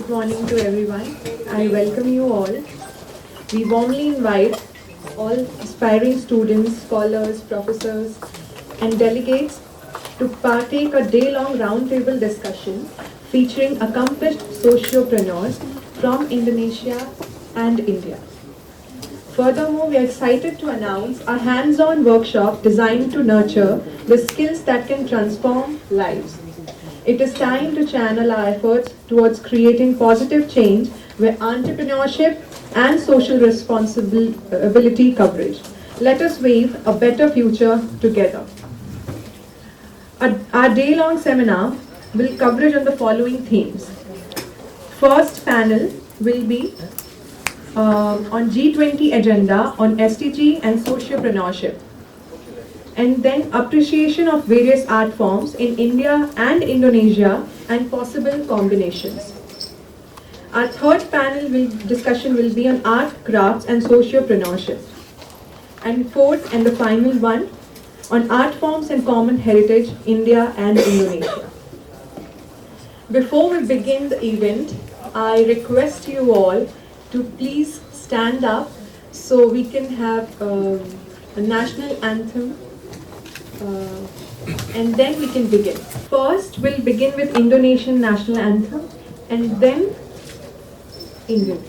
Good morning to everyone. I welcome you all. We warmly invite all aspiring students, scholars, professors, and delegates to partake a day-long roundtable discussion featuring accomplished sociopreneurs from Indonesia and India. Furthermore, we are excited to announce a hands-on workshop designed to nurture the skills that can transform lives. It is time to channel our efforts towards creating positive change where entrepreneurship and social responsibility coverage. Let us wave a better future together. Our day-long seminar will coverage on the following themes. First panel will be on G20 agenda on SDG and sociopreneurship. And then appreciation of various art forms in India and Indonesia and possible combinations. Our third panel discussion will be on art, crafts and sociopreneurship. And fourth and the final one on art forms and common heritage, India and Indonesia. Before we begin the event, I request you all to please stand up so we can have a national anthem. And then we can begin. First, we'll begin with Indonesian national anthem and then Indian.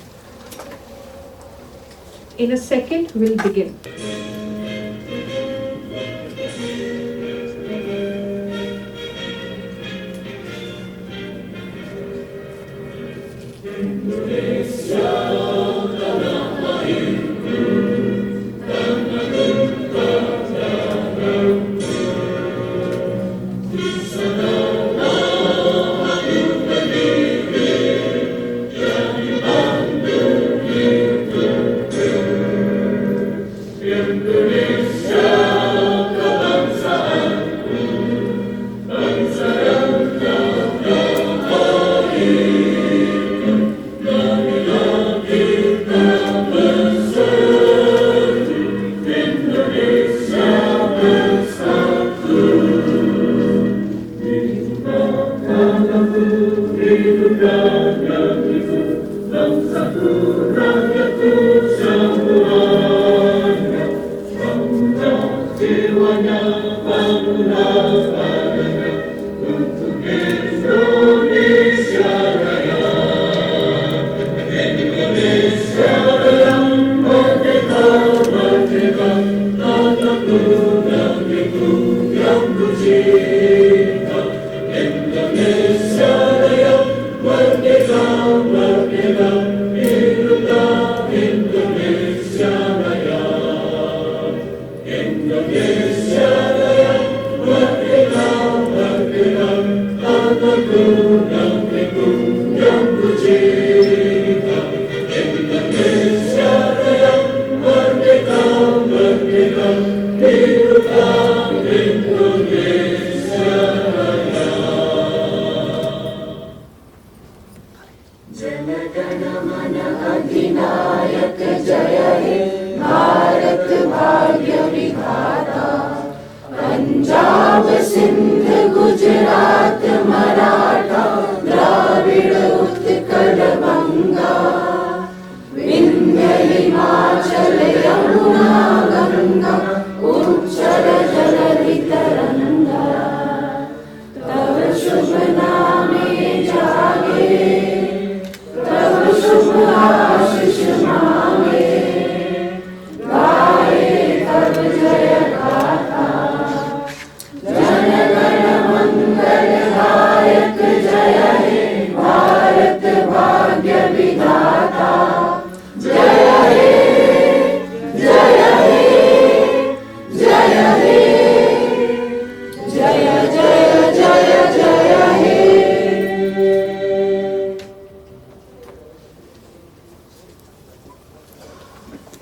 In a second, we'll begin.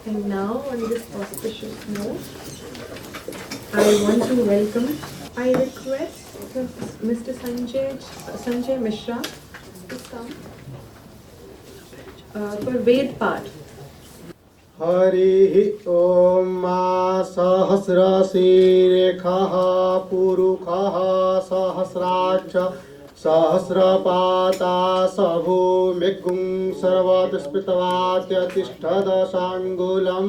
And now, on this auspicious note, I want to welcome, I request Mr. Sanjay Mishra to come for Ved part. Harihi Om Sahasrasi Rekhaha Purukhaha Sahasracha सहस्रपाता सभूमिगुं सर्वतस्पृतवात्यतिष्ठदशाङ्गुलं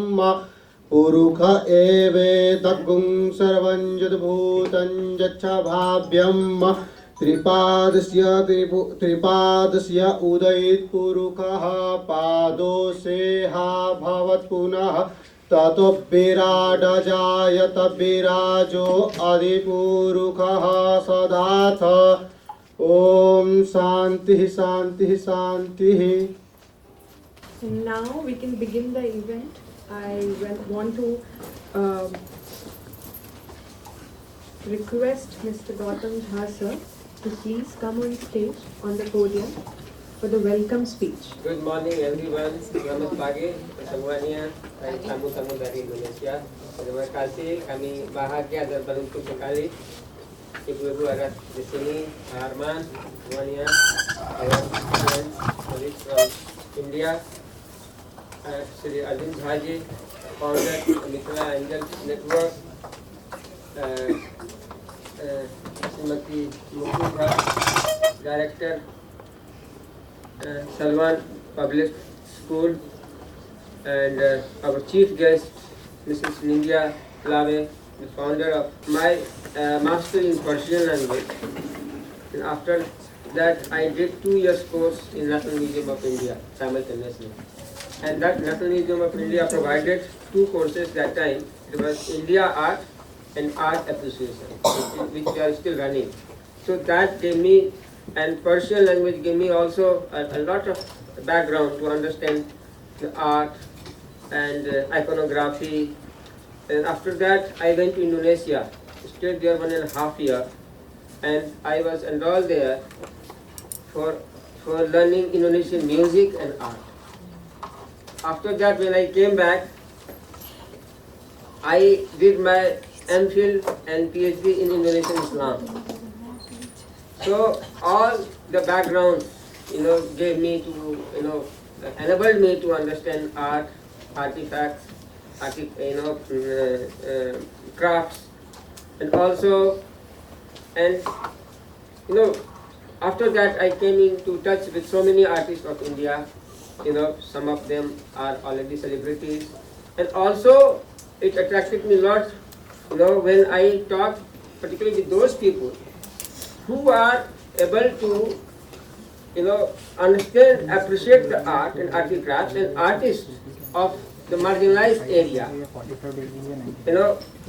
पुरुष एवेतद्गुं सर्वं यद्भूतं यच्च भाव्यं त्रिपादस्य उदयित पुरुषः पादोषेहा भवत् पुनः ततो विराडजायत विराजो अधिपुरुषः सदाथ ओम शांति शांति शांति. Now we can begin the event. I want to request Mr. Gautam Jha sir to please come on stage on the podium for the welcome speech. Good morning everyone. Selamat pagi semuanya. Tamu-tamu dari Indonesia. Terima kasih, kami bahagia dan beruntung sekali ibu-ibu ada di sini, Pak Arman, semuanya, colleagues from India, Sri Azim Haji, founder Mitra Angel Network, Srimati Mukubha, director, Salwan Public School, and our chief guest, Mrs. Nindya Lave, the founder of my master in Persian language. And after that, I did 2 years course in National Museum of India simultaneously. And that National Museum of India provided 2 courses that time. It was India Art and Art Appreciation, which we are still running. So that gave me, and Persian language gave me also a lot of background to understand the art and iconography. And after that, I went to Indonesia, stayed there 1.5 years, and I was enrolled there for learning Indonesian music and art. After that, when I came back, I did my MPhil and PhD in Indonesian Islam. So all the background, gave me to, enabled me to understand art, artifacts, crafts, and also, after that I came into touch with so many artists of India. Some of them are already celebrities, and also it attracted me a lot, when I talked particularly with those people who are able to, understand, appreciate the art and artifacts and artists of the marginalized area,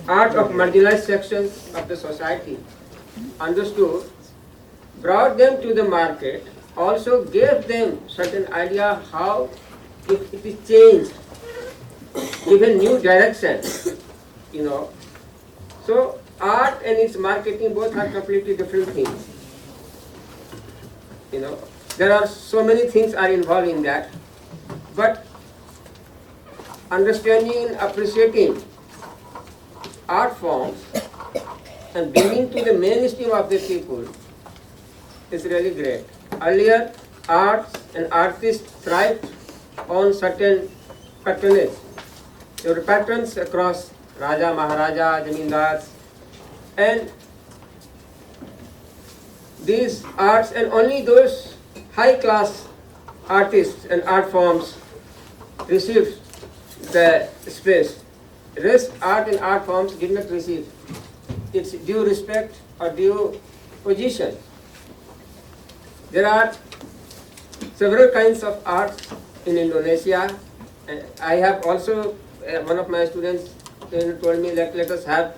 art of marginalized sections of the society, understood, brought them to the market, also gave them certain idea how it is changed, given new direction, So art and its marketing both are completely different things. There are so many things are involved in that, but understanding and appreciating art forms and bringing to the mainstream of the people is really great. Earlier, arts and artists thrived on certain patronage. There were patrons across Raja, Maharaja, Zamindars, and these arts, and only those high-class artists and art forms received the space. Rest art and art forms did not receive its due respect or due position. There are several kinds of arts in Indonesia. I have also, one of my students told me, let us have,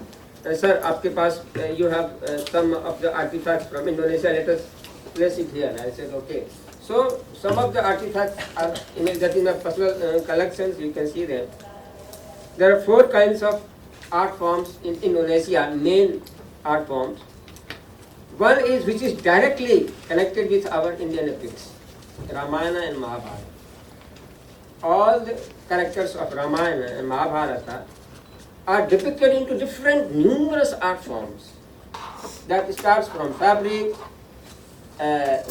sir, aapke paas, you have some of the artifacts from Indonesia, let us place it here. I said, okay. So some of the artifacts are in my personal collections, you can see them. There are 4 kinds of art forms in Indonesia, main art forms. One is which is directly connected with our Indian epics, Ramayana and Mahabharata. All the characters of Ramayana and Mahabharata are depicted into different numerous art forms. That starts from fabric,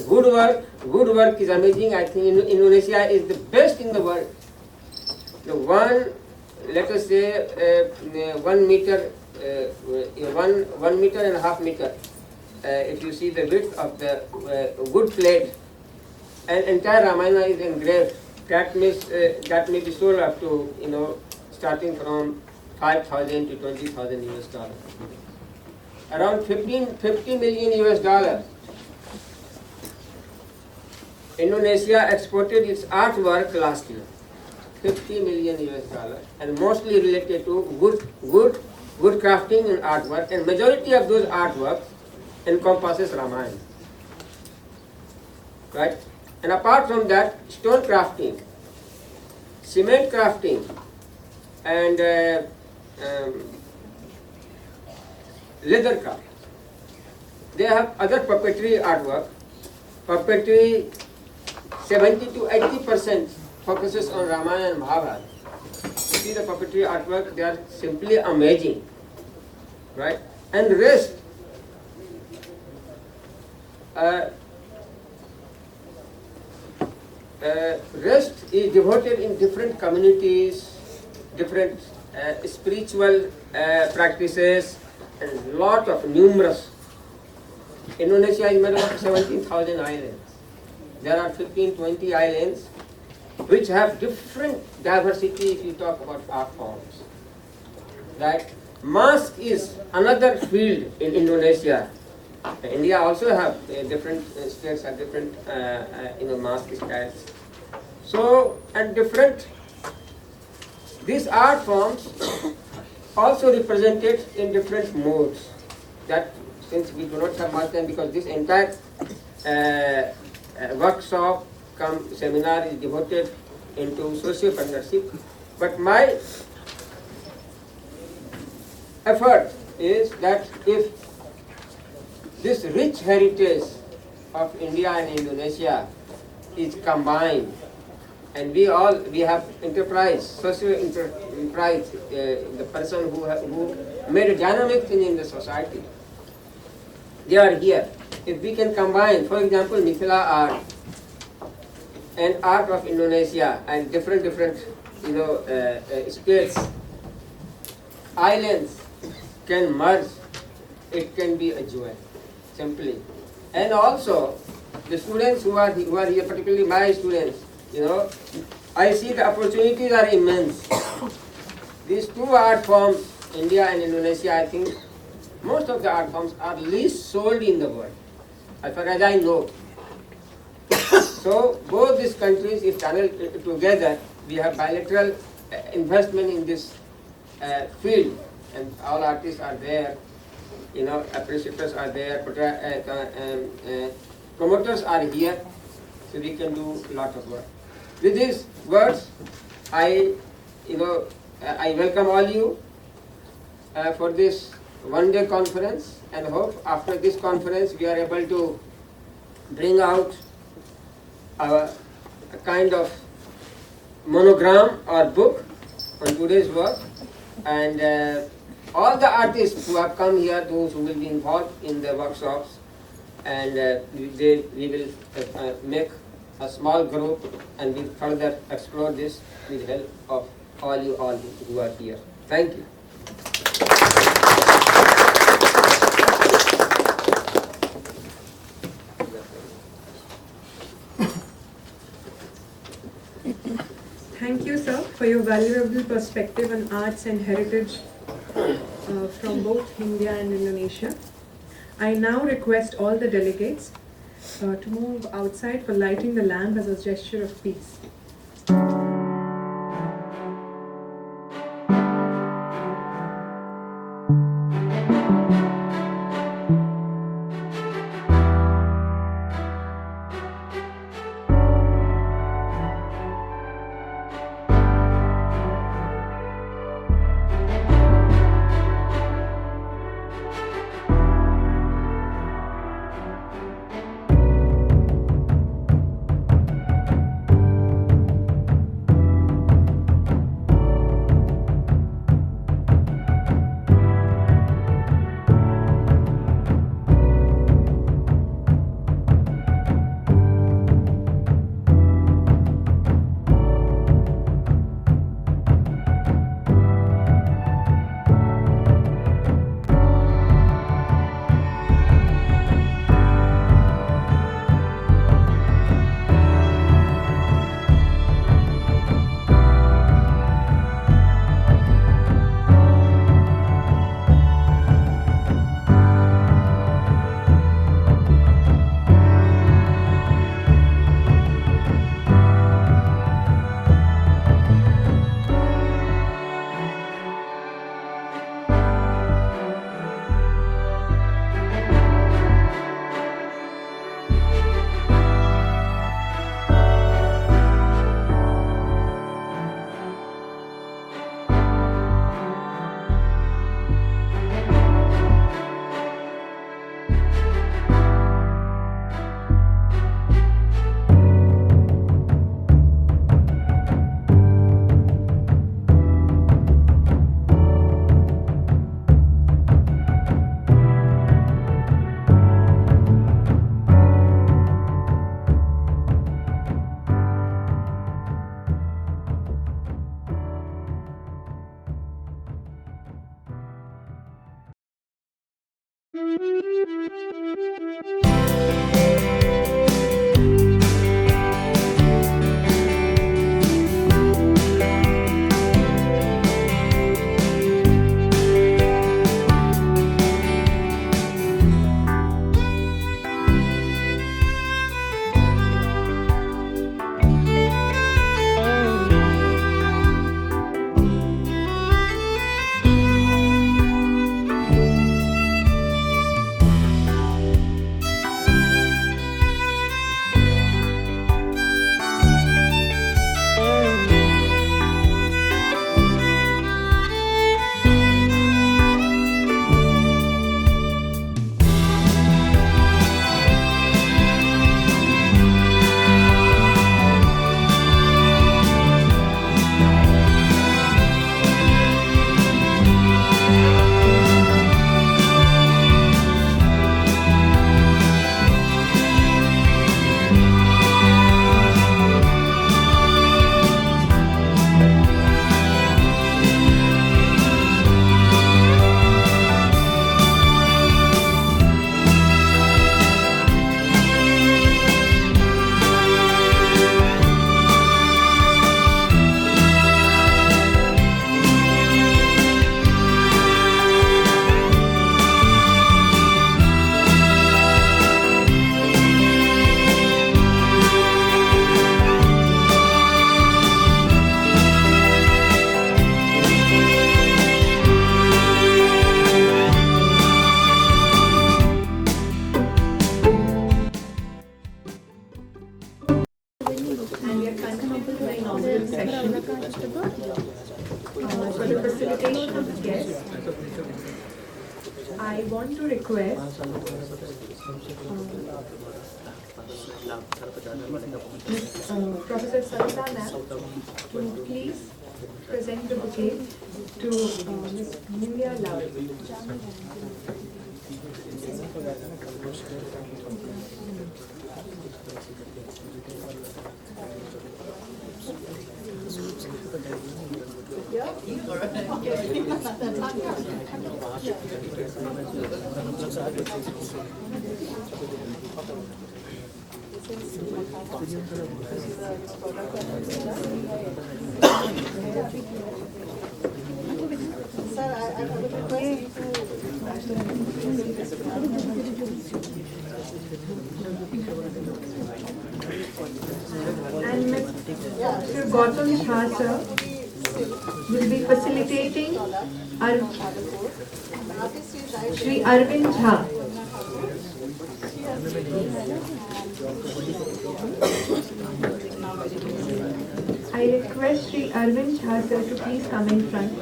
woodwork. Woodwork is amazing. I think Indonesia is the best in the world. The one, let us say, 1 meter, 1.5 meter if you see the width of the wood plate, an entire Ramayana is engraved. That may be sold up to, starting from 5,000 to 20,000 US dollars. Around 50 million US dollars. Indonesia exported its artwork last year. 50 million US dollars, and mostly related to wood crafting and artwork, and majority of those artworks encompasses Ramayana. Right? And apart from that, stone crafting, cement crafting, and leather craft. They have other puppetry artwork. Puppetry 70 to 80% focuses on Ramayana and Mahabharata. You see the puppetry artwork, they are simply amazing. Right? And rest, rest is devoted in different communities, different spiritual practices, and lot of numerous. Indonesia is made up of 17,000 islands. There are 15-20 islands which have different diversity if you talk about art forms. Right? Mask is another field in Indonesia. India also have different states have different mask styles. So, and different, these art forms also represented in different modes. That since we do not have much time, because this entire workshop seminar is devoted into sociopreneurship, but my effort is that if this rich heritage of India and Indonesia is combined, and we have enterprise, socio-enterprise, the person who made a dynamic thing in the society, they are here. If we can combine, for example, Mithila art and art of Indonesia and different states, islands can merge, it can be a joy, simply. And also, the students who are here, particularly my students, I see the opportunities are immense. These two art forms, India and Indonesia, I think most of the art forms are least sold in the world, as far as I know. So both these countries, if channeled together, we have bilateral investment in this field, and all artists are there, appreciators are there, promoters are here, so we can do a lot of work. With these words, I welcome all you for this one-day conference, and hope after this conference we are able to bring out a kind of monogram or book on today's work, and all the artists who have come here, those who will be involved in the workshops, and we will make a small group, and we'll further explore this with the help of all you who are here. Thank you. Thank you, sir, for your valuable perspective on arts and heritage from both India and Indonesia. I now request all the delegates to move outside for lighting the lamp as a gesture of peace. And we are continuing with the inaugural session. For the facilitation of the guests, I want to request Professor Sarita ma'am to please present the bouquet to Ms. Nindya Lal. Sir, I would request you And Mr. Gautam Jha sir will be facilitating Shri Arvind Jha. I request Shri Arvind Jha sir to please come in front.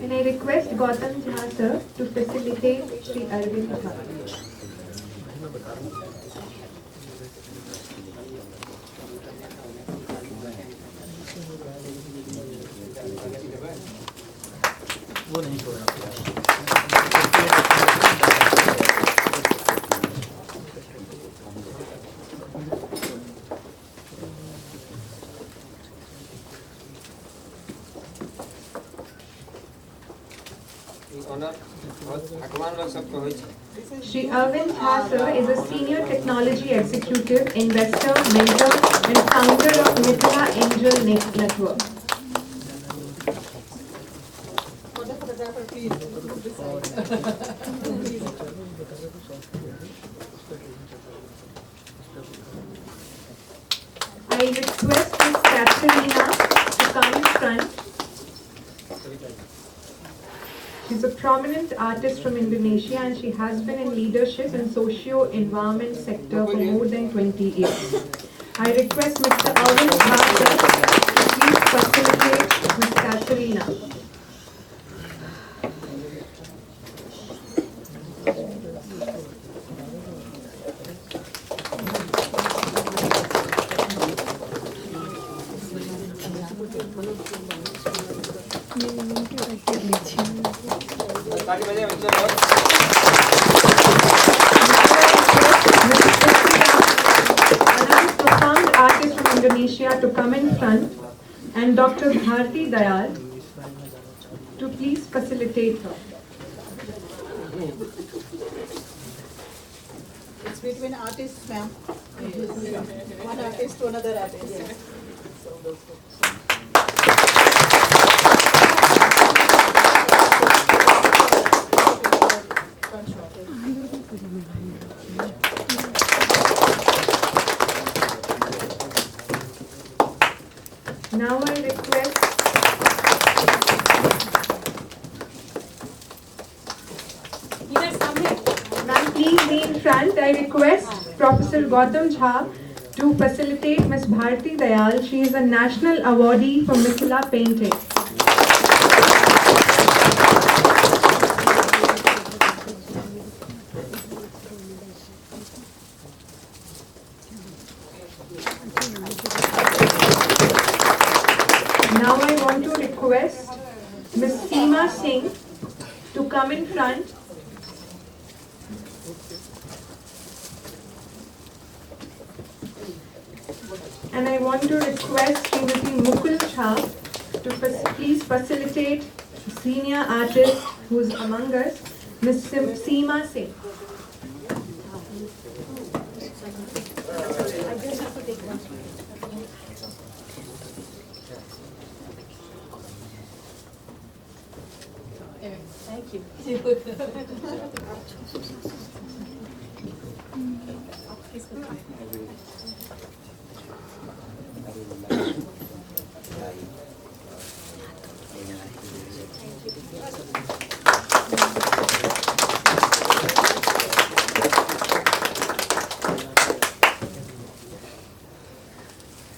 And I request Gautam Jha sir to facilitate Shri Arvind Jha. Shri Arvind Jha sir is a senior technology executive, investor, mentor and founder of Mithila Angel Network. photographer, please. I request Ms. Katerina to come in front. She's a prominent artist from Indonesia and she has been in leadership in socio-environment sector for more than 20 years. I request Mr. Arvind Jha to please facilitate Ms. Katerina. ताली बजाए बच्चे बहुत Indonesia to come in front and Dr. Bharti Dayal to please facilitate her. It's between artists, ma'am. One artist to another artist. Now I request Ma'am, please be in front. I request Professor Gautam Jha to facilitate Ms. Bharti Dayal. She is a national awardee for Mithila painting. Now I want to request Ms. Seema Singh to come in front. And I want to request Srimati Mukul Jha to please facilitate senior artist who is among us, Ms. Seema Singh. Thank you.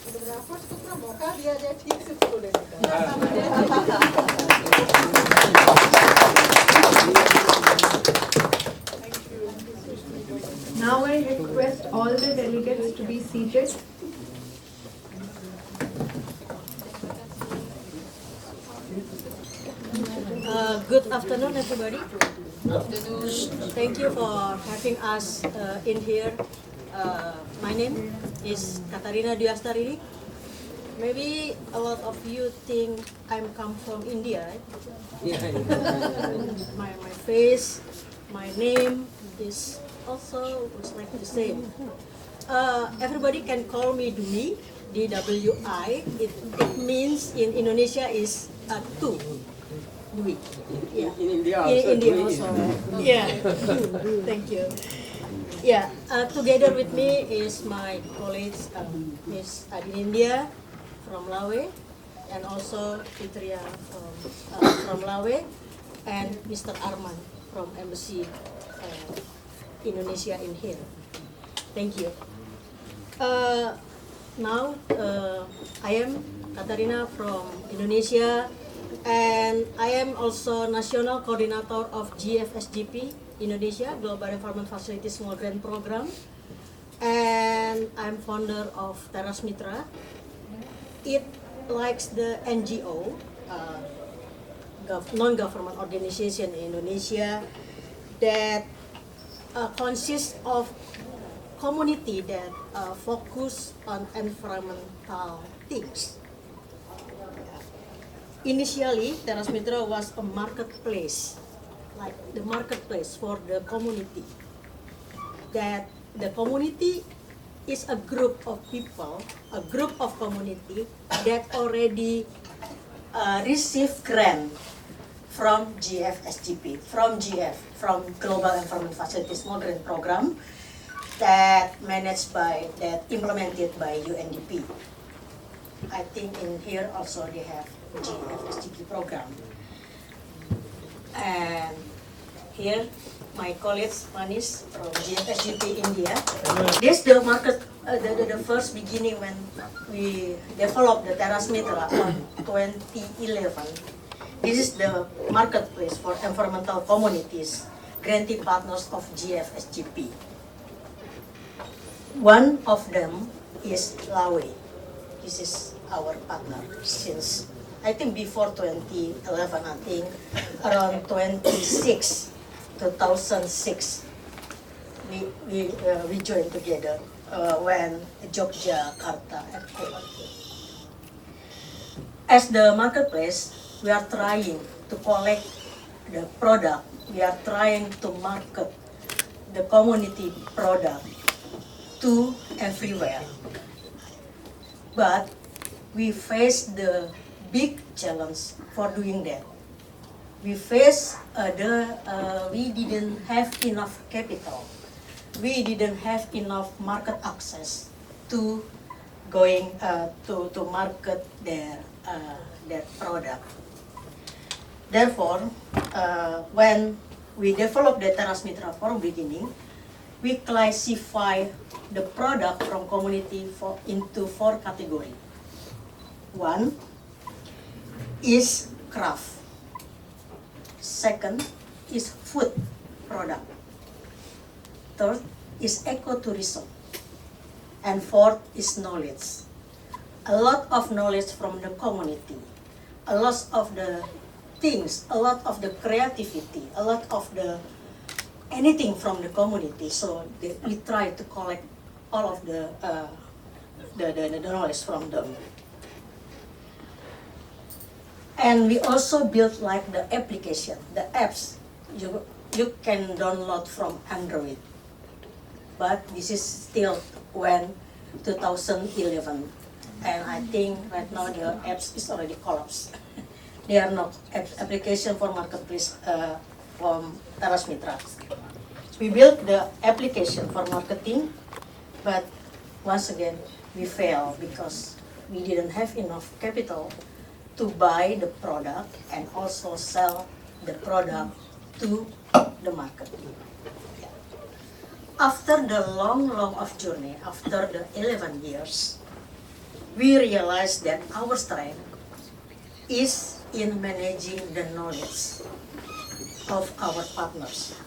Photographers को पूरा मौका दिया जाए ठीक से photo लेने का। Now I request all the delegates to be seated. Good afternoon, everybody. Thank you for having us in here. My name is Katarina Duyastarili. Maybe a lot of you think I'm come from India, right? My face, my name is also looks like the same. Everybody can call me Dwi, D-W-I. It means in Indonesia is two. Dwi. Yeah. In India also. In India also. Yeah. Thank you. Yeah. Together with me is my colleagues, Miss Adindia from Lawe, and also Fitria from Lawe, and Mr. Arman from Embassy Indonesia in here. Thank you. Now I am Katarina from Indonesia, and I am also National Coordinator of GFSGP Indonesia, Global Environment Facility Small Grant Program, and I'm founder of Teras Mitra. It likes the NGO, non-government organization in Indonesia that consists of community that focus on environmental things. Initially, Teras Mitra was a marketplace, like the marketplace for the community. That the community is a group of people, a group of community that already receive grant from GFSGP, from GF, from Global Environment Facility Small Grant Program, that implemented by UNDP. I think in here also they have GFSGP program. And here my colleagues Manis from GFSGP India. This the market, the first beginning when we developed the Teras Mitra on 2011. This is the marketplace for environmental communities, grantee partners of GFSGP. One of them is Lawe. This is our partner since, I think before 2011, I think around 2006, we joined together when Yogyakarta and Kuala. As the marketplace, we are trying to collect the product. We are trying to market the community product to everywhere. But we face the big challenge for doing that. We face we didn't have enough capital. We didn't have enough market access to going to market their product. Therefore, when we developed the Teras Mitra from beginning, we classify the product from community into 4 categories. One is craft. Second is food product. Third is ecotourism. And fourth is knowledge. A lot of knowledge from the community. A lot of the things, a lot of the creativity, a lot of the anything from the community. So we try to collect all of the knowledge from them. And we also built like the application, the apps you can download from Android. But this is still when 2011, and I think right now the apps is already collapsed. They are not application for marketplace from Teras Mitra. We built the application for marketing, but once again we failed because we didn't have enough capital to buy the product and also sell the product to the market. After the long of journey, after the 11 years, we realized that our strength is in managing the knowledge of our partners.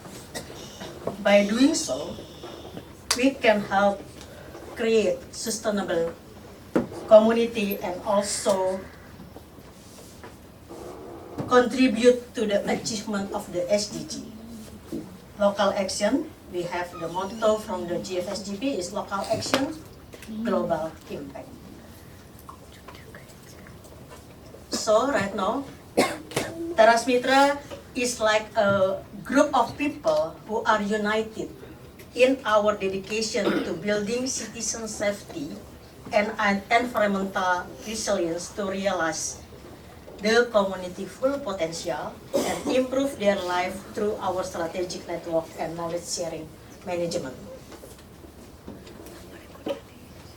By doing so, we can help create sustainable community and also contribute to the achievement of the SDG. Local action, we have the motto from the GFSGP is local action, global impact. So right now, Teras Mitra is like a group of people who are united in our dedication to building citizen safety and environmental resilience to realize the community full potential and improve their life through our strategic network and knowledge sharing management.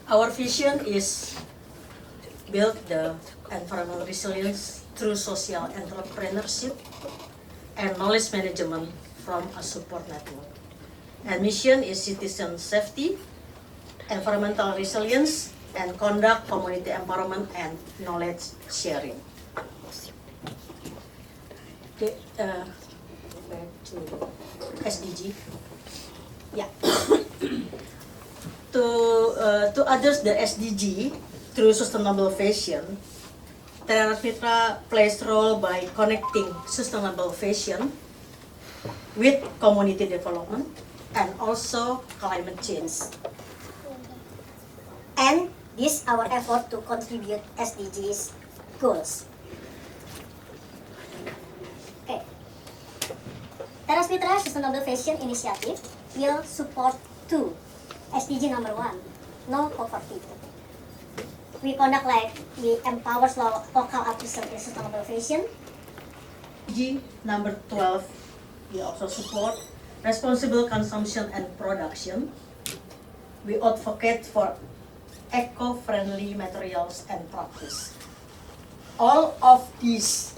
Our vision is build the environmental resilience through social entrepreneurship and knowledge management from a support network. And mission is citizen safety, environmental resilience, and conduct community empowerment and knowledge sharing. Okay, back to SDG. Yeah. To address the SDG through sustainable fashion, Teras Mitra plays role by connecting sustainable fashion with community development and also climate change. And this our effort to contribute SDGs goals. Okay. Teras Mitra Sustainable Fashion Initiative will support 2 SDG number 1, no poverty. We conduct we empower local artisans in sustainable fashion. SDG number 12, we also support responsible consumption and production. We advocate for eco-friendly materials and practice. All of these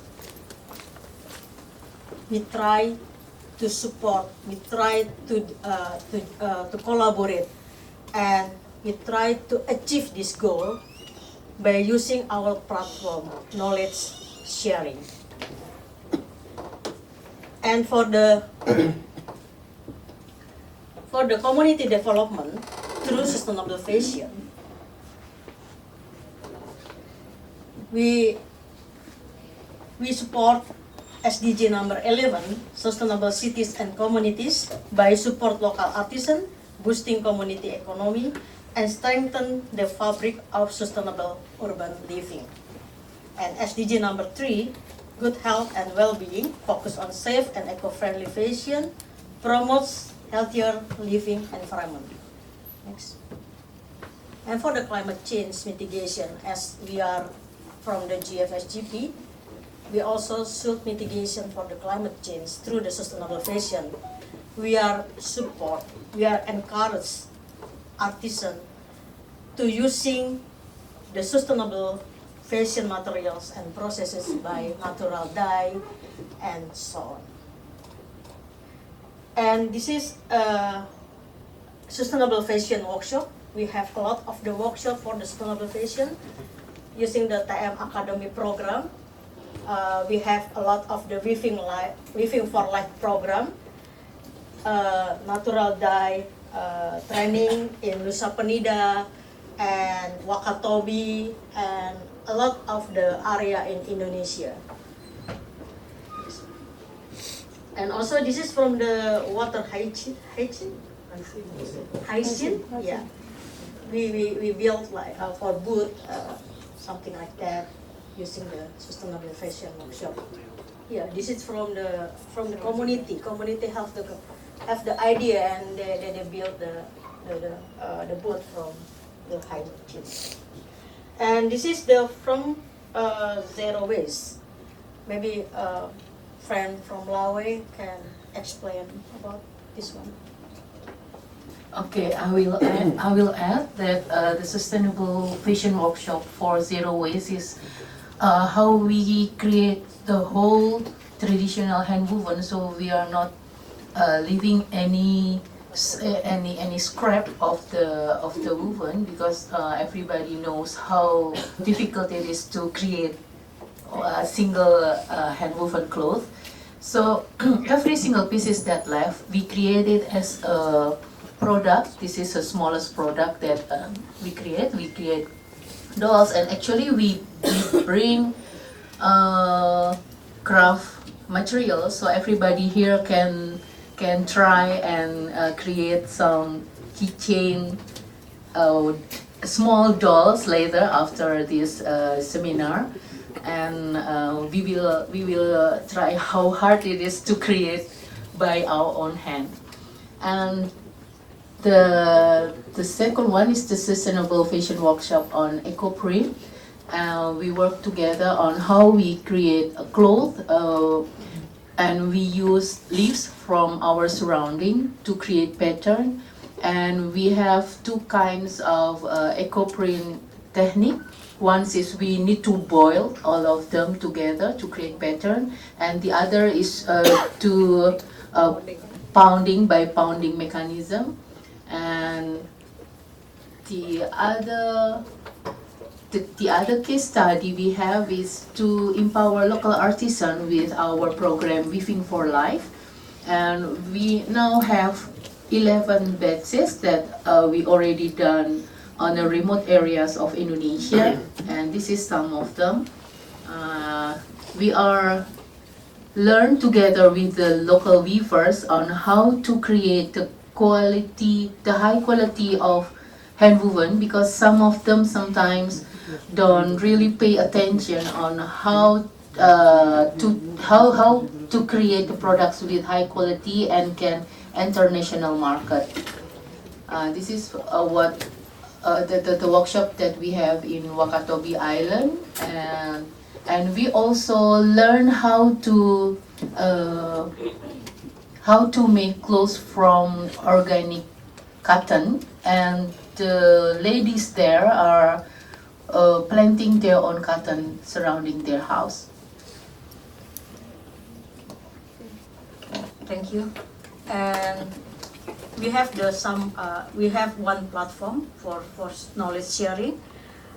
we try to support, we try to collaborate, and we try to achieve this goal by using our platform, knowledge sharing. And for the community development through sustainable fashion, we support SDG number 11, sustainable cities and communities, by support local artisans, boosting community economy, and strengthen the fabric of sustainable urban living. And SDG number 3, good health and well-being, focus on safe and eco-friendly fashion, promotes healthier living environment. Next. And for the climate change mitigation, as we are from the GFSGP, we also should mitigation for the climate change through the sustainable fashion. We are encourage artisan to using the sustainable fashion materials and processes by natural dye and so on. And this is a sustainable fashion workshop. We have a lot of the workshop for the sustainable fashion using the TM Academy program. We have a lot of the Weaving for Life program, natural dye training in Nusa Penida and Wakatobi, and a lot of the area in Indonesia. And also this is from the water hygiene. Yeah. We built like for boot, something like that, using the sustainable fashion workshop. Yeah, this is from the community. Community have the idea, and they build the boat from the hygiene. And this is from zero waste. Maybe a friend from Lawe can explain about this one. Okay, I will add that the sustainable fashion workshop for zero waste is how we create the whole traditional hand woven, so we are not leaving any scrap of the woven, because everybody knows how difficult it is to create a single hand woven cloth. So every single pieces that left, we created as a product. This is the smallest product that we create. We create dolls, and actually we bring craft materials, so everybody here can try and create some keychain, small dolls later after this seminar, and we will try how hard it is to create by our own hand. And the second one is the sustainable fashion workshop on eco-print. We work together on how we create a cloth, and we use leaves from our surrounding to create pattern. And we have two kinds of eco-print technique. One is we need to boil all of them together to create pattern, and the other is to pounding mechanism. And the other case study we have is to empower local artisans with our program Weaving for Life. And we now have 11 batches that we already done on the remote areas of Indonesia, and this is some of them. We are learn together with the local weavers on how to create the high quality of hand woven, because some of them sometimes don't really pay attention on how to create the products with high quality and can international market. This is what the workshop that we have in Wakatobi Island, and we also learn how to make clothes from organic cotton, and the ladies there are planting their own cotton surrounding their house. Thank you. And we have we have one platform for knowledge sharing.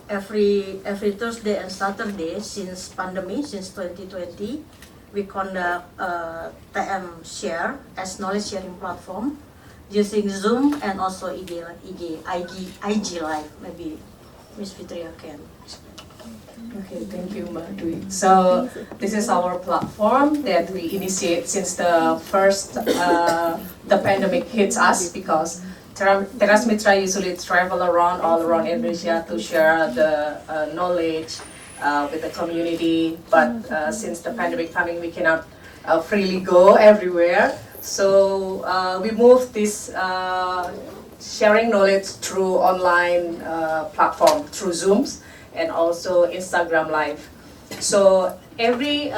Every Thursday and Saturday since pandemic, since 2020, we conduct TM Share as knowledge sharing platform using Zoom and also IG Live. Maybe Ms. Fitria can. Okay, thank you, Mbak Dwi. So this is our platform that we initiate since the first the pandemic hits us, because Teras Mitra usually travel around all around Indonesia to share the knowledge with the community. But since the pandemic coming, we cannot freely go everywhere. So we moved this sharing knowledge through online platform, through Zooms and also Instagram Live. So every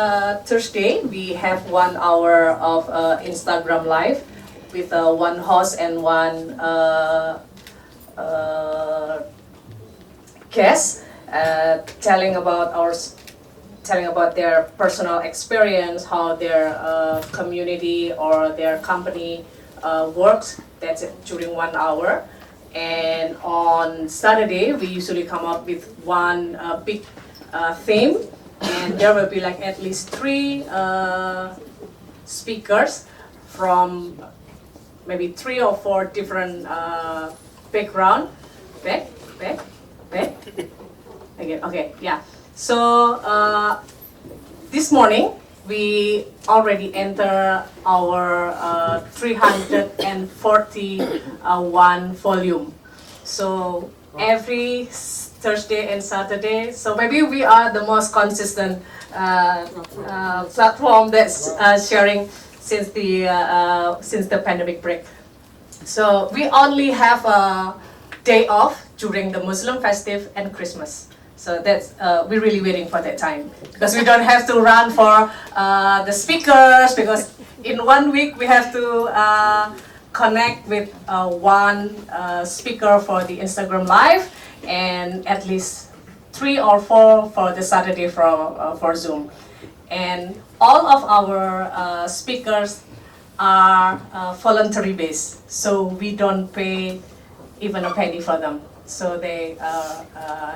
Thursday we have 1 hour of Instagram Live with one host and one guest, telling about their personal experience, how their community or their company works. That's it, during 1 hour. And on Saturday we usually come up with one big theme, and there will be like at least 3 speakers from maybe 3 or 4 different background. Again, okay, yeah. So this morning we already enter our 341 volume. So every Thursday and Saturday. So maybe we are the most consistent platform that's sharing since the pandemic break. So we only have a day off during the Muslim festive and Christmas. So that's we're really waiting for that time, because we don't have to run for the speakers, because in 1 week we have to connect with one speaker for the Instagram Live, and at least 3 or 4 for the Saturday for Zoom. And all of our speakers are voluntary based, so we don't pay even a penny for them. So they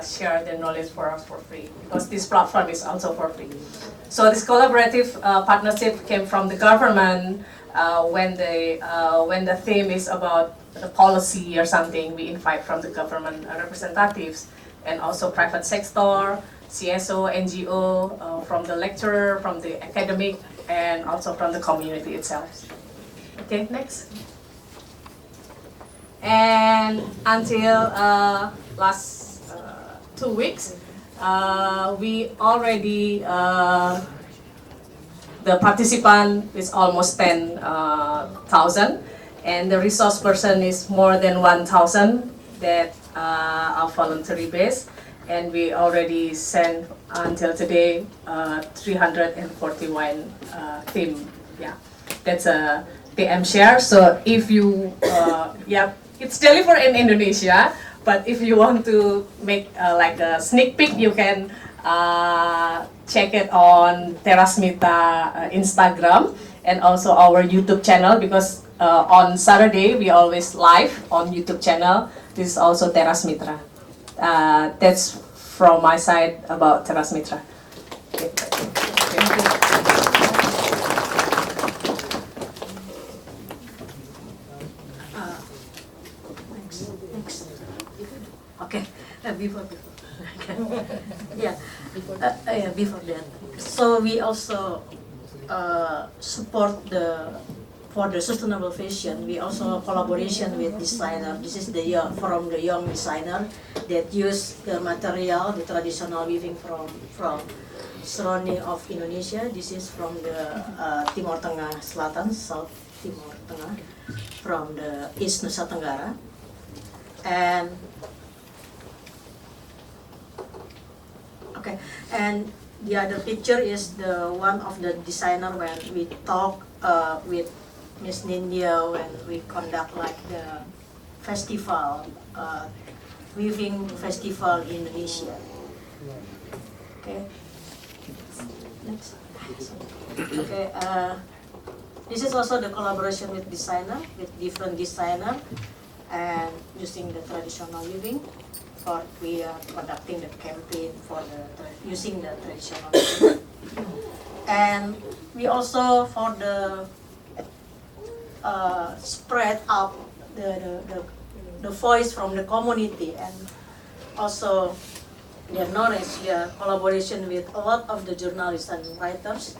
share their knowledge for us for free, because this platform is also for free. So this collaborative partnership came from the government. When the theme is about the policy or something, we invite from the government representatives, and also private sector, CSO, NGO, from the lecturer, from the academic, and also from the community itself. Okay, next. And until last 2 weeks, we already, the participant is almost 10,000, and the resource person is more than 1,000 that are voluntary based. And we already sent until today 341 team. Yeah, that's a PM share. So if you, it's delivered in Indonesia, but if you want to make like a sneak peek, you can check it on Teras Mitra Instagram and also our YouTube channel, because on Saturday we always live on YouTube channel. This is also Teras Mitra. That's from my side about Teras Mitra. Okay. Thank you. Okay, before. Yeah, before that. So we also support for the sustainable fashion. We also collaboration with designer. This is from the young designer that use the material, the traditional weaving from surrounding of Indonesia. This is from the Timur Tengah Selatan, South Timur Tengah, from the East Nusa Tenggara, and okay, and the other picture is the one of the designer when we talk with Miss Nindya when we conduct like the festival, weaving festival in Indonesia. Okay. Next. Okay. This is also the collaboration with designer, with different designer, and using the traditional weaving. We are conducting the campaign for using the traditional weaving. And we also for the spread up the voice from the community, and also their knowledge, their collaboration with a lot of the journalists and writers.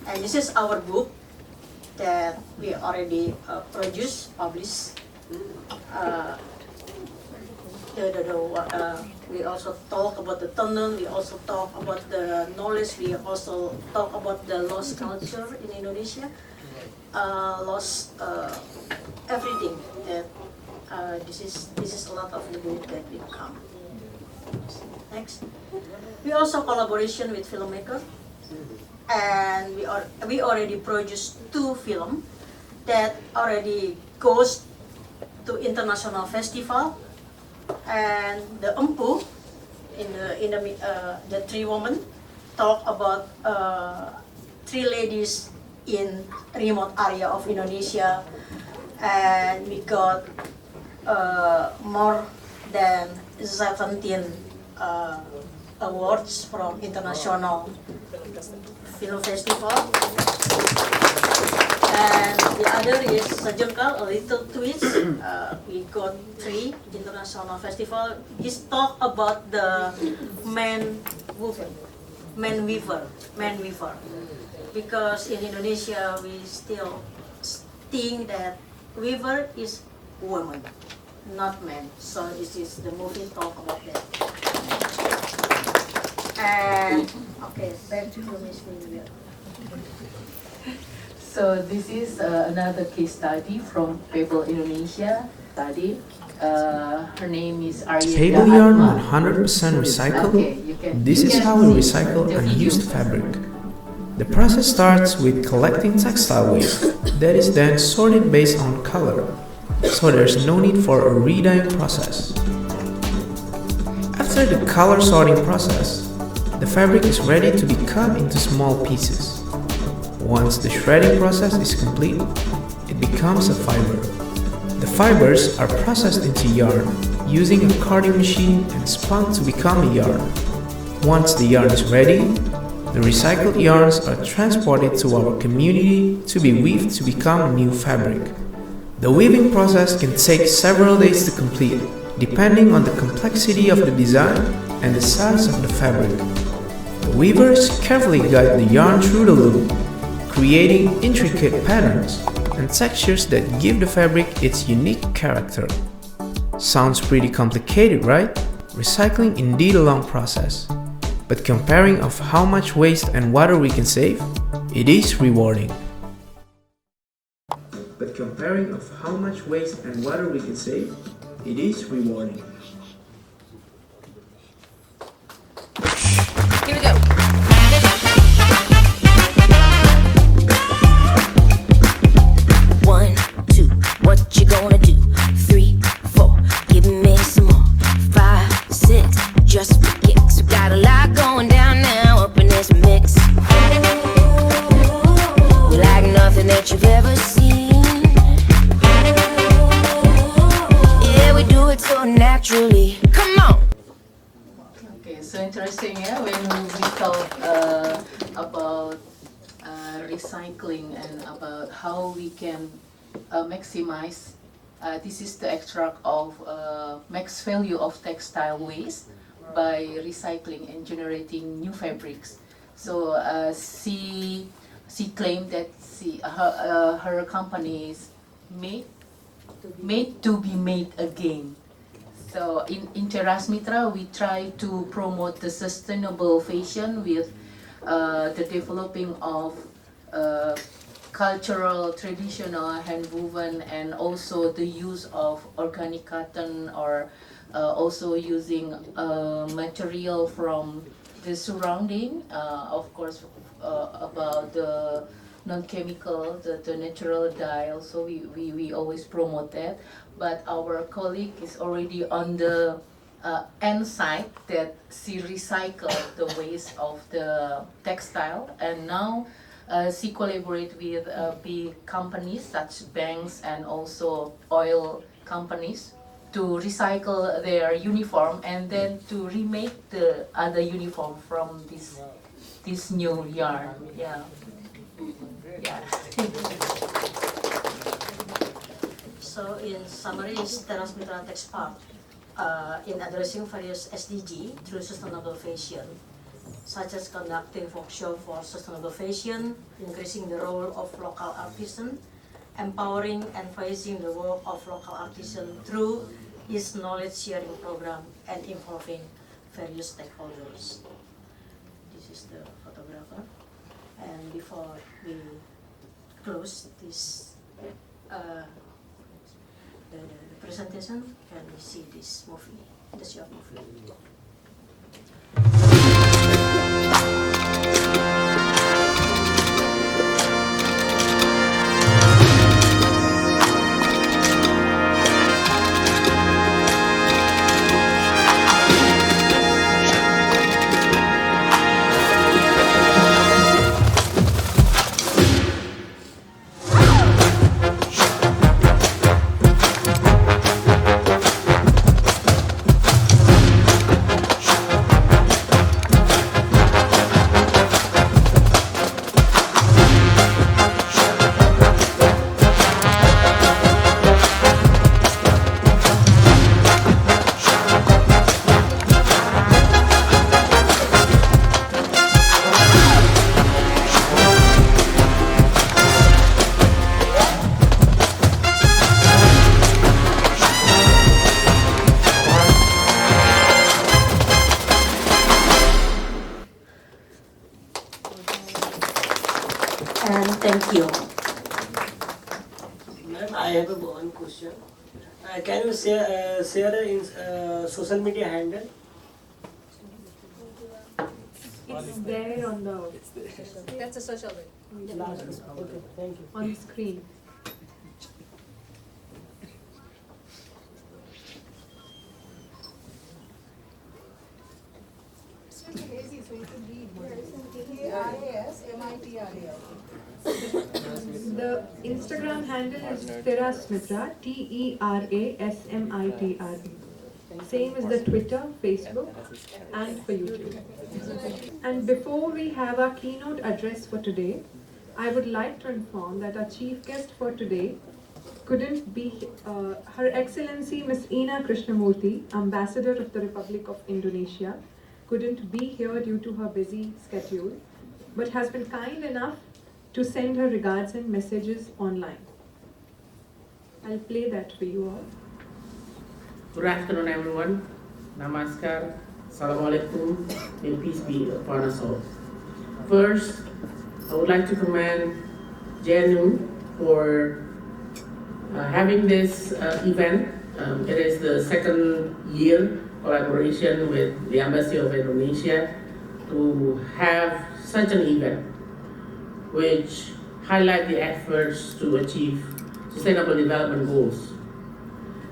And this is our book that we already published, We also talk about the tunnel, we also talk about the knowledge, we also talk about the lost culture in Indonesia, lost everything that this is a lot of the book that will come. Next. We also collaboration with filmmakers, and we already produced 2 films that already goes to international festival. And the Empu the 3 women talk about 3 ladies in remote area of Indonesia, and we got more than 17 awards from international film festival. And the other is Sajengkal, a little twist. We got 3 international festival. This talk about the man weaver. Because in Indonesia we still think that weaver is woman, not man. So this is the movie talk about that. And okay, back to Miss Lydia. So this is another case study from Pebble Indonesia study. Her name is Arya. Table yarn 100% recycled. Okay, This is how we recycle unused fabric. The process starts with collecting textile waste that is then sorted based on color, so there's no need for a re-dyeing process. After the color sorting process, the fabric is ready to be cut into small pieces. Once the shredding process is complete, it becomes a fiber. The fibers are processed into yarn using a carding machine and spun to become a yarn. Once the yarn is ready, the recycled yarns are transported to our community to be weaved to become new fabric. The weaving process can take several days to complete, depending on the complexity of the design and the size of the fabric. The weavers carefully guide the yarn through the loom, creating intricate patterns and textures that give the fabric its unique character. Sounds pretty complicated, right? Recycling indeed a long process. But comparing of how much waste and water we can save, it is rewarding. But comparing of how much waste and water we can save, it is rewarding. Here we go. One, two, what you gonna do? 3, 4, give me some more. 5, 6, just for kicks. We got a lot going down now up in this mix. We like nothing that you've ever seen. Yeah, we do it so naturally. Come on. Okay, so interesting, yeah, when we talk about recycling and about how we can maximize. This is the extract of max value of textile waste by recycling and generating new fabrics. So she claimed that her company is made to be made again. So in Teras Mitra, we try to promote the sustainable fashion with the developing of cultural, traditional, hand-woven, and also the use of organic cotton, or also using material from the surrounding, of course, about the non-chemical, the natural dye. Also, we always promote that. But our colleague is already on the end side that she recycled the waste of the textile, and now she collaborates with big companies such banks and also oil companies to recycle their uniform and then to remake the other uniform from this new yarn. Yeah. Yeah. So in summary, Teras Mitra takes part in addressing various SDG through sustainable fashion, such as conducting workshops for sustainable fashion, increasing the role of local artisans, empowering and advancing the work of local artisans through its knowledge sharing program and involving various stakeholders. This is the photographer. And before we close this the presentation, can we see this movie, the short movie? And thank you. Ma'am, I have one question. Can you share in social media handle? It's there on the That's a social way. Okay, thank you. on the screen. It's lazy, so you can read what it is. TARASMITRA. The Instagram handle is Terasmitra, TERASMITRA. Same as the Twitter, Facebook, and for YouTube. And before we have our keynote address for today, I would like to inform that our chief guest for today couldn't be Her Excellency Ms. Ina Krishnamurthy, Ambassador of the Republic of Indonesia, couldn't be here due to her busy schedule, but has been kind enough to send her regards and messages online. I'll play that for you all. Good afternoon, everyone. Namaskar. Assalamualaikum. May peace be upon us all. First, I would like to commend JNU for having this event. It is the second year collaboration with the Embassy of Indonesia to have such an event, which highlight the efforts to achieve sustainable development goals.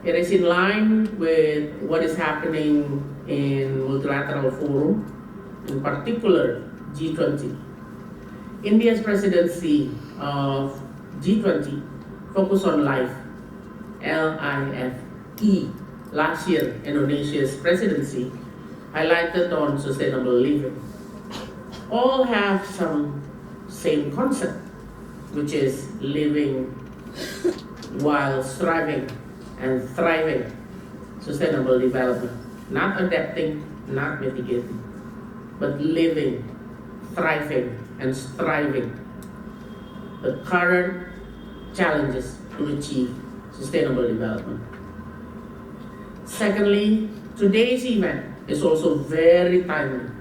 It is in line with what is happening in multilateral forum, in particular G20. India's presidency of G20 focused on life, LIFE. Last year, Indonesia's presidency highlighted on sustainable living. All have some same concept, which is living while striving and thriving, sustainable development. Not adapting, not mitigating, but living, thriving, and striving the current challenges to achieve sustainable development. Secondly, today's event is also very timely,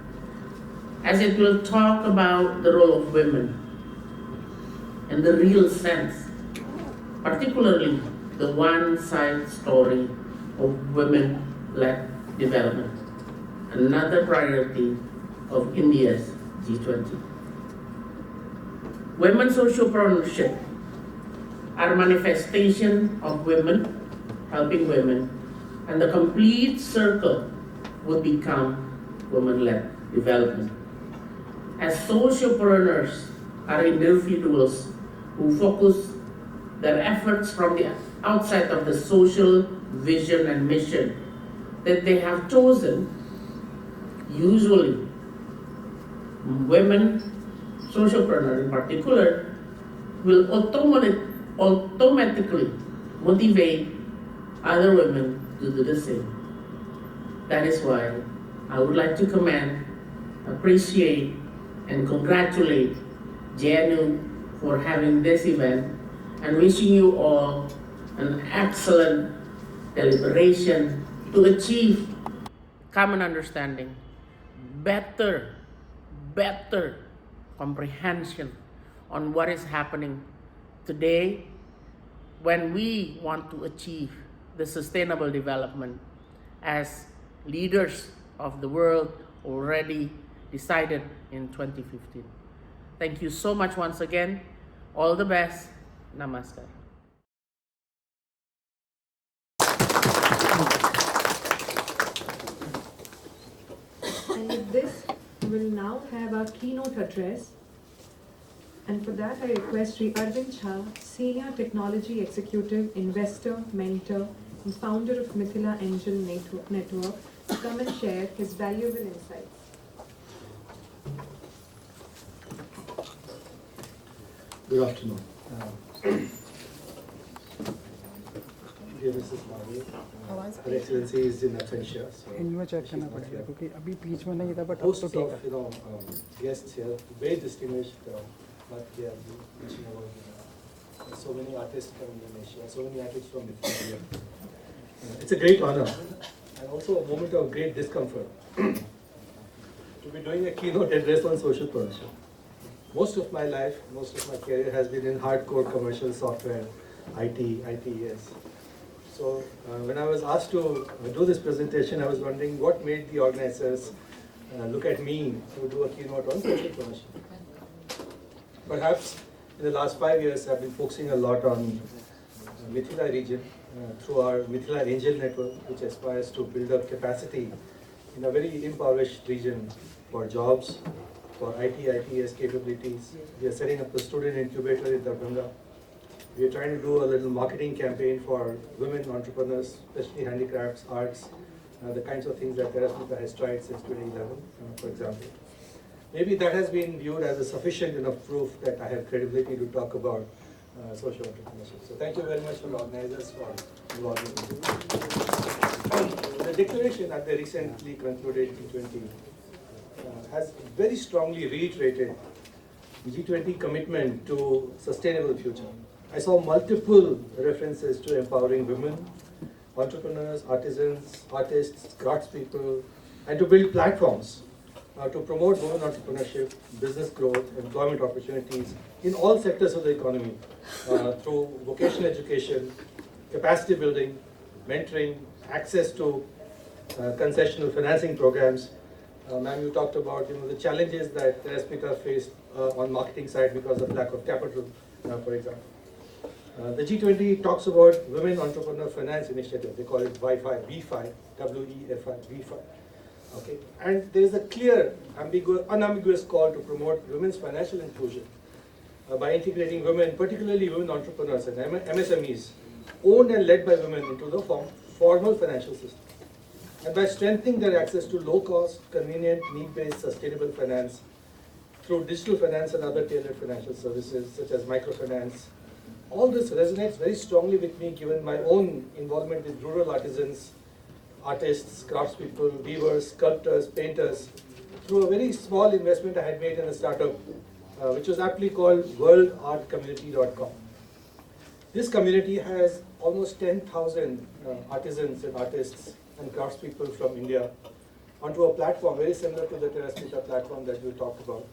as it will talk about the role of women in the real sense, particularly the one-side story of women-led development, another priority of India's G20. Women sociopreneurship are manifestation of women helping women, and the complete circle would become women-led development. As sociopreneurs are individuals who focus their efforts from the outside of the social vision and mission that they have chosen. Usually, women, sociopreneurs in particular, will automatically motivate other women to do the same. That is why I would like to commend, appreciate, and congratulate JNU for having this event and wishing you all an excellent deliberation to achieve common understanding, better comprehension on what is happening today when we want to achieve the sustainable development as leaders of the world already decided in 2015. Thank you so much once again. All the best. Namaskar. And with this, we'll now have our keynote address. And for that, I request Sri Arvind Jha, Senior Technology Executive, Investor, Mentor, and Founder of Mithila Angel Network, to come and share his valuable insights. Good afternoon. Dear Mrs. Lavi, Her Excellency is in absentia, so इनमें check करना पड़ेगा क्योंकि अभी बीच में नहीं था but अब host तो of ठीक है. guests here, very distinguished, but they are mentioning about so many artists from Indonesia, so many artists from Indonesia. It's a great honor and also a moment of great discomfort to be doing a keynote address on sociopreneurship. Most of my life, most of my career has been in hardcore commercial software, IT, ITES. So when I was asked to do this presentation, I was wondering what made the organizers look at me to do a keynote on sociopreneurship. Perhaps in the last 5 years, I've been focusing a lot on Mithila region through our Mithila Angel Network, which aspires to build up capacity in a very impoverished region for jobs, for IT, ITES capabilities. We are setting up a student incubator in Darbhanga. We are trying to do a little marketing campaign for women entrepreneurs, especially handicrafts, arts, the kinds of things that Terasmita has tried since 2011, for example. Maybe that has been viewed as a sufficient enough proof that I have credibility to talk about social entrepreneurship. So thank you very much to the organizers for involving me. The declaration that they recently concluded G20 has very strongly reiterated G20 commitment to sustainable future. I saw multiple references to empowering women, entrepreneurs, artisans, artists, craftspeople, and to build platforms to promote women entrepreneurship, business growth, employment opportunities in all sectors of the economy through vocational education, capacity building, mentoring, access to concessional financing programs. Ma'am, you talked about the challenges that Terasmita faced on marketing side because of lack of capital, for example. The G20 talks about Women Entrepreneur Finance Initiative. They call it WEFI, W-E-F-I, WEFI. Okay, and there is a clear, unambiguous call to promote women's financial inclusion by integrating women, particularly women entrepreneurs and MSMEs, owned and led by women into the formal financial system. And by strengthening their access to low-cost, convenient, need-based, sustainable finance through digital finance and other tailored financial services such as microfinance. All this resonates very strongly with me given my own involvement with rural artisans, artists, craftspeople, weavers, sculptors, painters, through a very small investment I had made in a startup, which was aptly called worldartcommunity.com. This community has almost 10,000 artisans and artists and craftspeople from India onto a platform very similar to the Terasmita platform that you talked about.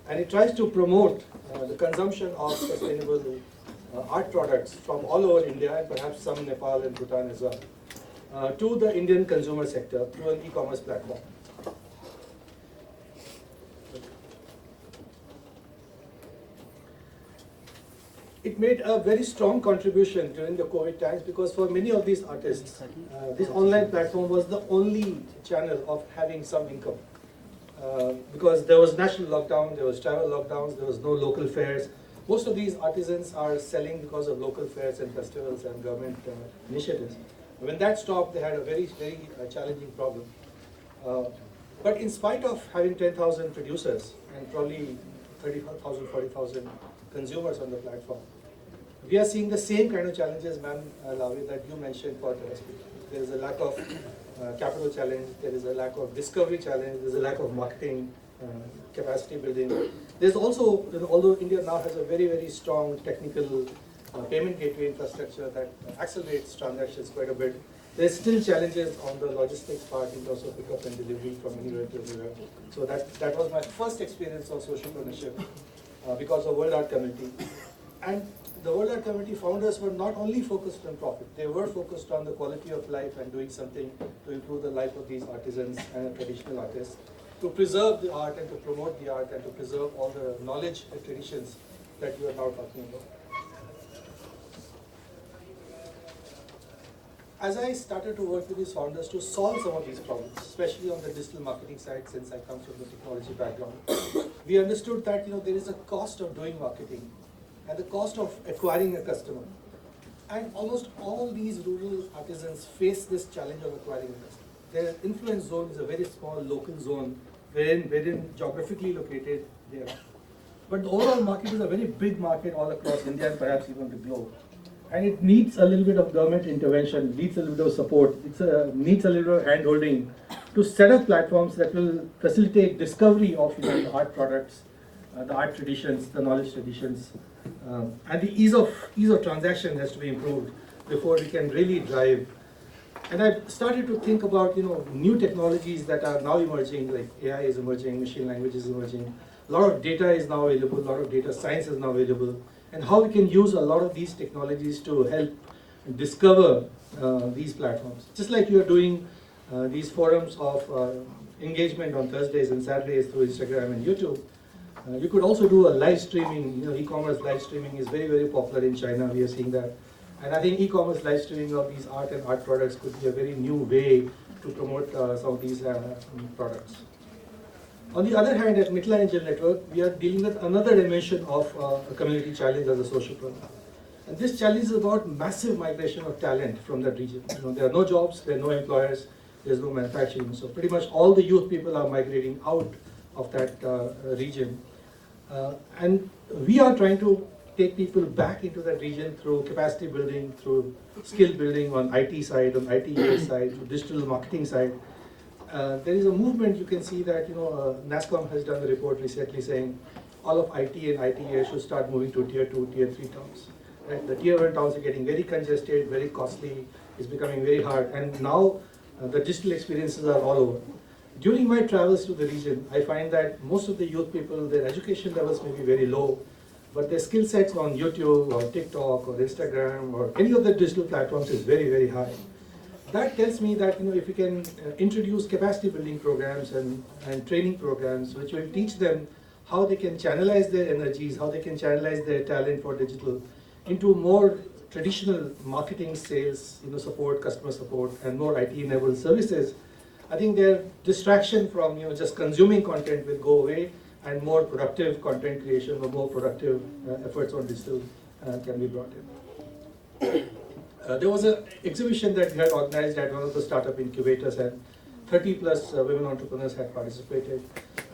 And it tries to promote the consumption of sustainable art products from all over India and perhaps some Nepal and Bhutan as well, to the Indian consumer sector through an e-commerce platform. It made a very strong contribution during the COVID times because for many of these artists, this online platform was the only channel of having some income. Because there was national lockdown, there was travel lockdowns, there was no local fairs. Most of these artisans are selling because of local fairs and festivals and government initiatives. When that stopped, they had a very, very challenging problem. But in spite of having 10,000 producers and probably 30,000, 40,000 consumers on the platform, we are seeing the same kind of challenges, ma'am, Lavi, that you mentioned for Terasmita. There is a lack of capital challenge, there is a lack of discovery challenge, there is a lack of marketing, capacity building. There's also, although India now has a very, very strong technical payment gateway infrastructure that accelerates transactions quite a bit. There's still challenges on the logistics part in terms of pickup and delivery from anywhere to anywhere. So that was my first experience of sociopreneurship because of World Art Community. And the World Art Community founders were not only focused on profit, they were focused on the quality of life and doing something to improve the life of these artisans and traditional artists, to preserve the art and to promote the art and to preserve all the knowledge and traditions that you are now talking about. As I started to work with these founders to solve some of these problems, especially on the digital marketing side, since I come from the technology background, we understood that there is a cost of doing marketing and the cost of acquiring a customer. And almost all these rural artisans face this challenge of acquiring a customer. Their influence zone is a very small local zone wherein geographically located they are. But the overall market is a very big market all across India and perhaps even the globe. And it needs a little bit of government intervention, needs a little bit of support, needs a little bit of hand-holding to set up platforms that will facilitate discovery of the art products, the art traditions, the knowledge traditions, and the ease of transaction has to be improved before we can really drive. And I started to think about new technologies that are now emerging, like AI is emerging, machine language is emerging, a lot of data is now available, a lot of data science is now available, and how we can use a lot of these technologies to help discover these platforms. Just like you are doing these forums of engagement on Thursdays and Saturdays through Instagram and YouTube, you could also do a live streaming. E-commerce live streaming is very, very popular in China. We are seeing that. And I think e-commerce live streaming of these art and art products could be a very new way to promote some of these products. On the other hand, at Mithila Angel Network, we are dealing with another dimension of a community challenge as a sociopreneur. And this challenge is about massive migration of talent from that region. There are no jobs, there are no employers, there's no manufacturing. So pretty much all the youth people are migrating out of that region. And we are trying to take people back into that region through capacity building, through skill building on IT side, on IT side, through digital marketing side. There is a movement, you can see that NASCOM has done a report recently saying all of IT and ITEA should start moving to tier 2, tier 3 towns. Right? The tier 1 towns are getting very congested, very costly, it's becoming very hard, and now the digital experiences are all over. During my travels to the region, I find that most of the youth people, their education levels may be very low, but their skill sets on YouTube or TikTok or Instagram or any of the digital platforms is very, very high. That tells me that if we can introduce capacity building programs and training programs which will teach them how they can channelize their energies, how they can channelize their talent for digital into more traditional marketing, sales, support, customer support, and more IT-enabled services, I think their distraction from just consuming content will go away, and more productive content creation or more productive efforts on digital can be brought in. There was an exhibition that we had organized at one of the startup incubators, and 30 plus women entrepreneurs had participated.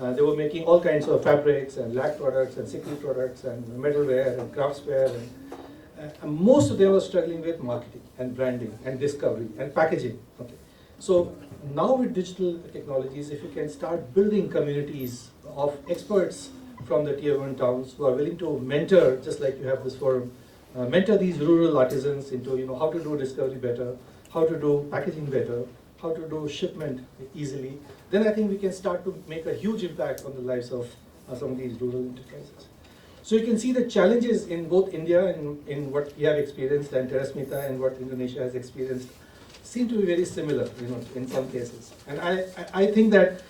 They were making all kinds of fabrics and lac products and sickle products and metalware and craftsware, and most of them were struggling with marketing and branding and discovery and packaging. Okay. So now with digital technologies, if you can start building communities of experts from the tier 1 towns who are willing to mentor, just like you have this forum, mentor these rural artisans into how to do discovery better, how to do packaging better, how to do shipment easily, then I think we can start to make a huge impact on the lives of some of these rural enterprises. So you can see the challenges in both India and in what we have experienced and Terasmita and what Indonesia has experienced seem to be very similar, in some cases. And I think that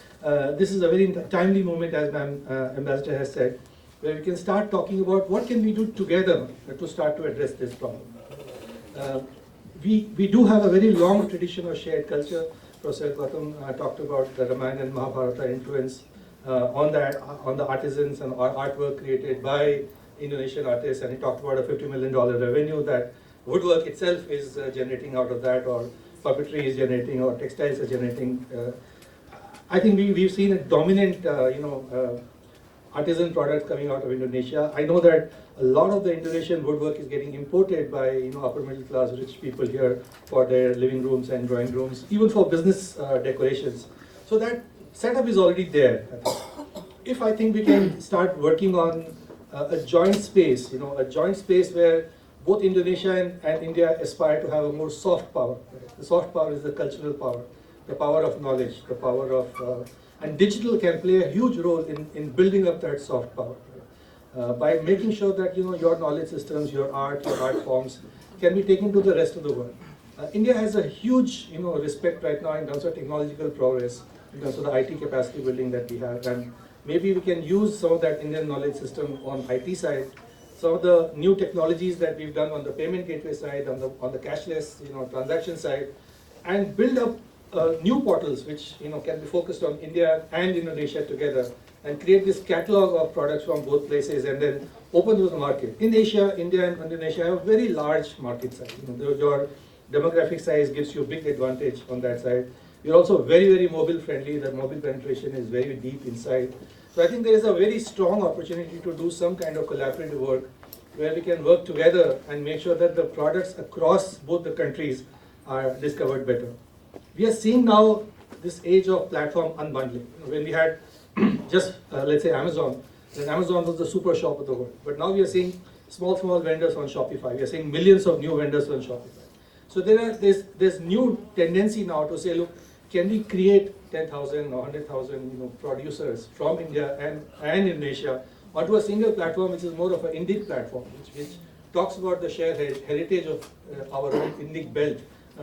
this is a very timely moment, as Ambassador has said, where we can start talking about what can we do together to start to address this problem. We do have a very long tradition of shared culture. Professor Gautam talked about the Ramayana and Mahabharata influence on the artisans and artwork created by Indonesian artists, and he talked about a $50 million revenue that woodwork itself is generating out of that, or puppetry is generating, or textiles are generating. I think we've seen a dominant, artisan products coming out of Indonesia. I know that a lot of the Indonesian woodwork is getting imported by upper middle class rich people here for their living rooms and drawing rooms, even for business decorations. So that setup is already there. If I think we can start working on a joint space, a joint space where both Indonesia and India aspire to have a more soft power. The soft power is the cultural power, the power of knowledge, the power of, and digital can play a huge role in building up that soft power. By making sure that your knowledge systems, your art forms can be taken to the rest of the world. India has a huge respect right now in terms of technological progress, in terms of the IT capacity building that we have, and maybe we can use some of that Indian knowledge system on IT side, some of the new technologies that we've done on the payment gateway side, on the cashless transaction side, and build up new portals which can be focused on India and Indonesia together, and create this catalog of products from both places, and then open to the market. In Asia, India and Indonesia have a very large market size. Your demographic size gives you a big advantage on that side. You're also very, very mobile friendly. The mobile penetration is very deep inside. So I think there is a very strong opportunity to do some kind of collaborative work where we can work together and make sure that the products across both the countries are discovered better. We are seeing now this age of platform unbundling. When we had just let's say Amazon, then Amazon was the super shop of the world. But now we are seeing small vendors on Shopify. We are seeing millions of new vendors on Shopify. So there's new tendency now to say, look, can we create 10,000 or 100,000 producers from India and Indonesia onto a single platform, which is more of an Indic platform, which talks about the shared heritage of our own Indic belt,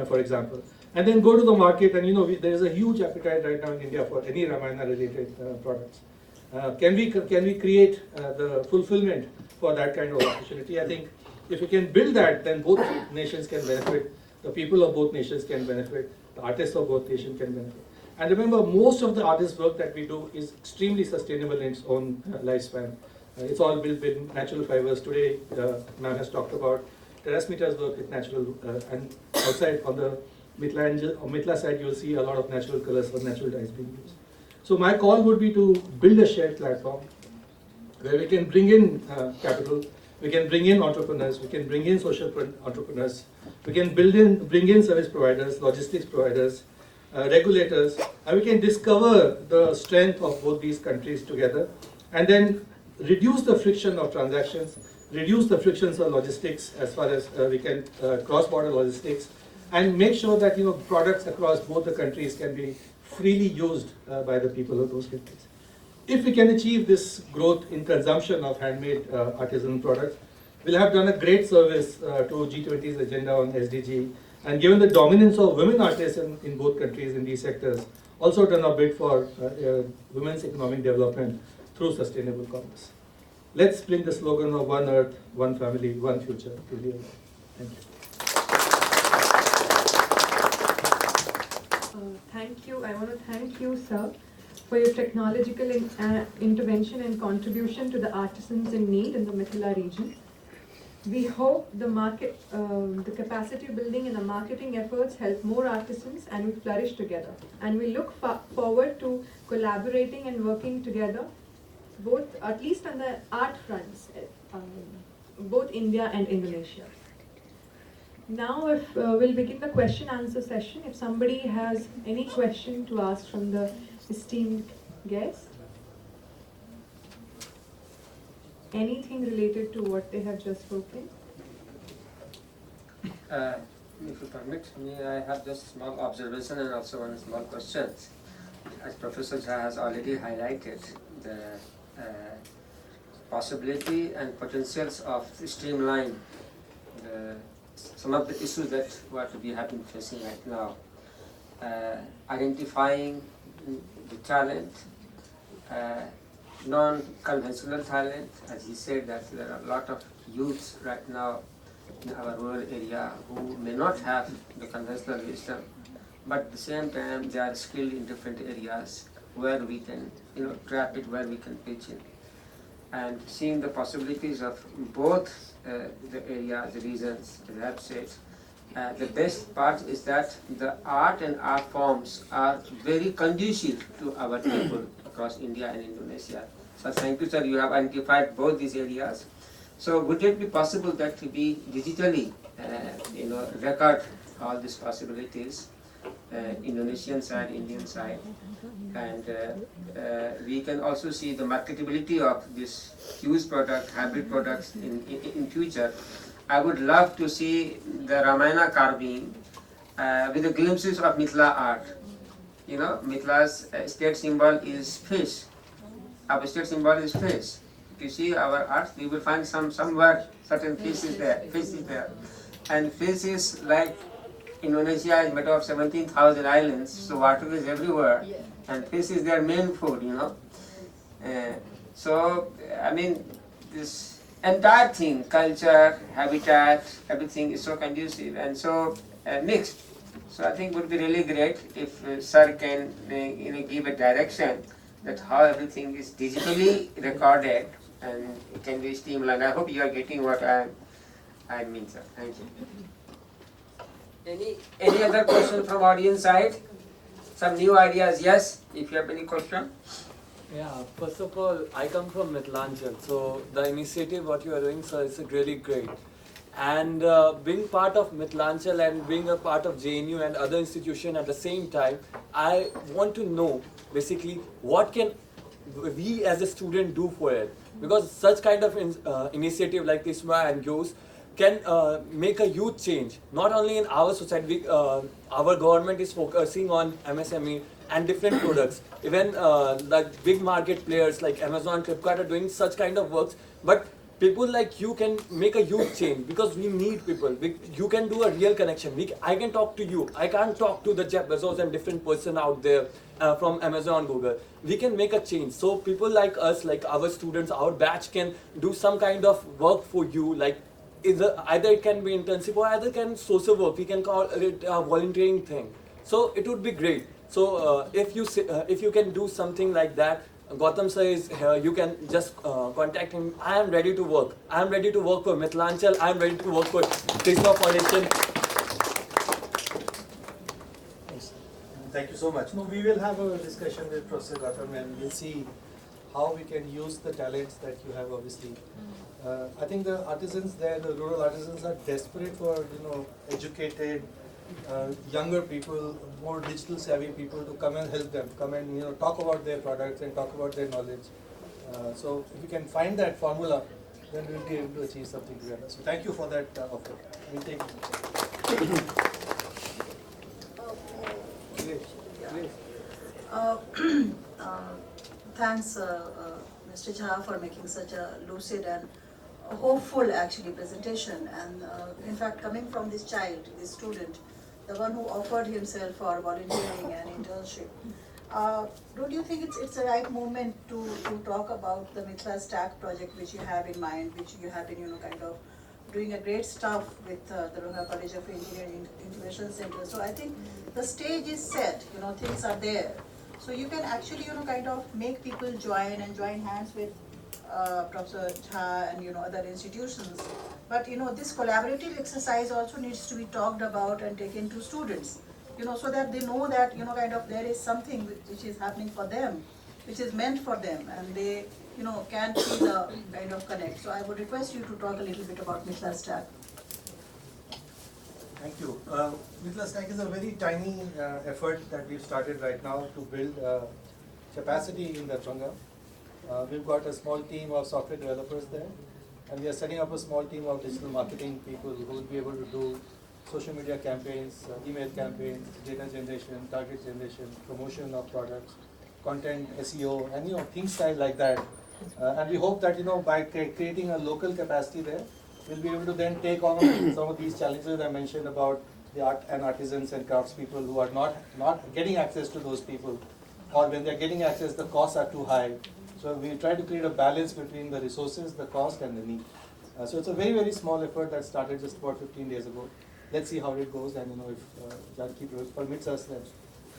for example. And then go to the market, and there is a huge appetite right now in India for any Ramayana related products. Can we create the fulfillment for that kind of opportunity? I think if we can build that, then both nations can benefit, the people of both nations can benefit, the artists of both nations can benefit. And remember, most of the artist work that we do is extremely sustainable in its own lifespan. It's all built with natural fibers. Today, ma'am has talked about Terrasmita's work with natural, and outside on the Mitla side, you'll see a lot of natural colors or natural dyes being used. So my call would be to build a shared platform where we can bring in capital, we can bring in entrepreneurs, we can bring in social entrepreneurs, we can bring in service providers, logistics providers, regulators, and we can discover the strength of both these countries together, and then reduce the friction of transactions, reduce the frictions of logistics as far as we can cross-border logistics, and make sure that products across both the countries can be freely used by the people of those countries. If we can achieve this growth in consumption of handmade artisan products, we'll have done a great service to G20's agenda on SDG, and given the dominance of women artists in both countries in these sectors, also done a bit for women's economic development through sustainable commerce. Let's bring the slogan of One Earth, One Family, One Future to real life. Thank you. Thank you. I want to thank you, sir, for your technological intervention and contribution to the artisans in need in the Mithila region. We hope the capacity building and the marketing efforts help more artisans and we flourish together. And we look forward to collaborating and working together, both at least on the art fronts, both India and Indonesia. Now we'll begin the question answer session. If somebody has any question to ask from the esteemed guest, anything related to what they have just spoken. If you permit me, I have just a small observation and also one small question. As Professor Jha has already highlighted, the possibility and potentials of streamline some of the issues that what we have been facing right now. Identifying the talent, non-conventional talent, as he said that there are a lot of youths right now in our rural area who may not have the conventional wisdom, but at the same time they are skilled in different areas where we can trap it, where we can pitch in. And seeing the possibilities of both the areas, the regions, the websites, the best part is that the art and art forms are very conducive to our people across India and Indonesia. So thank you, sir. You have identified both these areas. So would it be possible that we digitally, record all these possibilities, Indonesian side, Indian side, and we can also see the marketability of this huge product, hybrid products in future, I would love to see the Ramayana carving with the glimpses of Mithila art. You know, Mithila's state symbol is fish. Our state symbol is fish. If you see our art, we will find somewhere certain fish is there. And fish is like Indonesia is made of 17,000 islands, so water is everywhere, and fish is their main food, you know. So, I mean, this entire thing, culture, habitat, everything is so conducive and so mixed. So I think it would be really great if Sir can give a direction that how everything is digitally recorded and it can be streamlined. I hope you are getting what I mean, sir. Thank you. Any other question from audience side? Some new ideas? Yes, if you have any question. Yeah, first of all, I come from Mithilanchal, so the initiative what you are doing, sir, is really great. And being part of Mithilanchal and being a part of JNU and other institutions at the same time, I want to know basically what can we as a student do for it, because such kind of initiative like ISMA and GOES can make a huge change, not only in our society. Our government is focusing on MSME and different products. Even like big market players like Amazon, Flipkart are doing such kind of works, but people like you can make a huge change, because we need people. You can do a real connection. I can talk to you. I can't talk to the Jeff Bezos and different person out there from Amazon, Google. We can make a change. So people like us, like our students, our batch can do some kind of work for you. Like either it can be intensive or either can social work. We can call it a volunteering thing. So it would be great. So if you can do something like that, Gautam sir is here, you can just contact him. I am ready to work. I am ready to work for Mithilanchal. I am ready to work for Krishna Foundation. Thank you so much. No, we will have a discussion with Professor Gautam and we'll see how we can use the talents that you have, obviously. I think the artisans there, the rural artisans, are desperate for, educated, younger people, more digital savvy people to come and help them, come and talk about their products and talk about their knowledge. So if we can find that formula, then we'll be able to achieve something together. So thank you for that offer. We'll take it. Thanks, Mr. Jha, for making such a lucid and hopeful actually presentation. And in fact, coming from this child, this student, the one who offered himself for volunteering and internship, don't you think it's the right moment to talk about the Mithila Stack project which you have in mind, which you have been kind of doing a great stuff with the Runga College of Engineering Innovation Center. So I think the stage is set, things are there. So you can actually kind of make people join hands with Professor Jha and other institutions. But this collaborative exercise also needs to be talked about and taken to students, so that they know that kind of there is something which is happening for them, which is meant for them, and they can feel the kind of connect. So I would request you to talk a little bit about Mithila Stack. Thank you. Mithila Stack is a very tiny effort that we've started right now to build capacity in the Runga. We've got a small team of software developers there, and we are setting up a small team of digital marketing people who will be able to do social media campaigns, email campaigns, data generation, target generation, promotion of products, content, SEO, and things like that. And we hope that by creating a local capacity there, we'll be able to then take on some of these challenges I mentioned about the art and artisans and craftspeople who are not getting access to those people, or when they're getting access, the costs are too high. So we try to create a balance between the resources, the cost, and the need. So it's a very, very small effort that started just about 15 days ago. Let's see how it goes, and if Jhanki permits us, then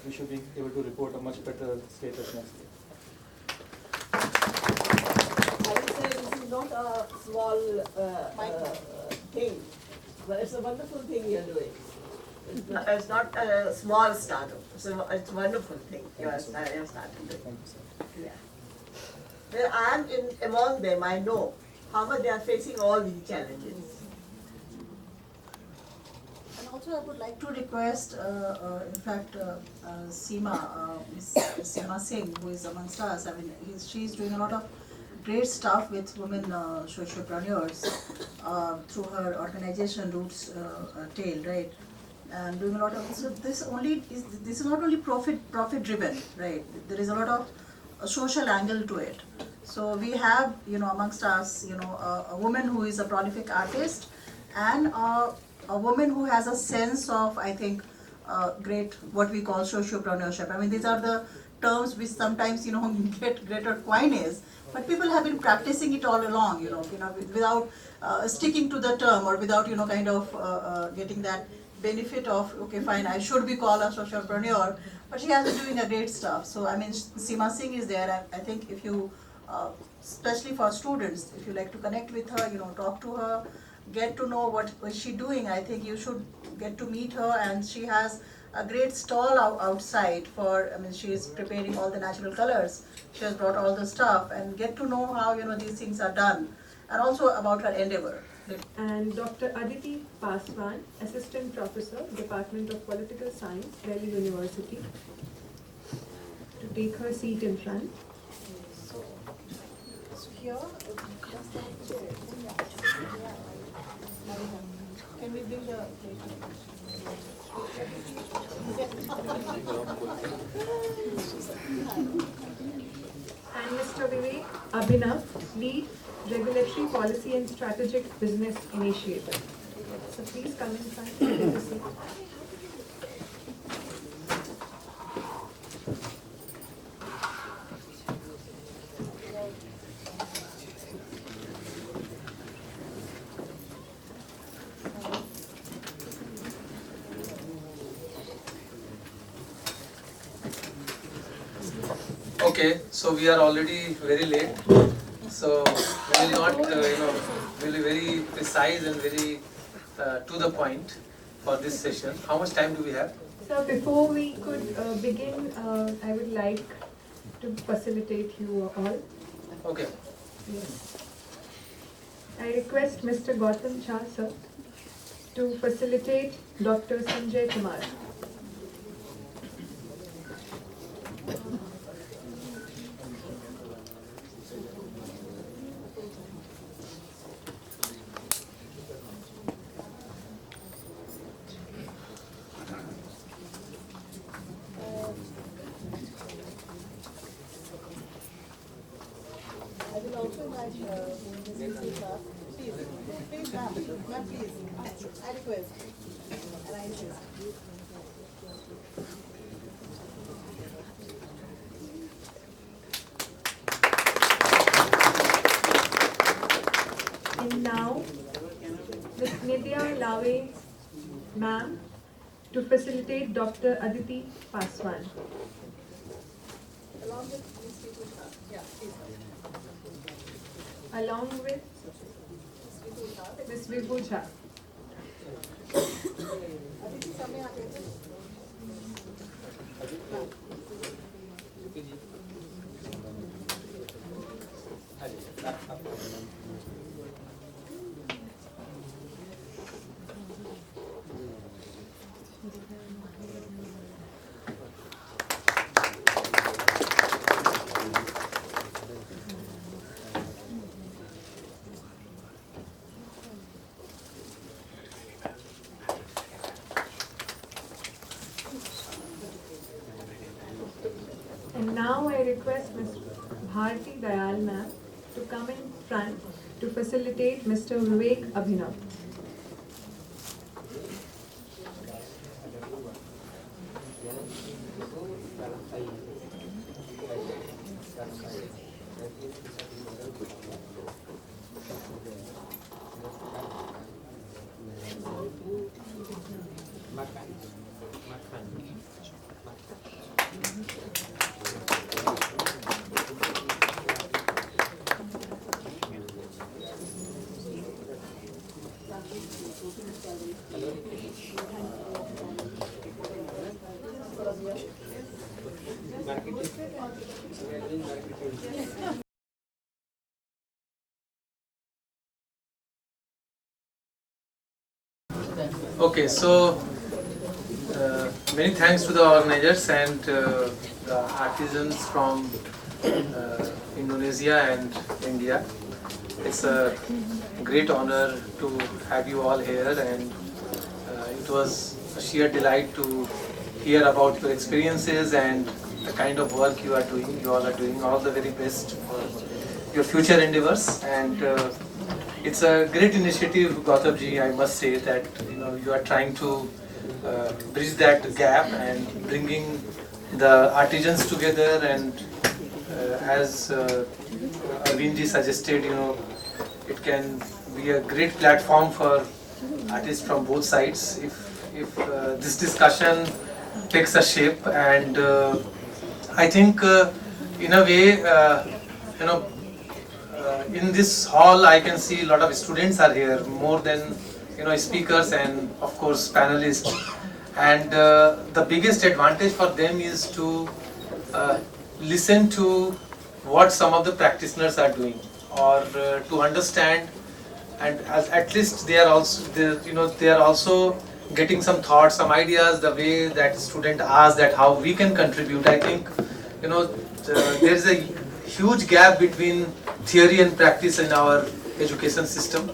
we should be able to report a much better status next year. I would say this is not a small thing, but it's a wonderful thing you're doing. It's not a small startup. It's a wonderful thing you're starting doing. Thank you, sir. Yeah. Well, I am among them. I know how much they are facing all these challenges. And also I would like to request, in fact, Seema, Miss Seema Singh, who is amongst us. I mean, she's doing a lot of great stuff with women sociopreneurs through her organization Roots Tale, right? And doing a lot of this is not only profit driven, right? There is a lot of a social angle to it. So we have, amongst us, a woman who is a prolific artist and a woman who has a sense of, I think, great, what we call sociopreneurship. I mean, these are the terms which sometimes, get greater coinage, but people have been practicing it all along, without sticking to the term or without, kind of getting that benefit of, okay, fine, I should be called a socialpreneur, but she has been doing a great stuff. So, I mean, Seema Singh is there. I think if you, especially for students, if you like to connect with her, talk to her, get to know what is she doing, I think you should get to meet her. And she has a great stall outside for, I mean, she is preparing all the natural colors. She has brought all the stuff, and get to know how, these things are done, and also about her endeavor. And Dr. Aditi Paswan, Assistant Professor, Department of Political Science, Delhi University, to take her seat in front. So here, can we bring the And Mr. Vivek Abhinav, Lead, Regulatory Policy and Strategic Business Initiative. So please come in front and take a seat. Okay, so we are already very late. So we will not, we'll be very precise and very to the point for this session. How much time do we have? So before we could begin, I would like to facilitate you all. Okay. Yes. I request Mr. Gautam Shah, sir, to facilitate Dr. Sanjay Kumar. I will also invite Mrs. Sita. Please, ma'am, please. I request. And I insist. And now, Ms. Nidya Lave, ma'am, to facilitate Dr. Aditi Paswan. Along with these people, yeah, please. Along with Ms. Vibhu Jha. Aditi, समय आ गए थे? And now I request Ms. Bharti Dayal ma'am to come in front to facilitate Mr. Vivek Abhinav. Okay, so many thanks to the organizers and the artisans from Indonesia and India. It's a great honor to have you all here, and it was a sheer delight to hear about your experiences and the kind of work you are doing. You all are doing all the very best for your future endeavors, and it's a great initiative, Gautam ji. I must say that you are trying to bridge that gap and bringing the artisans together, and as Arvind ji suggested, it can be a great platform for artists from both sides if this discussion takes a shape. And I think in a way, in this hall I can see a lot of students are here, more than speakers and of course panelists, and the biggest advantage for them is to listen to what some of the practitioners are doing, or to understand, and at least they are also getting some thoughts, some ideas, the way that student asked that how we can contribute. I think there is a huge gap between theory and practice in our education system,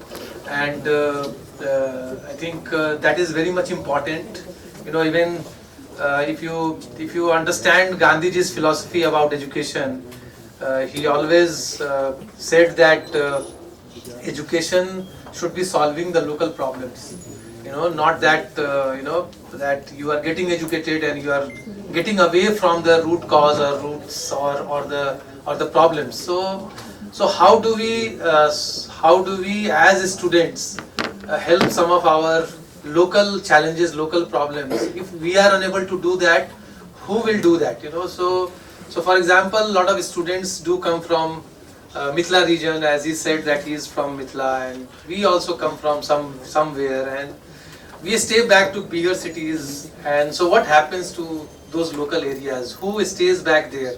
and I think that is very much important. Even if you understand Gandhiji's philosophy about education, he always said that education should be solving the local problems. Not that that you are getting educated and you are getting away from the root cause or roots or the problems. So how do we as students help some of our local challenges, local problems? If we are unable to do that, who will do that? So for example, a lot of students do come from Mithila region, as he said that he is from Mithila, and we also come from somewhere, and we stay back to bigger cities. And so what happens to those local areas? Who stays back there?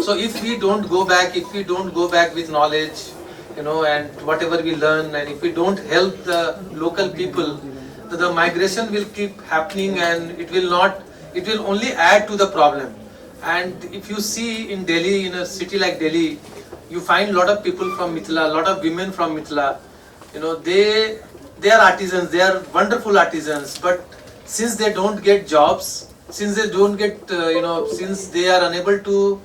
So if we don't go back with knowledge, and whatever we learn, and if we don't help the local people, the migration will keep happening, and it will only add to the problem. And if you see in Delhi, in a city like Delhi, you find a lot of people from Mithila, a lot of women from Mithila. They are artisans, they are wonderful artisans, but since they don't get jobs, since they don't get, since they are unable to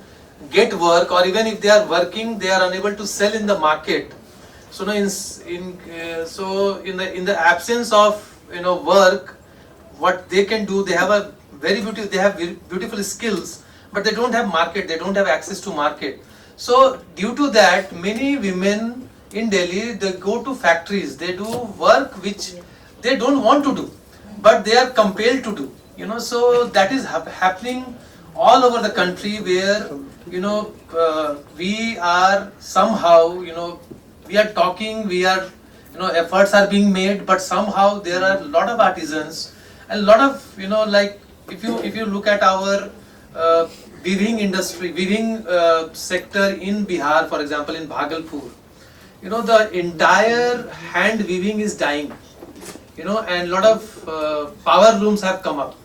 get work, or even if they are working, they are unable to sell in the market. So in the absence of work, what they can do, they have beautiful skills, but they don't have market, they don't have access to market. So due to that, many women in Delhi, they go to factories, they do work which they don't want to do, but they are compelled to do. So that is happening all over the country, where we are somehow, we are talking, we are, efforts are being made, but somehow there are a lot of artisans and a lot of, like if you look at our weaving industry, weaving sector in Bihar, for example, in Bhagalpur, the entire hand weaving is dying, and a lot of power looms have come up,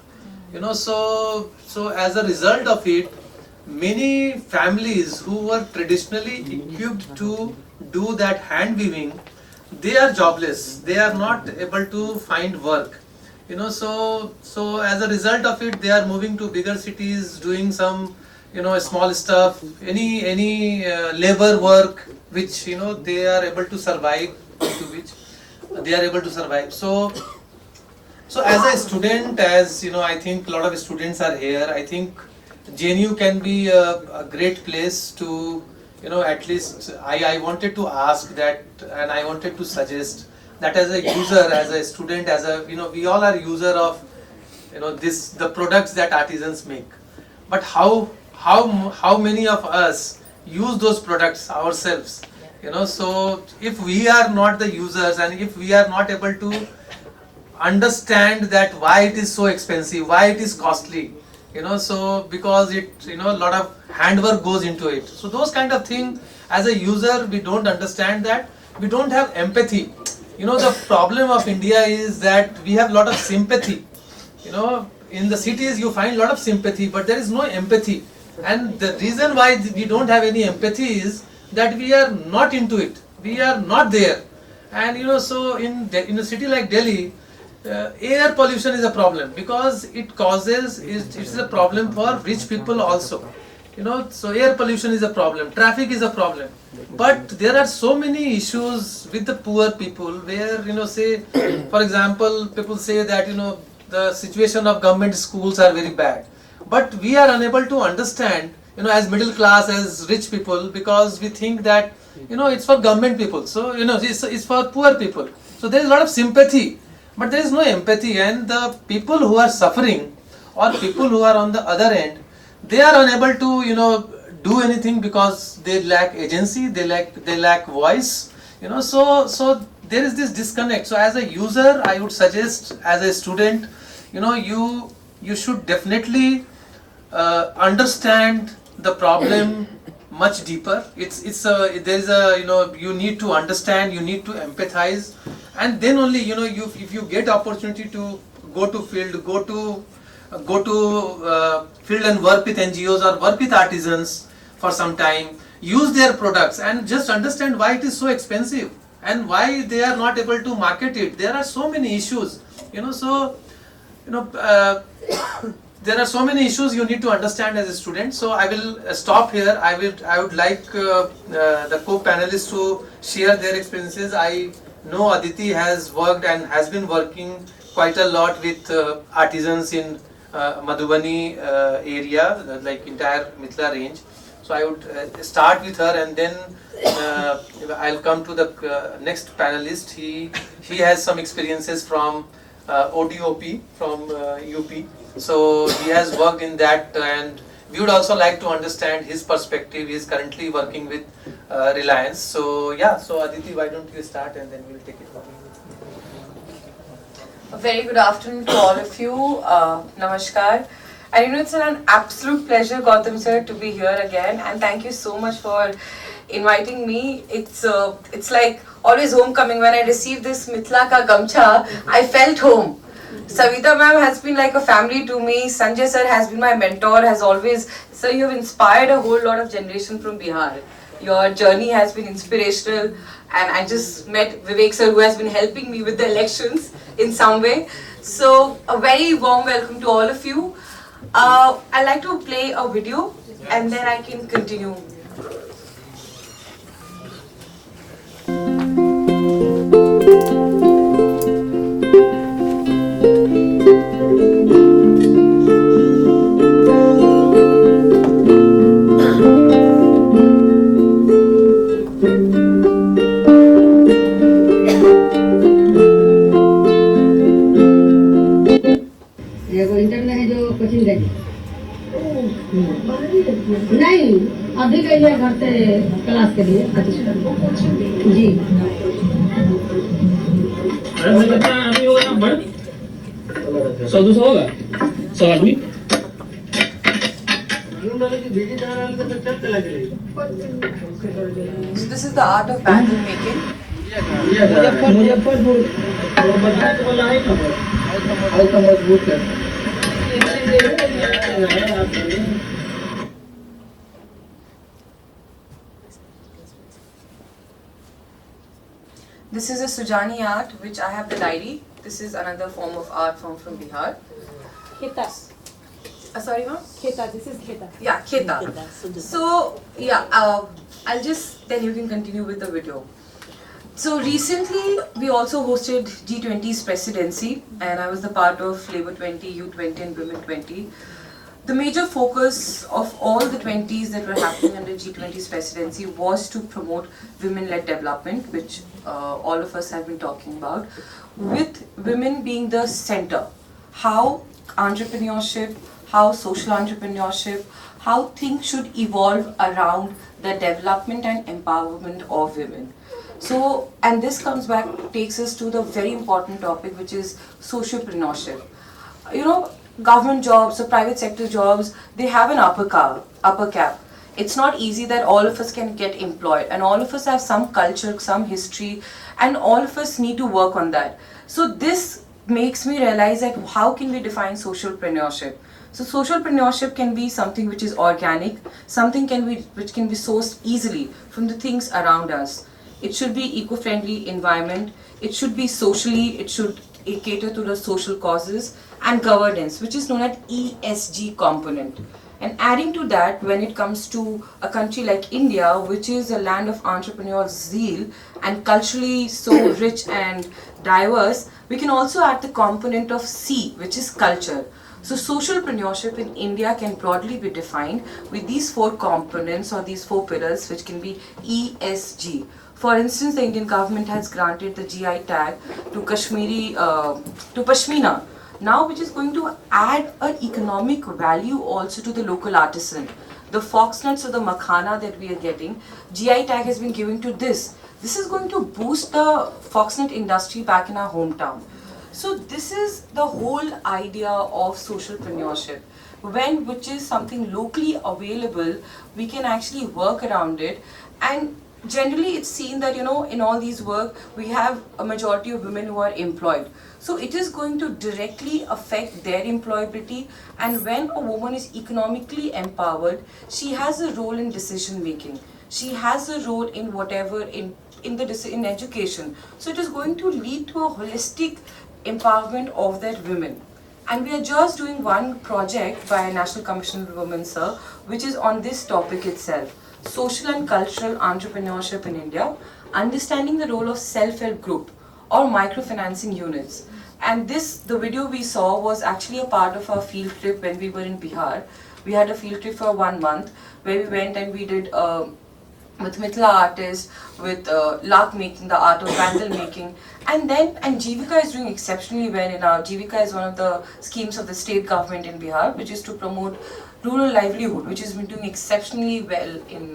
so as a result of it, many families who were traditionally equipped to do that hand weaving, they are jobless, they are not able to find work, so as a result of it, they are moving to bigger cities, doing some small stuff, any labor work which they are able to survive, so as a student, as I think a lot of students are here, I think JNU can be a great place to at least I wanted to ask that, and I wanted to suggest that as a user, as a student, as a we all are user of the products that artisans make, but how many of us use those products ourselves? So if we are not the users, and if we are not able to understand that why it is so expensive, why it is costly, so because it a lot of handwork goes into it, so those kind of thing, as a user we don't understand that, we don't have empathy. The problem of India is that we have a lot of sympathy. In the cities you find a lot of sympathy, but there is no empathy. And the reason why we don't have any empathy is that we are not into it. We are not there. And so in a city like Delhi, air pollution is a problem because it's a problem for rich people also. So air pollution is a problem, traffic is a problem. But there are so many issues with the poor people where, say, for example, people say that, the situation of government schools are very bad. But we are unable to understand, as middle class, as rich people, because we think that, it's for government people. So, it's for poor people. So there is a lot of sympathy, but there is no empathy. And the people who are suffering or people who are on the other end, they are unable to, do anything because they lack agency, they lack voice. So there is this disconnect. So as a user, I would suggest, as a student, you should definitely understand the problem much deeper. You need to understand, you need to empathize, and then only if you get opportunity to go to field, go to field and work with NGOs or work with artisans for some time, use their products and just understand why it is so expensive and why they are not able to market it. There are so many issues, there are so many issues you need to understand as a student. So I will stop here. I would like the co-panelists to share their experiences. I know Aditi has worked and has been working quite a lot with artisans in Madhubani area, like entire Mithila range. So I would start with her, and then I'll come to the next panelist. He has some experiences from ODOP from UP. So he has worked in that, and we would also like to understand his perspective. He is currently working with Reliance. So yeah, so Aditi, why don't you start and then we'll take it from you. A very good afternoon to all of you. Namaskar. And it's an absolute pleasure, Gautam sir, to be here again. And thank you so much for inviting me. It's like always homecoming. When I received this Mithila ka gamcha, I felt home. Savita ma'am has been like a family to me. Sanjay sir has been my mentor, has always, sir, you have inspired a whole lot of generation from Bihar. Your journey has been inspirational, and I just met Vivek sir, who has been helping me with the elections in some way. So a very warm welcome to all of you. I'd like to play a video and then I can continue. नहीं अभी गई है घर से class के लिए जी अरे कितना अभी होगा बढ़ 100-200 होगा 100 आदमी So this is the art of bangle making. This is a Sujani art, which I have the diary. This is another form of art form from Bihar. Kheta. Sorry, ma'am? Kheta, this is kheta. Yeah, kheta. So, yeah, I'll just, then you can continue with the video. So recently, we also hosted G20's presidency, and I was the part of Labour 20, U20 and Women 20. The major focus of all the 20s that were happening under G20's presidency was to promote women-led development, which all of us have been talking about, with women being the center. How entrepreneurship, how social entrepreneurship, how things should evolve around the development and empowerment of women. So, and this comes back, takes us to the very important topic, which is sociopreneurship. You know, government jobs or private sector jobs, they have an upper cap. It's not easy that all of us can get employed, and all of us have some culture, some history, and all of us need to work on that. So this makes me realize that how can we define socialpreneurship? So socialpreneurship can be something which is organic, something which can be sourced easily from the things around us. It should be eco-friendly environment, it should be socially, it should cater to the social causes, and governance, which is known as ESG component. And adding to that, when it comes to a country like India, which is a land of entrepreneurial zeal and culturally so rich and diverse, we can also add the component of C, which is culture. So socialpreneurship in India can broadly be defined with these 4 components or these 4 pillars, which can be ESG. For instance, the Indian government has granted the GI tag to Pashmina, now which is going to add an economic value also to the local artisan. The foxnuts or the makhana that we are getting, GI tag has been given to this. This is going to boost the foxnut industry back in our hometown. So this is the whole idea of socialpreneurship. Which is something locally available, we can actually work around it. And generally it's seen that, in all these work, we have a majority of women who are employed. So it is going to directly affect their employability, and when a woman is economically empowered, she has a role in decision making. She has a role in whatever, in education. So it is going to lead to a holistic empowerment of that women. And we are just doing one project by National Commission of Women, sir, which is on this topic itself. Social and cultural entrepreneurship in India, understanding the role of self-help group or microfinancing units. And the video we saw was actually a part of our field trip when we were in Bihar. We had a field trip for 1 month where we went and we did with Mithila artists, with lark making, the art of vandal making. And Jivika is doing exceptionally well in our, Jivika is one of the schemes of the state government in Bihar, which is to promote rural livelihood, which has been doing exceptionally well in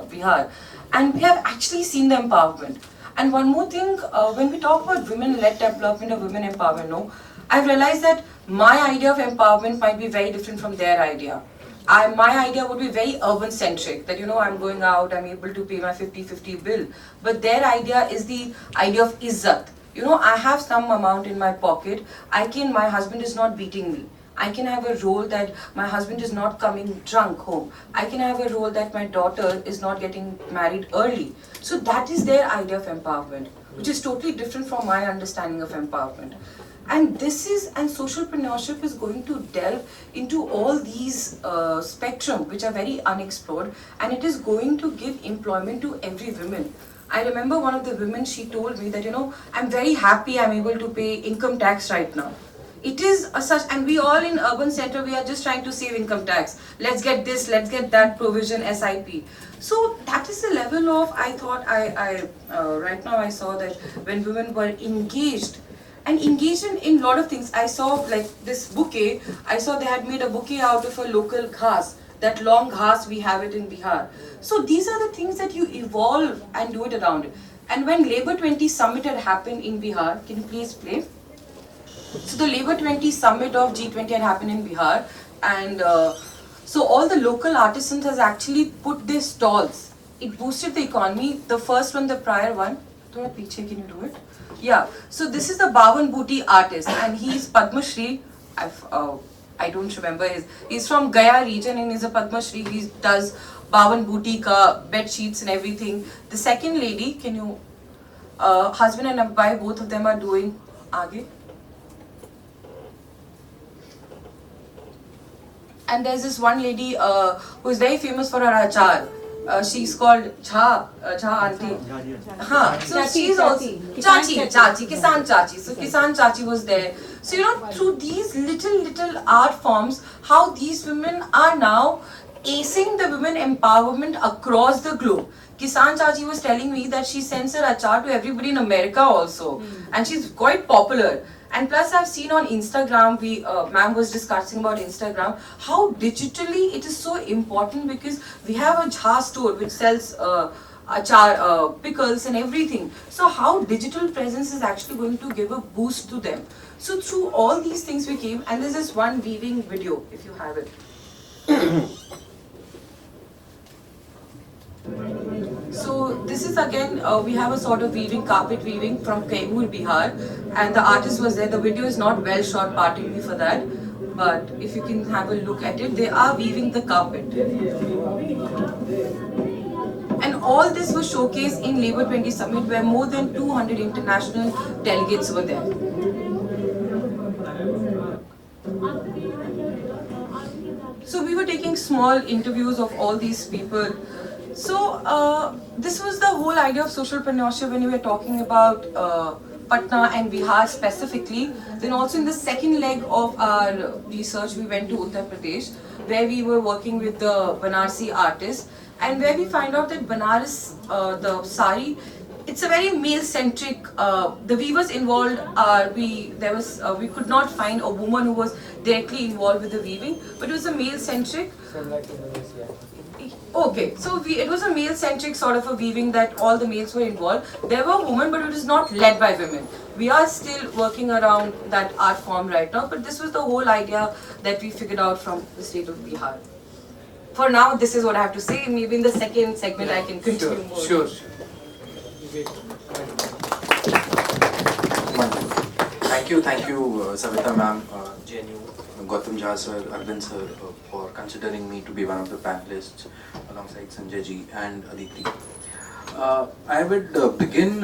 Bihar. And we have actually seen the empowerment. And one more thing, when we talk about women-led development or women empowerment, I've realized that my idea of empowerment might be very different from their idea. My idea would be very urban-centric, that I'm going out, I'm able to pay my 50-50 bill. But their idea is the idea of izzat. I have some amount in my pocket, my husband is not beating me. I can have a role that my husband is not coming drunk home. I can have a role that my daughter is not getting married early. So that is their idea of empowerment, which is totally different from my understanding of empowerment. And socialpreneurship is going to delve into all these spectrum which are very unexplored, and it is going to give employment to every woman. I remember one of the women, she told me that, I'm very happy I'm able to pay income tax right now. It is and we all in urban center, we are just trying to save income tax. Let's get this, let's get that provision, SIP. So that is the level of, I thought, right now I saw that when women were engaged in a lot of things. I saw like this bouquet, I saw they had made a bouquet out of a local ghas, that long ghas, we have it in Bihar. So these are the things that you evolve and do it around. And when Labour 20 Summit had happened in Bihar, can you please play? So the Labour 20 Summit of G20 had happened in Bihar, and so all the local artisans has actually put their stalls. It boosted the economy. The first one, the prior one, thoda piche, can you do it? Yeah, so this is the Bawan Booty artist, and he's Padma Shri. I don't remember he's from Gaya region and he's a Padma Shri. He does Bawan Booty ka bed sheets and everything. The second lady, can you, husband and wife, both of them are doing aage. And there's this one lady who is very famous for her achar. She's called Jha auntie. So she's also Chachi, Kisan Chachi. So Kisan Chachi was there. So through these little art forms, how these women are now acing the women empowerment across the globe. Kisan Chachi was telling me that she sends her achar to everybody in America also, and she's quite popular. And plus I've seen on Instagram, ma'am was discussing about Instagram, how digitally it is so important, because we have a jha store which sells achar, pickles and everything. So how digital presence is actually going to give a boost to them. So through all these things we came, and there's this one weaving video, if you have it. So this is again, we have a sort of weaving, carpet weaving from Kaimur, Bihar, and the artist was there. The video is not well shot, pardon me for that. but if you can have a look at it, they are weaving the carpet. And all this was showcased in Labour 20 Summit, where more than 200 international delegates were there. So we were taking small interviews of all these people. So this was the whole idea of socialpreneurship when we were talking about Patna and Bihar specifically. Then also in the second leg of our research, we went to Uttar Pradesh, where we were working with the Banarsi artists, and where we find out that Banaras, the sari, it's a very male-centric. The weavers involved are we could not find a woman who was directly involved with the weaving, but it was a male-centric. Okay, so it was a male-centric sort of a weaving that all the males were involved. There were women, but it was not led by women. We are still working around that art form right now, but this was the whole idea that we figured out from the state of Bihar. For now, this is what I have to say. Maybe in the second segment I can continue more. Sure. Thank you, Savita ma'am, JNU, Gautam Jha sir, Arvind sir, for considering me to be one of the panelists alongside Sanjay ji and Aditi. I would begin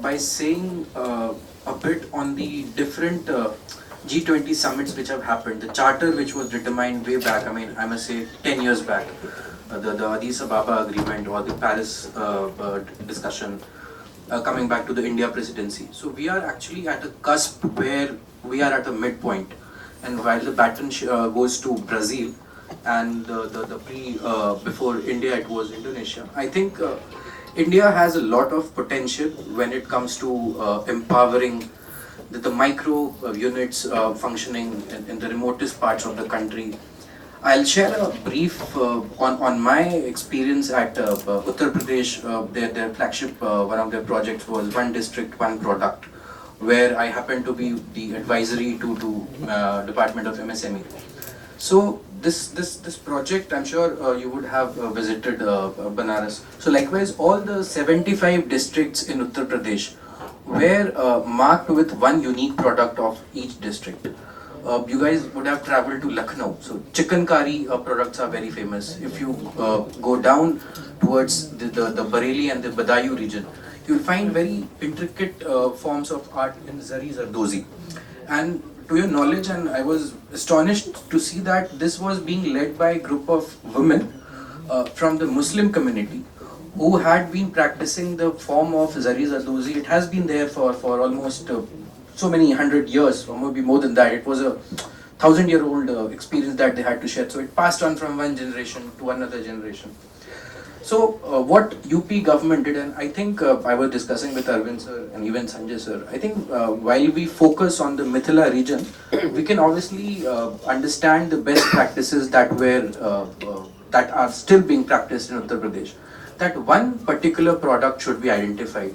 by saying a bit on the different G20 summits which have happened. The charter which was determined way back, I must say 10 years back, the Addis Ababa agreement or the Paris discussion, coming back to the India presidency. So we are actually at a cusp where we are at a midpoint, and while the baton goes to Brazil and before India it was Indonesia, I think India has a lot of potential when it comes to empowering the micro units functioning in the remotest parts of the country. I'll share a brief on my experience at Uttar Pradesh. Their flagship, one of their projects was One District, One Product, where I happened to be the advisory to Department of MSME. So this project, I'm sure you would have visited Banaras. So likewise, all the 75 districts in Uttar Pradesh were marked with one unique product of each district. You guys would have traveled to Lucknow. So chicken curry products are very famous. If you go down towards the Bareilly and the Badaयूं region, you'll find very intricate forms of art in Zari Zardozi. And to your knowledge, and I was astonished to see that this was being led by a group of women from the Muslim community who had been practicing the form of Zari Zardozi. It has been there for almost so many 100 years, or maybe more than that. It was a 1,000-year-old experience that they had to share. So it passed on from one generation to another generation. So what UP government did, and I think I was discussing with Arvind sir and even Sanjay sir, I think while we focus on the Mithila region, we can obviously understand the best practices that are still being practiced in Uttar Pradesh. That one particular product should be identified.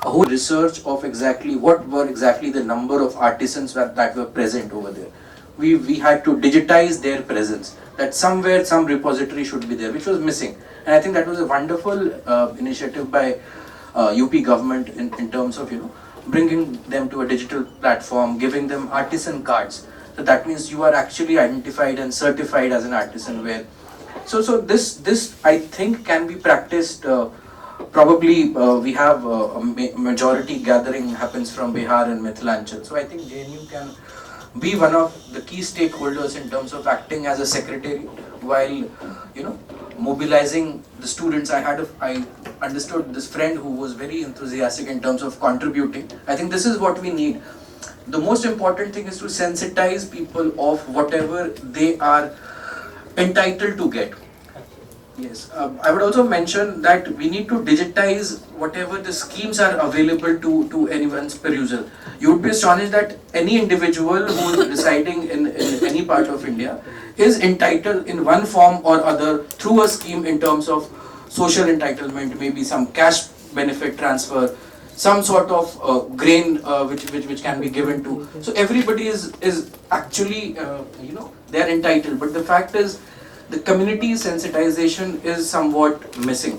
A whole research of exactly what were exactly the number of artisans that were present over there. We had to digitize their presence. That somewhere some repository should be there, which was missing. And I think that was a wonderful initiative by UP government in terms of bringing them to a digital platform, giving them artisan cards. So that means you are actually identified and certified as an artisan. So this I think can be practiced. Probably we have a majority gathering happens from Bihar and Mithilanchal. So I think JNU can be one of the key stakeholders in terms of acting as a secretary while mobilizing the students. I understood this friend who was very enthusiastic in terms of contributing. I think this is what we need. The most important thing is to sensitize people of whatever they are entitled to get. Yes, I would also mention that we need to digitize whatever the schemes are available to anyone's perusal. You would be astonished that any individual who is residing in any part of India is entitled in one form or other through a scheme in terms of social entitlement, maybe some cash benefit transfer, some sort of grain which can be given to. So everybody is actually they are entitled, but the fact is the community sensitization is somewhat missing.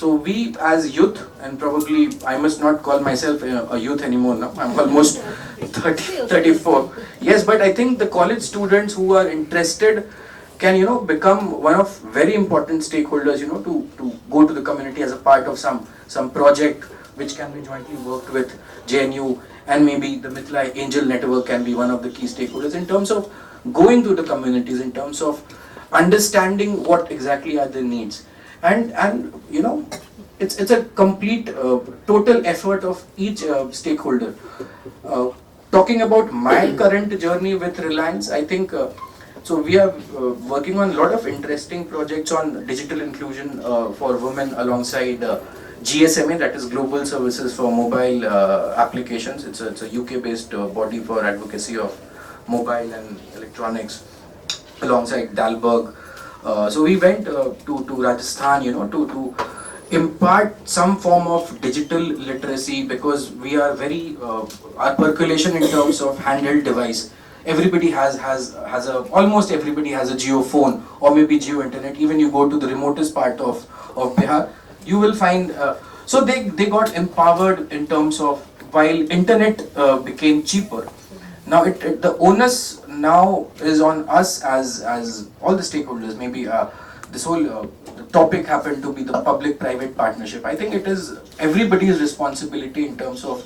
So we as youth, and probably I must not call myself a youth anymore now, I'm almost 30, 34. Yes, but I think the college students who are interested can, become one of very important stakeholders, to go to the community as a part of some project which can be jointly worked with JNU, and maybe the Mithila Angel Network can be one of the key stakeholders in terms of going to the communities, in terms of understanding what exactly are their needs. And it's a complete total effort of each stakeholder. Talking about my current journey with Reliance, I think so we are working on a lot of interesting projects on digital inclusion for women alongside GSMA, that is Global Services for Mobile Applications. It's a UK based body for advocacy of mobile and electronics alongside Dalberg. So we went to Rajasthan, to impart some form of digital literacy, because we are very, our percolation in terms of handheld device. Everybody almost everybody has a Geo phone or maybe Geo internet. Even you go to the remotest part of Bihar, you will find, so they got empowered in terms of, while internet became cheaper. Now the onus now is on us as all the stakeholders. Maybe this whole topic happened to be the public-private partnership. I think it is everybody's responsibility in terms of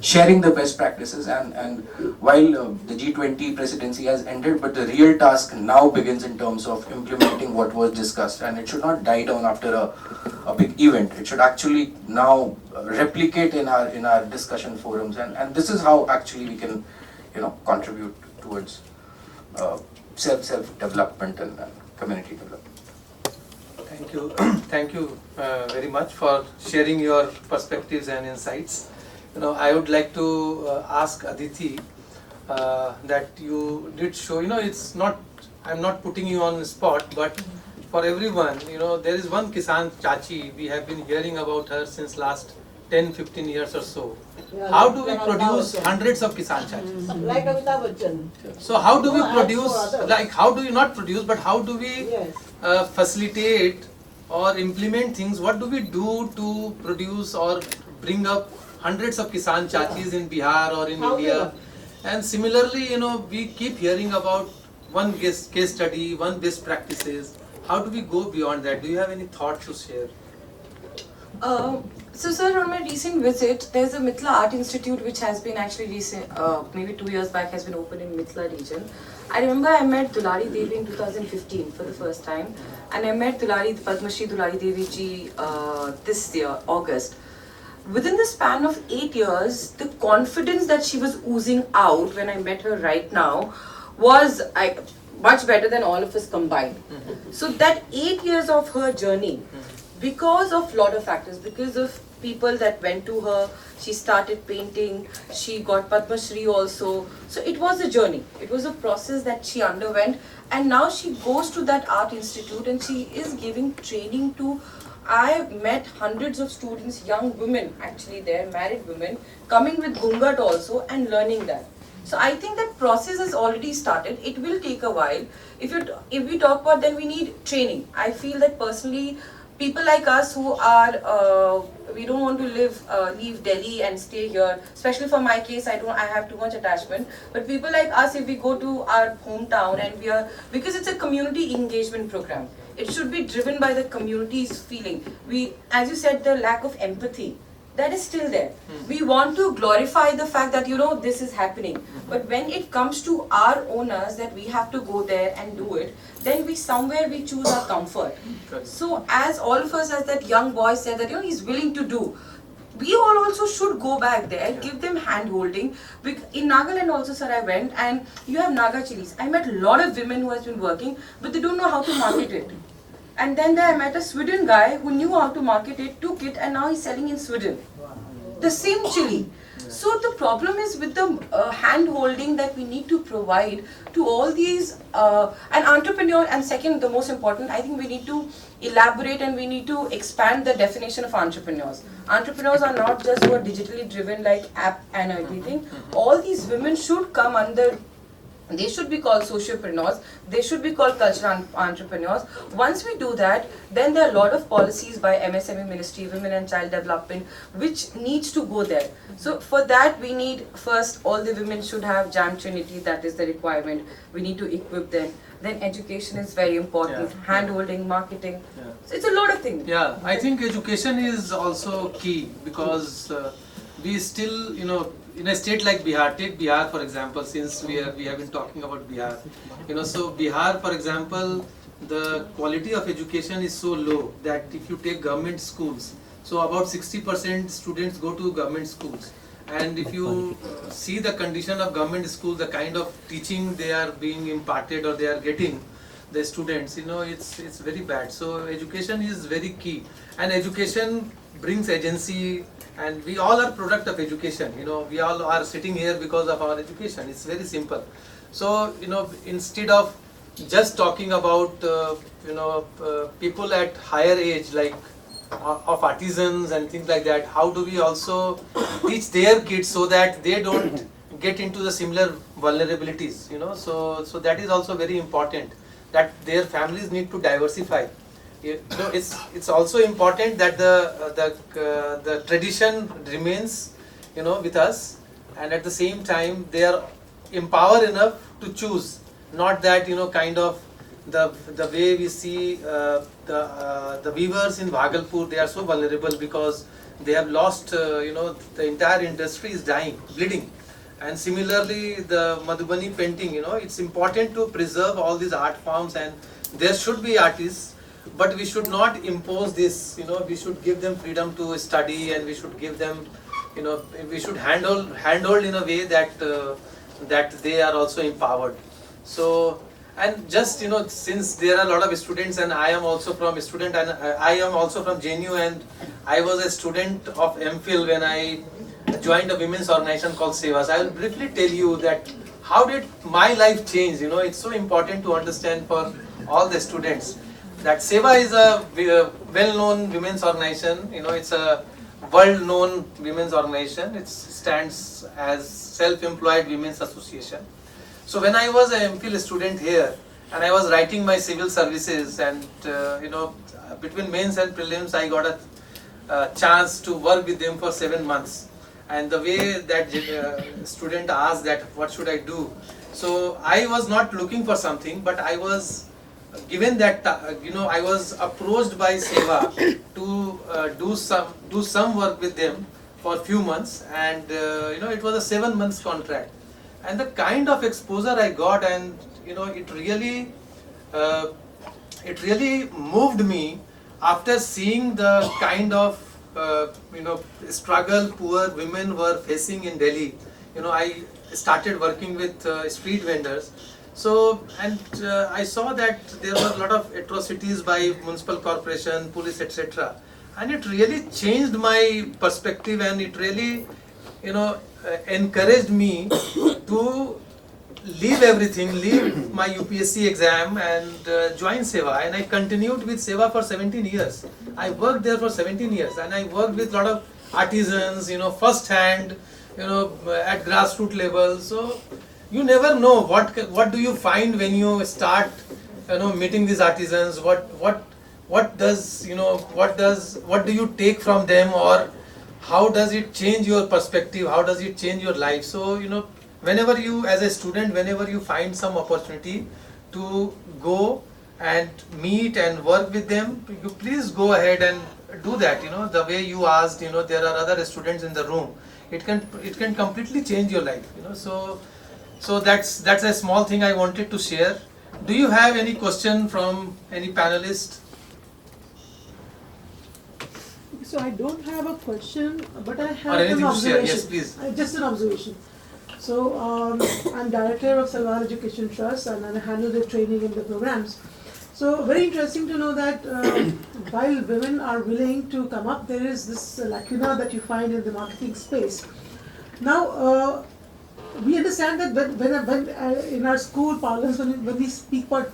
sharing the best practices, and while the G20 presidency has ended, but the real task now begins in terms of implementing what was discussed, and it should not die down after a big event. It should actually now replicate in our discussion forums, and this is how actually we can contribute towards self-development and community development. Thank you. Thank you very much for sharing your perspectives and insights. I would like to ask Aditi that you did show, it's not, I'm not putting you on the spot, but for everyone, there is one Kisan Chachi, we have been hearing about her since last 10-15 years or so. Yeah, how do we produce hundreds of Kisan Chachis? Like Amitabh Bachchan. So how do we produce, like how do you not produce, but how do we facilitate or implement things? What do we do to produce or bring up hundreds of Kisan Chachis in Bihar or in India? And similarly, we keep hearing about one case study, one best practices. How do we go beyond that? Do you have any thoughts to share? So sir, on my recent visit, there's a Mithila Art Institute which has been actually recent, maybe 2 years back, has been opened in Mithila region. I remember I met Dulari Devi in 2015 for the first time, and I met Padma Shri Dulari Devi ji this year, August. Within the span of 8 years, the confidence that she was oozing out when I met her right now was much better than all of us combined. So that 8 years of her journey, because of lot of factors, because of people that went to her, she started painting, she got Padma Shri also. So it was a journey, it was a process that she underwent, and now she goes to that art institute and she is giving training to, I met hundreds of students, young women actually there, married women, coming with Gungat also and learning that. So I think that process has already started. It will take a while. If we talk about, then we need training. I feel that personally, people like us who are, we don't want to leave Delhi and stay here. Especially for my case, I have too much attachment. But people like us, if we go to our hometown and we are, because it's a community engagement program, it should be driven by the community's feeling. As you said, the lack of empathy, that is still there. We want to glorify the fact that, this is happening. But when it comes to our owners, that we have to go there and do it, then we choose our comfort. So as all of us, as that young boy said that, he's willing to do, we all also should go back there, give them hand holding. In Nagaland also, sir, I went, and you have Naga chilies. I met a lot of women who has been working, but they don't know how to market it. And then there I met a Sweden guy who knew how to market it, took it, and now he's selling in Sweden. The same chili. So the problem is with the hand holding that we need to provide to all these, an entrepreneur, and second, the most important, I think we need to elaborate and we need to expand the definition of entrepreneurs. Entrepreneurs are not just who are digitally driven like app and everything. All these women should come under They should be called sociopreneurs. They should be called cultural entrepreneurs. Once we do that, then there are a lot of policies by MSME Ministry, Women and Child Development, which needs to go there. So for that, we need first, all the women should have JAM Trinity. That is the requirement. We need to equip them. Then education is very important. Yeah. Hand-holding, marketing. Yeah. So it's a lot of things. Yeah, I think education is also key because we still, in a state like Bihar, take Bihar for example, since we have been talking about Bihar, so Bihar for example, the quality of education is so low that if you take government schools, so about 60% students go to government schools, and if you see the condition of government schools, the kind of teaching they are being imparted or they are getting, the students, it's very bad. So education is very key, and education brings agency, and we all are product of education. We all are sitting here because of our education. It's very simple. So instead of just talking about people at higher age, like of artisans and things like that, how do we also teach their kids so that they don't get into the similar vulnerabilities? So that is also very important, that their families need to diversify. It's also important that the tradition remains with us, and at the same time they are empowered enough to choose, not that kind of the way we see the weavers in Bhagalpur, they are so vulnerable because they have lost the entire industry is dying, bleeding. And similarly the Madhubani painting, it's important to preserve all these art forms, and there should be artists, but we should not impose this. We should give them freedom to study, and we should give them, we should handhold in a way that that they are also empowered. So, and just since there are a lot of students, and I am also from JNU, and I was a student of MPhil when I joined a women's organization called Sevas. I will briefly tell you that how did my life change. It's so important to understand for all the students that Seva is a well-known women's organization. It's a world-known women's organization. It stands as Self-Employed Women's Association. So when I was an MPhil student here, and I was writing my civil services, and between mains and prelims, I got a chance to work with them for 7 months. And the way that student asked that what should I do, so I was not looking for something, but I was given that I was approached by Seva to do some work with them for a few months, and it was a 7 months contract, and the kind of exposure I got, and it really moved me after seeing the kind of struggle poor women were facing in Delhi. I started working with street vendors. So, and I saw that there were a lot of atrocities by municipal corporation, police, etc. And it really changed my perspective, and it really, encouraged me to leave everything, leave my UPSC exam, and join Seva. And I continued with Seva for 17 years. I worked there for 17 years, and I worked with a lot of artisans, first hand, at grassroots level. So you never know what do you find when you start, meeting these artisans. What do you take from them, or how does it change your perspective? How does it change your life? So whenever you, as a student, whenever you find some opportunity to go and meet and work with them, you please go ahead and do that. The way you asked, there are other students in the room. It can completely change your life. So that's a small thing I wanted to share. Do you have any question from any panelist? So I don't have a question, but I have or anything an to share? observation. Yes, please. Just an observation. So I'm director of Salwar Education Trust, and I handle the training and the programs. So very interesting to know that while women are willing to come up, there is this lacuna that you find in the marketing space. Now, we understand that when in our school parlance, when we speak about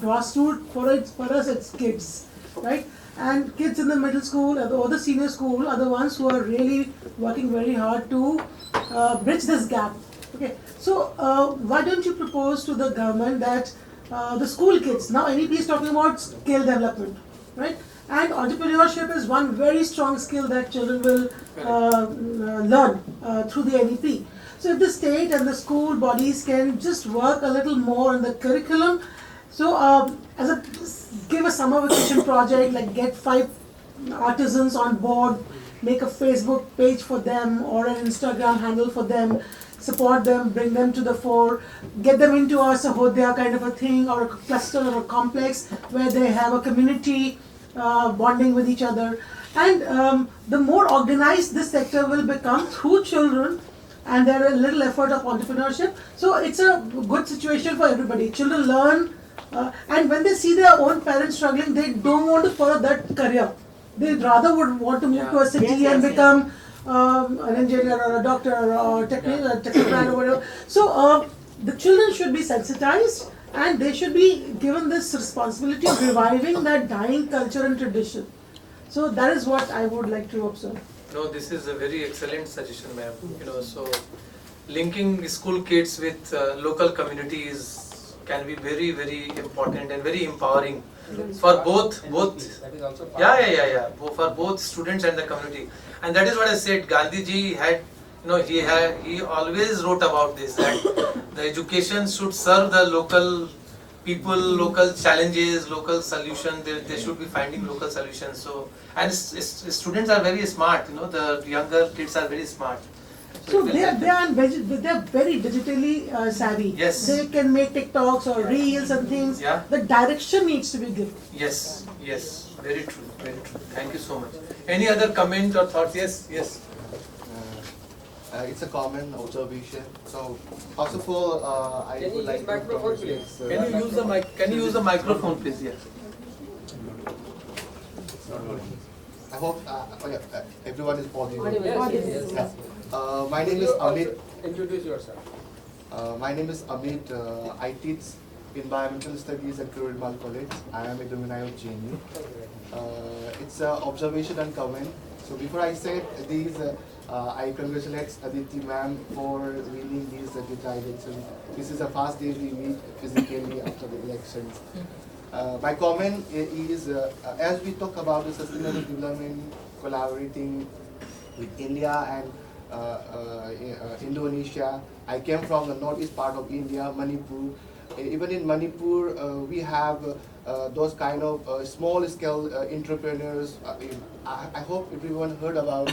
grassroots, for us it's kids, right? And kids in the middle school or the senior school are the ones who are really working very hard to bridge this gap. Okay, so why don't you propose to the government that the school kids, now NEP is talking about skill development, right? And entrepreneurship is one very strong skill that children will learn through the NEP. So if the state and the school bodies can just work a little more on the curriculum, so give a summer vacation project, like get 5 artisans on board, make a Facebook page for them or an Instagram handle for them, support them, bring them to the fore, get them into a sahodya kind of a thing, or a cluster or a complex where they have a community bonding with each other. And the more organized this sector will become through children and there a little effort of entrepreneurship, so it's a good situation for everybody. Children learn, and when they see their own parents struggling, they don't want to follow that career. They rather would want to move to a city and become an engineer or a doctor or technician or whatever. So the children should be sensitized and they should be given this responsibility of reviving that dying culture and tradition. So that is what I would like to observe. No, this is a very excellent suggestion, ma'am. So linking school kids with local communities can be very, very important and very empowering for both. For both students and the community. And that is what I said. Gandhiji had, he always wrote about this, that the education should serve the local people, local challenges, local solutions. They should be finding local solutions. So, and students are very smart. The younger kids are very smart. So they are very digitally savvy. Yes. They can make TikToks or reels and things. Yeah. The direction needs to be given. Yes. Very true. Thank you so much. Any other comment or thoughts? Yes. It's a common observation. So, first of all, I would like to congratulate. Can you use the mic? Can you use the microphone, please? Yes. I hope everyone is audible. Yes. My name is Amit. Introduce yourself. My name is Amit. I teach Environmental Studies at Kurulmal College. I am a alumni of JNU. It's an observation and comment. So before I said these, I congratulate Aditi ma'am for winning these elections. This is the first day we meet physically after the elections. My comment is, as we talk about the sustainable development, collaborating with India and Indonesia. I came from the northeast part of India, Manipur. Even in Manipur, we have those kind of small-scale entrepreneurs. I hope everyone heard about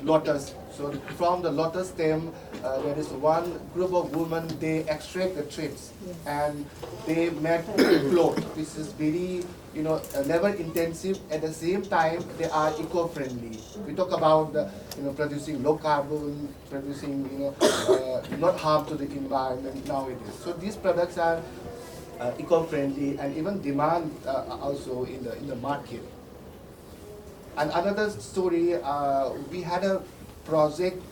lotus. So from the lotus stem, there is one group of women. They extract the threads and they make cloth. This is very labor-intensive. At the same time, they are eco-friendly. We talk about producing low carbon, producing not harm to the environment nowadays. So these products are eco-friendly and even demand also in the market. And another story, we had a project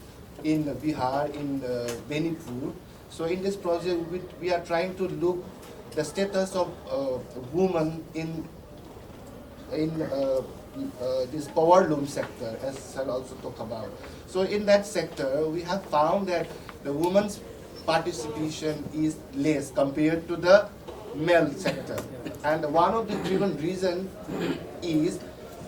in Bihar, in Benipur. So in this project, we are trying to look the status of women in this power loom sector, as Sir also talked about. So in that sector, we have found that the women's participation is less compared to the male sector. And one of the driven reason is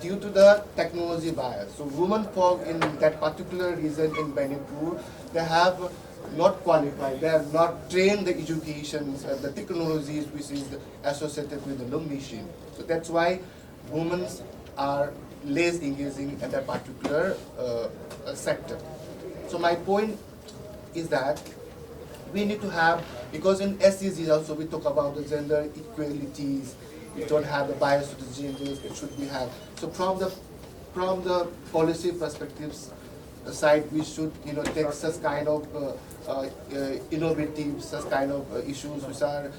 due to the technology bias. So women folk in that particular region in Benipur, they have not qualified, they have not trained the education, the technologies which is associated with the loom machine. So that's why women are less engaging in that particular sector. So my point is that we need to have, because in SDGs also we talk about the gender equalities, we don't have the bias to the genders, it should be have. So from the policy perspectives side, we should take such kind of innovative, such kind of issues which are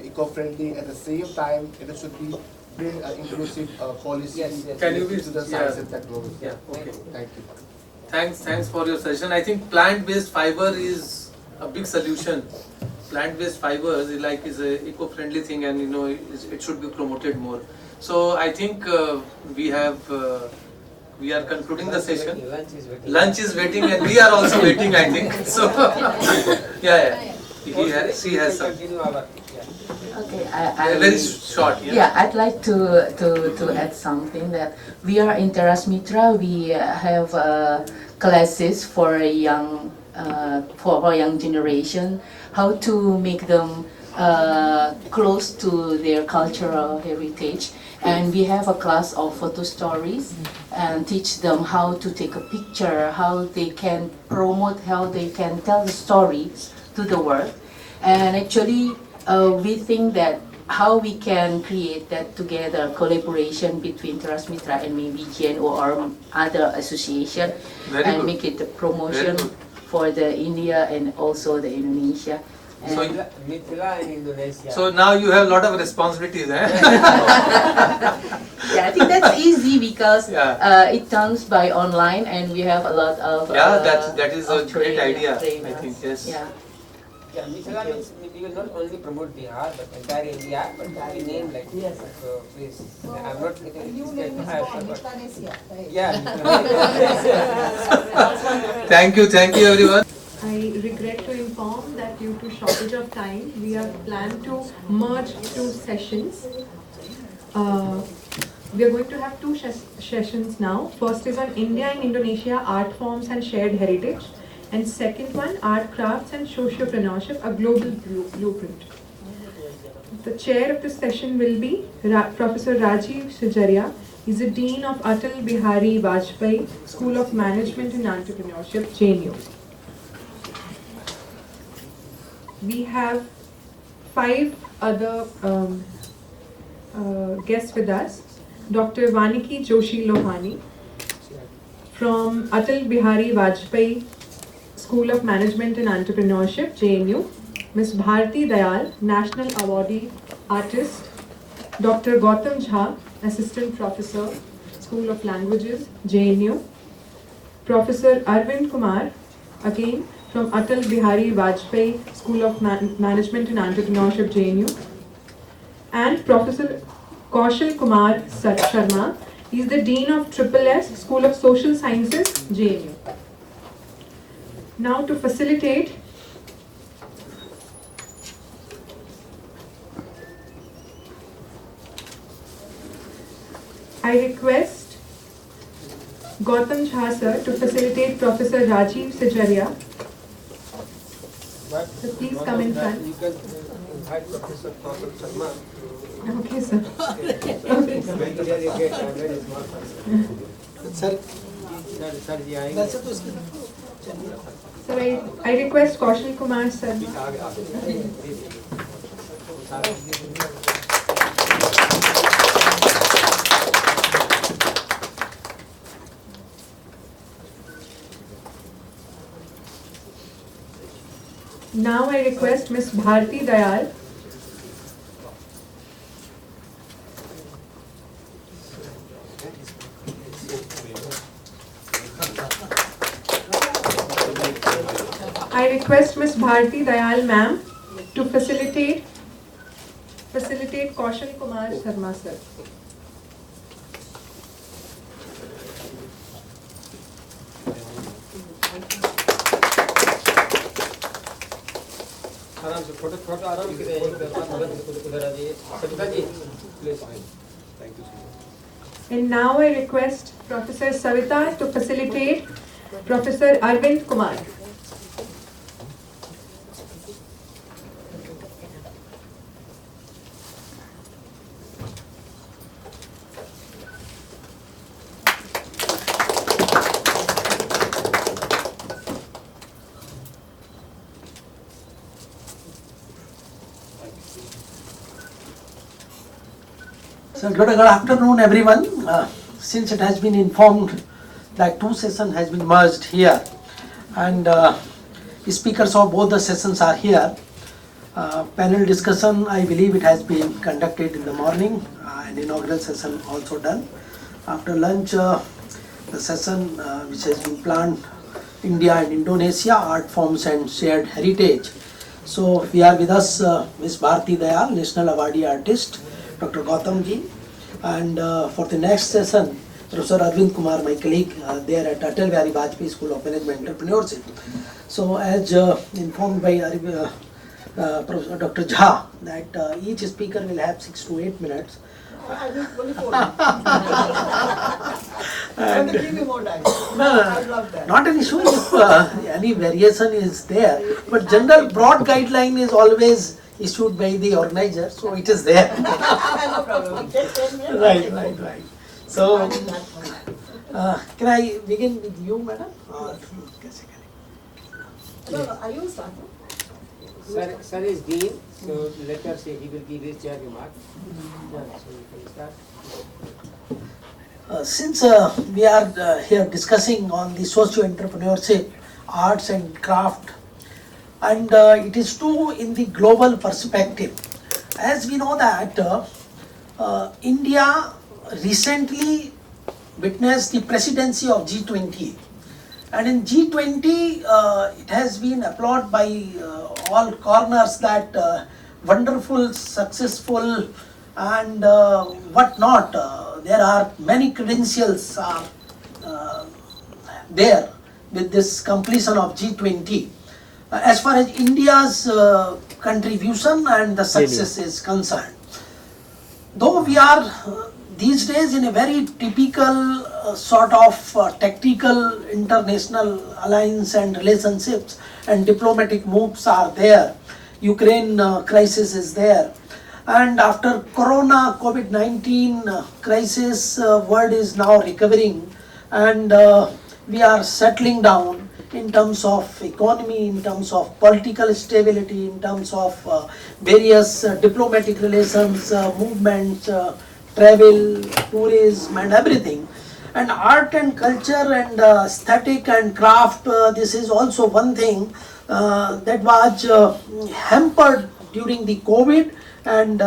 eco-friendly. At the same time, it should be bring inclusive policy Can you to the science and technology. Yeah. Okay. Thank you. Thanks for your suggestion. I think plant-based fiber is a big solution. Plant-based fiber is a eco-friendly thing, and it should be promoted more. So I think we have we are concluding the session. Lunch is waiting. Lunch is waiting and we are also waiting, I think. So, yeah. She has some. Okay, Very short. Yeah, I'd like to add something that we are in Teras Mitra. We have classes for a young generation, how to make them close to their cultural heritage. And we have a class of photo stories and teach them how to take a picture, how they can promote, how they can tell the stories to the world. And actually, we think that how we can create that together, collaboration between Teras Mitra and maybe JNU or other association, and make it a promotion for the India and also the Indonesia. So, Mitra in Indonesia. So now you have a lot of responsibilities, eh? Yeah, I think that's easy because it comes by online and we have a lot of that is a great idea. trainers. I think yes. Yeah, Mitra means we will not only promote the art but entire India, but we name like this. So please, I'm not getting Thank you everyone. I regret to inform that due to shortage of time, we have planned to merge two sessions. We are going to have two sessions now. First is on India and Indonesia, art forms and shared heritage. And second one, art crafts and sociopreneurship, a global blueprint. The chair of this session will be Professor Rajiv Sujaria. He's the Dean of Atal Bihari Vajpayee School of Management and Entrepreneurship, JNU. We have 5 other guests with us. Dr. Vaniki Joshi Lohani from Atal Bihari Vajpayee School of Management and Entrepreneurship, JNU. Ms. Bharti Dayal, National Awardee Artist. Dr. Gautam Jha, Assistant Professor, School of Languages, JNU. Professor Arvind Kumar, again from Atal Bihari Vajpayee School of Management and Entrepreneurship, JNU. And Professor Kaushal Kumar Sharma, he is the Dean of SSS School of Social Sciences, JNU. Now to facilitate, I request Gautam Jha sir to facilitate Professor Rajiv Sujaria. So please come in front. You can invite Professor Kaushal Sharma. Okay, sir. So I request Kaushal Kumar sir. Now I request Ms. Bharti Dayal. I request Ms. Bharti Dayal ma'am to facilitate Kaushal Kumar Sharma sir. आराम से photo आराम से उधर आ जाइए Savita ji please thank you And now I request Professor Savita to facilitate Professor Arvind Kumar. So good afternoon everyone. Since it has been informed that 2 sessions has been merged here and speakers of both the sessions are here. Panel discussion, I believe it has been conducted in the morning and inaugural session also done. After lunch the session which has been planned, India and Indonesia, art forms and shared heritage. So we are with us Ms. Bharti Dayal, National Awardee Artist, Dr. Gautam ji, and for the next session Professor Arvind Kumar, my colleague there at Atal Bihari Vajpayee School of Management Entrepreneurship. So as informed by Professor Dr. Jha, that each speaker will have 6 to 8 minutes. I will only 4 minutes. Give me more time. I love that. Not an issue if any variation is there, but general broad guideline is always issued by the organizer, so it is there. No problem. Take 10 minutes. Right. So, can I begin with you, madam? Or, No, I will start. Sir is Dean, so let us say he will give his chair remark. So we can start. Since we are here discussing on the socio-entrepreneurship, arts and craft, and it is true in the global perspective. As we know that India recently witnessed the presidency of G20. And in G20, it has been applauded by all corners that wonderful, successful, and whatnot. There are many credentials are there with this completion of G20. As far as India's contribution and the success is concerned. Though we are these days in a very typical sort of tactical international alliance and relationships, and diplomatic moves are there. Ukraine crisis is there, and after Corona COVID-19 crisis, world is now recovering, and we are settling down in terms of economy, in terms of political stability, in terms of various diplomatic relations, movements, travel, tourism and everything. And art and culture and aesthetic and craft, this is also one thing that was hampered during the COVID and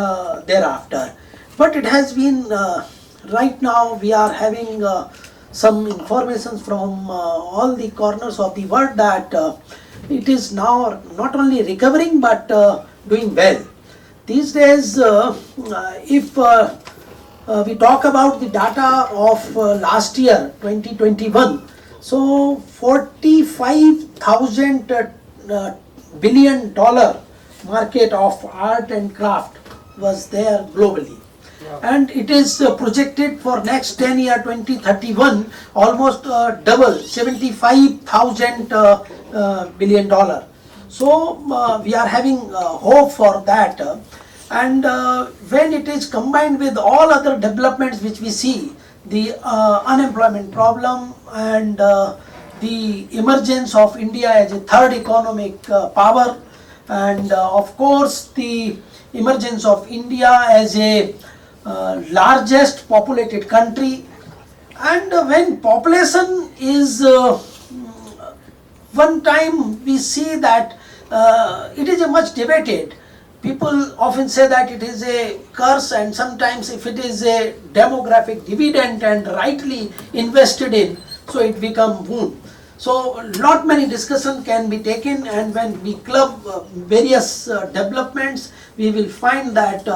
thereafter. But it has been, right now we are having some information from all the corners of the world that it is now not only recovering but doing well. These days, if we talk about the data of last year, 2021, so $45,000 billion market of art and craft was there globally. And it is projected for next 10 year 2031 almost double, $75,000 billion. So we are having hope for that. And when it is combined with all other developments which we see, the unemployment problem and the emergence of India as a third economic power, and of course the emergence of India as a largest populated country, and when population is one time we see that it is a much debated. People often say that it is a curse, and sometimes if it is a demographic dividend and rightly invested in, so it becomes boon. So lot many discussion can be taken, and when we club various developments, we will find that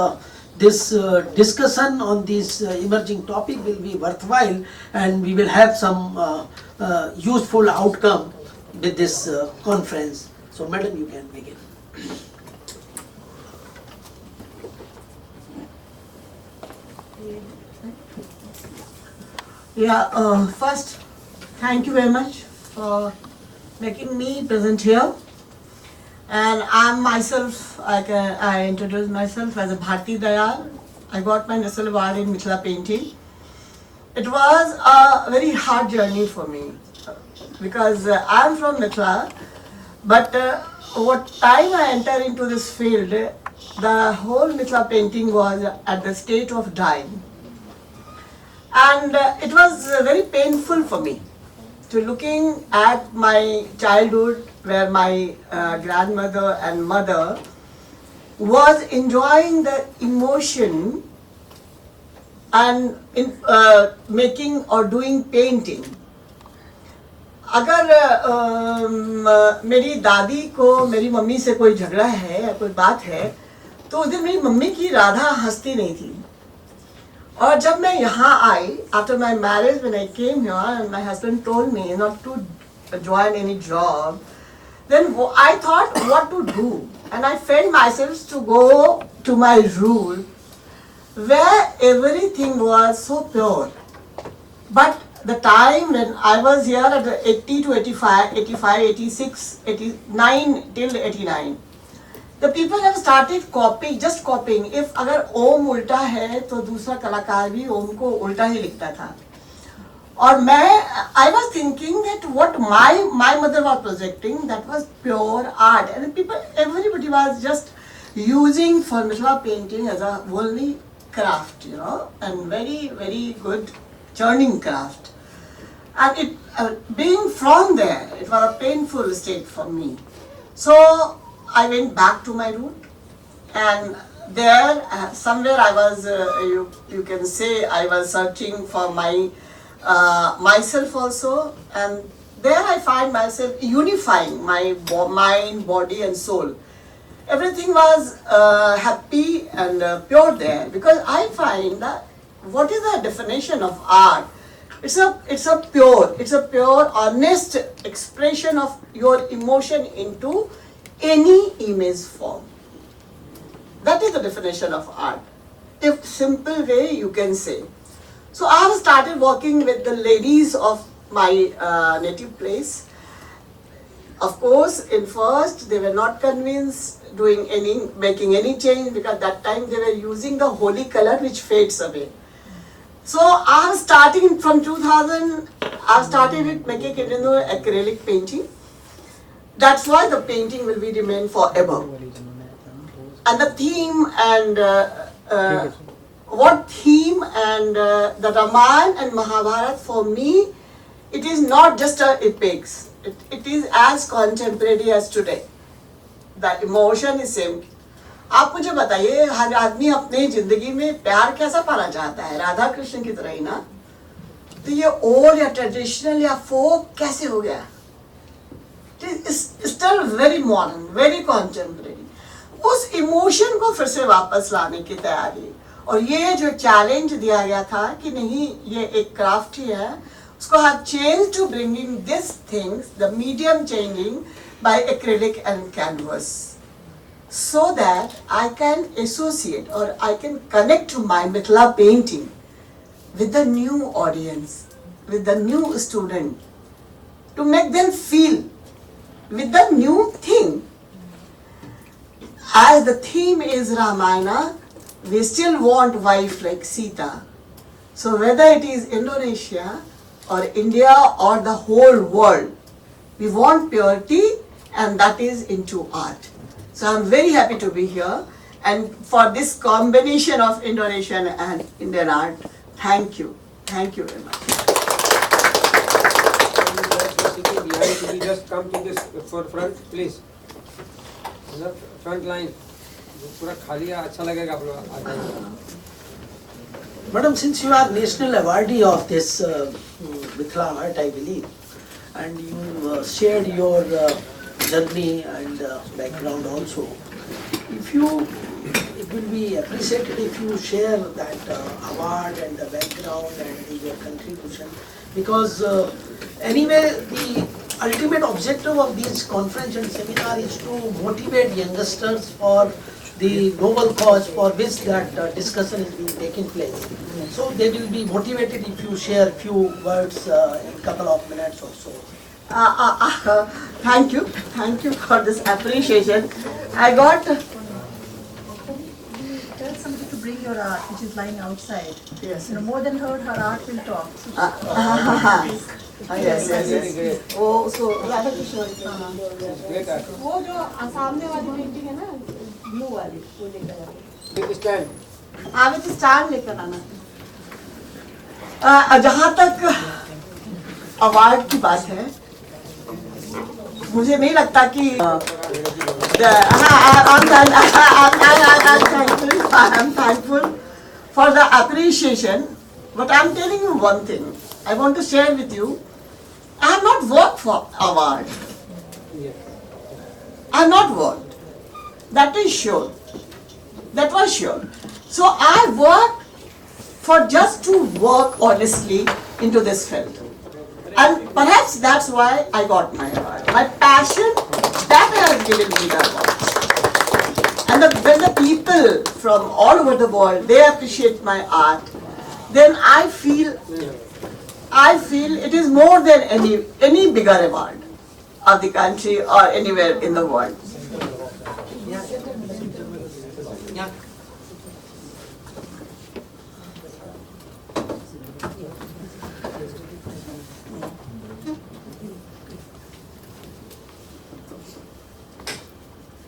this discussion on this emerging topic will be worthwhile, and we will have some useful outcome with this conference. So madam, you can begin. Yeah, first, thank you very much for making me present here. And I'm myself, I introduce myself as a Bharti Dayal. I got my National Award in Mithila painting. It was a very hard journey for me because I'm from Mithila, but what time I entered into this field, the whole Mithila painting was at the state of dying. And it was very painful for me to looking at my childhood where my grandmother and mother was enjoying the emotion and in making or doing painting. अगर मेरी दादी को मेरी mummy से कोई झगड़ा है या कोई बात है तो उस दिन मेरी मम्मी की राधा हंसती नहीं थी और जब मैं यहाँ आई, after my marriage, when I came here and my husband told me not to join any job, then I thought what to do, and I felt myself to go to my rule where everything was so pure. But the time when I was here at 80 to 85, 86, 89 till 89, the people have started copying, just copying. If अगर ओम उल्टा है तो दूसरा कलाकार भी ओम को उल्टा ही लिखता था. और मैं, I was thinking that what my mother was projecting, that was pure art, and people, everybody was just using for mithila painting as a only craft, you know, and very, very good churning craft. And it being from there, it was a painful state for me. So I went back to my root, and there somewhere I was, you can say I was searching for my myself also, and there I find myself unifying my mind, body and soul. Everything was happy and pure there, because I find that what is the definition of art? It's a pure, honest expression of your emotion into any image form. That is the definition of art. If simple way you can say. So I have started working with the ladies of my native place. Of course, in first they were not convinced making any change, because that time they were using the holy color which fades away. So I am starting from 2000, I started with making acrylic painting. That's why the painting will be remain forever. And the theme and the Ramayana and Mahabharata for me, it is not just a epics. It is as contemporary as today. The emotion is same. आप मुझे बताइए, हर आदमी अपने जिंदगी में प्यार कैसा पाना चाहता है? राधा कृष्ण की तरह ही ना? तो ये ओल्ड या ट्रेडिशनल या फोक कैसे हो गया? It is still very modern, very contemporary. उस इमोशन को फिर से वापस लाने की तैयारी, और ये जो चैलेंज दिया गया था कि नहीं ये एक क्राफ्ट ही है, उसको have changed to bringing these things, the medium changing by acrylic and canvas, so that I can associate or I can connect to my mithila painting with the new audience, with the new student, to make them feel with the new thing. As the theme is Ramayana, we still want wife like Sita. So whether it is Indonesia or India or the whole world, we want purity, and that is into art. So I'm very happy to be here, and for this combination of Indonesian and Indian art, thank you. Thank you very much. Just come to this forefront, please. Front line. पूरा खाली है, अच्छा लगेगा आप लोग. Madam, since you are national awardee of this Mithila art, I believe, and you shared your journey and background also, it will be appreciated if you share that award and the background and your contribution, because anyway the ultimate objective of this conference and seminar is to motivate youngsters for the noble cause for which that discussion is being taking place. So they will be motivated if you share few words in a couple of minutes or so. Thank you for this appreciation. I got. Tell somebody to bring your art, which is lying outside. Yes. You know, more than her art will talk. Yes. Oh, so Radha Krishna. वो जो सामने वाली painting है ना, blue वाली, वो लेकर आना. Stand. आवे तो स्टैंड लेकर आना. जहाँ तक अवार्ड की बात है, मुझे नहीं लगता कि I'm thankful for the appreciation, but I'm telling you one thing. I want to share with you. I have not worked for award. I have not worked. That is sure. That was sure. So I worked for just to work honestly into this field. And perhaps that's why I got my award. My passion, that has given me the award. And when the people from all over the world, they appreciate my art, then I feel it is more than any bigger award of the country or anywhere in the world.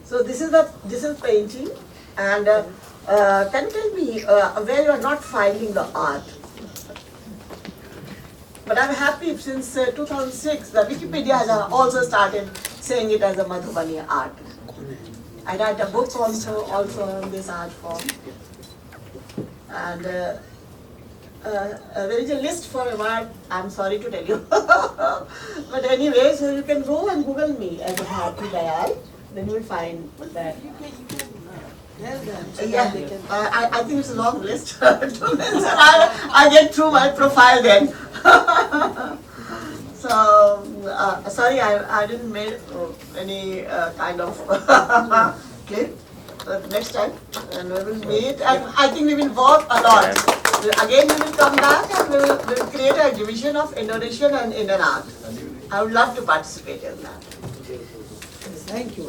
So this is painting, and can you tell me where you are not finding the art? But I'm happy since 2006, the Wikipedia has also started saying it as a Madhubani art. I write a book also on this art form, and there is a list for award. I'm sorry to tell you, but anyway, so you can go and Google me as a Bharti Dayal. Then you will find that. Yeah, I think it's a long list. I get through my profile then. So, sorry, I didn't make any kind of clip. But next time, and we will meet, and I think we will work a lot. Again, we will come back and we will create a exhibition of Indonesian and Indian art. I would love to participate in that. Thank you.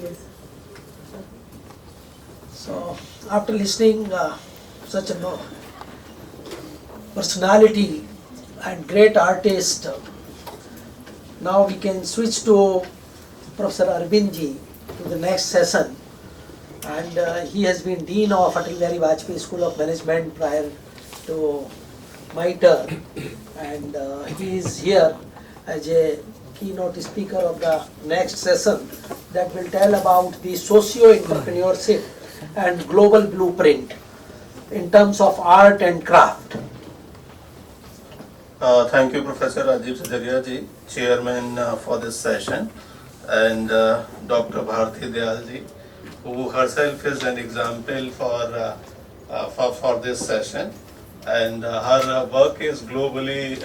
Yes. So, after listening such a personality and great artist, now we can switch to Professor Arvindji to the next session. And he has been Dean of Atal Bihari Vajpayee School of Management prior to my turn. And he is here as a keynote speaker of the next session that will tell about the socio-entrepreneurship and global blueprint in terms of art and craft. Thank you, Professor Rajiv Sajaria ji, Chairman for this session, and Dr. Bharti Dayal ji, who herself is an example for this session. And her work is globally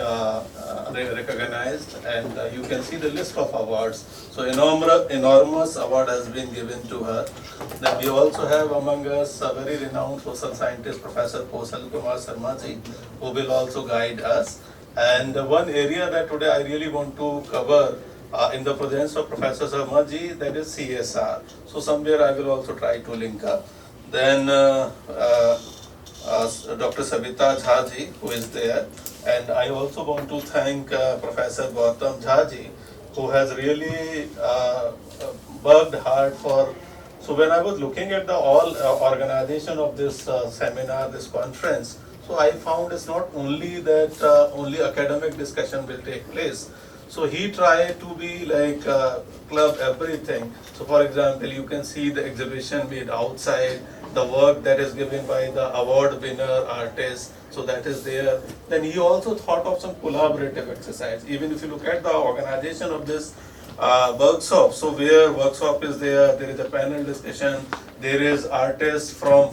recognized, and you can see the list of awards. So enormous award has been given to her. Then we also have among us a very renowned social scientist, Professor Kosal Kumar Sharma ji, who will also guide us. And one area that today I really want to cover in the presence of Professor Sharma ji, that is CSR. So somewhere I will also try to link up. Then Dr. Savita Jha ji, who is there, and I also want to thank Professor Gautam Jha ji, who has really worked hard for. So when I was looking at the all organization of this seminar, this conference, so I found it's not only that only academic discussion will take place. So he tried to be like club everything. So for example, you can see the exhibition made outside, the work that is given by the award winner artist, so that is there. Then he also thought of some collaborative exercise. Even if you look at the organization of this workshop, so where workshop is there is a panel discussion, there is artists from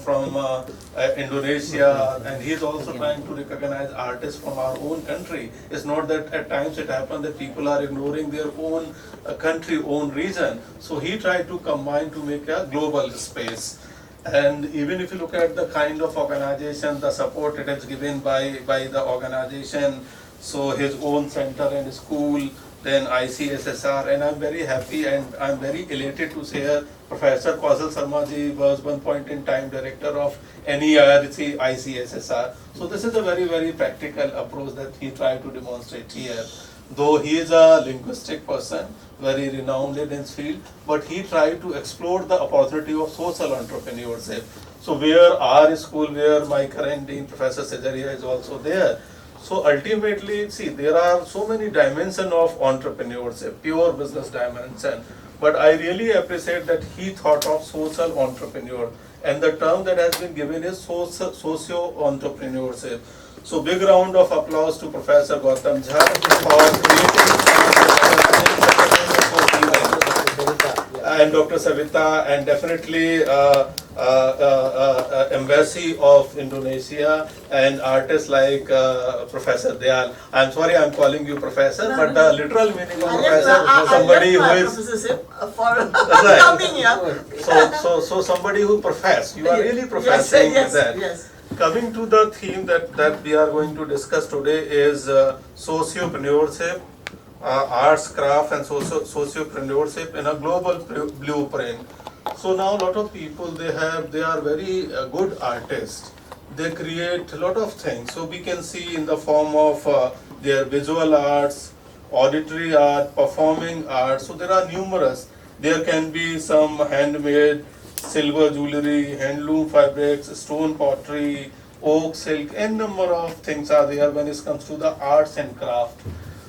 Indonesia, and he is also trying to recognize artists from our own country. It's not that at times it happens that people are ignoring their own country, own region. So he tried to combine to make a global space. And even if you look at the kind of organization, the support it is given by the organization, so his own center and school, then ICSSR, and I'm very happy and I'm very elated to say Professor Kausal Sharma ji was one point in time director of NEIRC ICSSR. So this is a very, very practical approach that he tried to demonstrate here. Though he is a linguistic person, very renowned in his field, but he tried to explore the opportunity of social entrepreneurship. So where our school, where my current dean, Professor Sajaria, is also there. So ultimately, see, there are so many dimensions of entrepreneurship, pure business dimension. But I really appreciate that he thought of social entrepreneur, and the term that has been given is socio-entrepreneurship. So big round of applause to Professor Gautam Jha for creating and Dr. Savita, and definitely Embassy of Indonesia, and artists like Professor Dayal. I'm sorry I'm calling you Professor, but the literal meaning of Professor is somebody who is... for coming here. So somebody who profess. You are really professing that. Yes. Coming to the theme that we are going to discuss today is sociopreneurship, arts, craft, and sociopreneurship in a global blueprint. So now a lot of people, they are very good artists. They create a lot of things. So we can see in the form of their visual arts, auditory art, performing art. So there are numerous. There can be some handmade silver jewelry, handloom fabrics, stone pottery, oak, silk, and number of things are there when it comes to the arts and craft.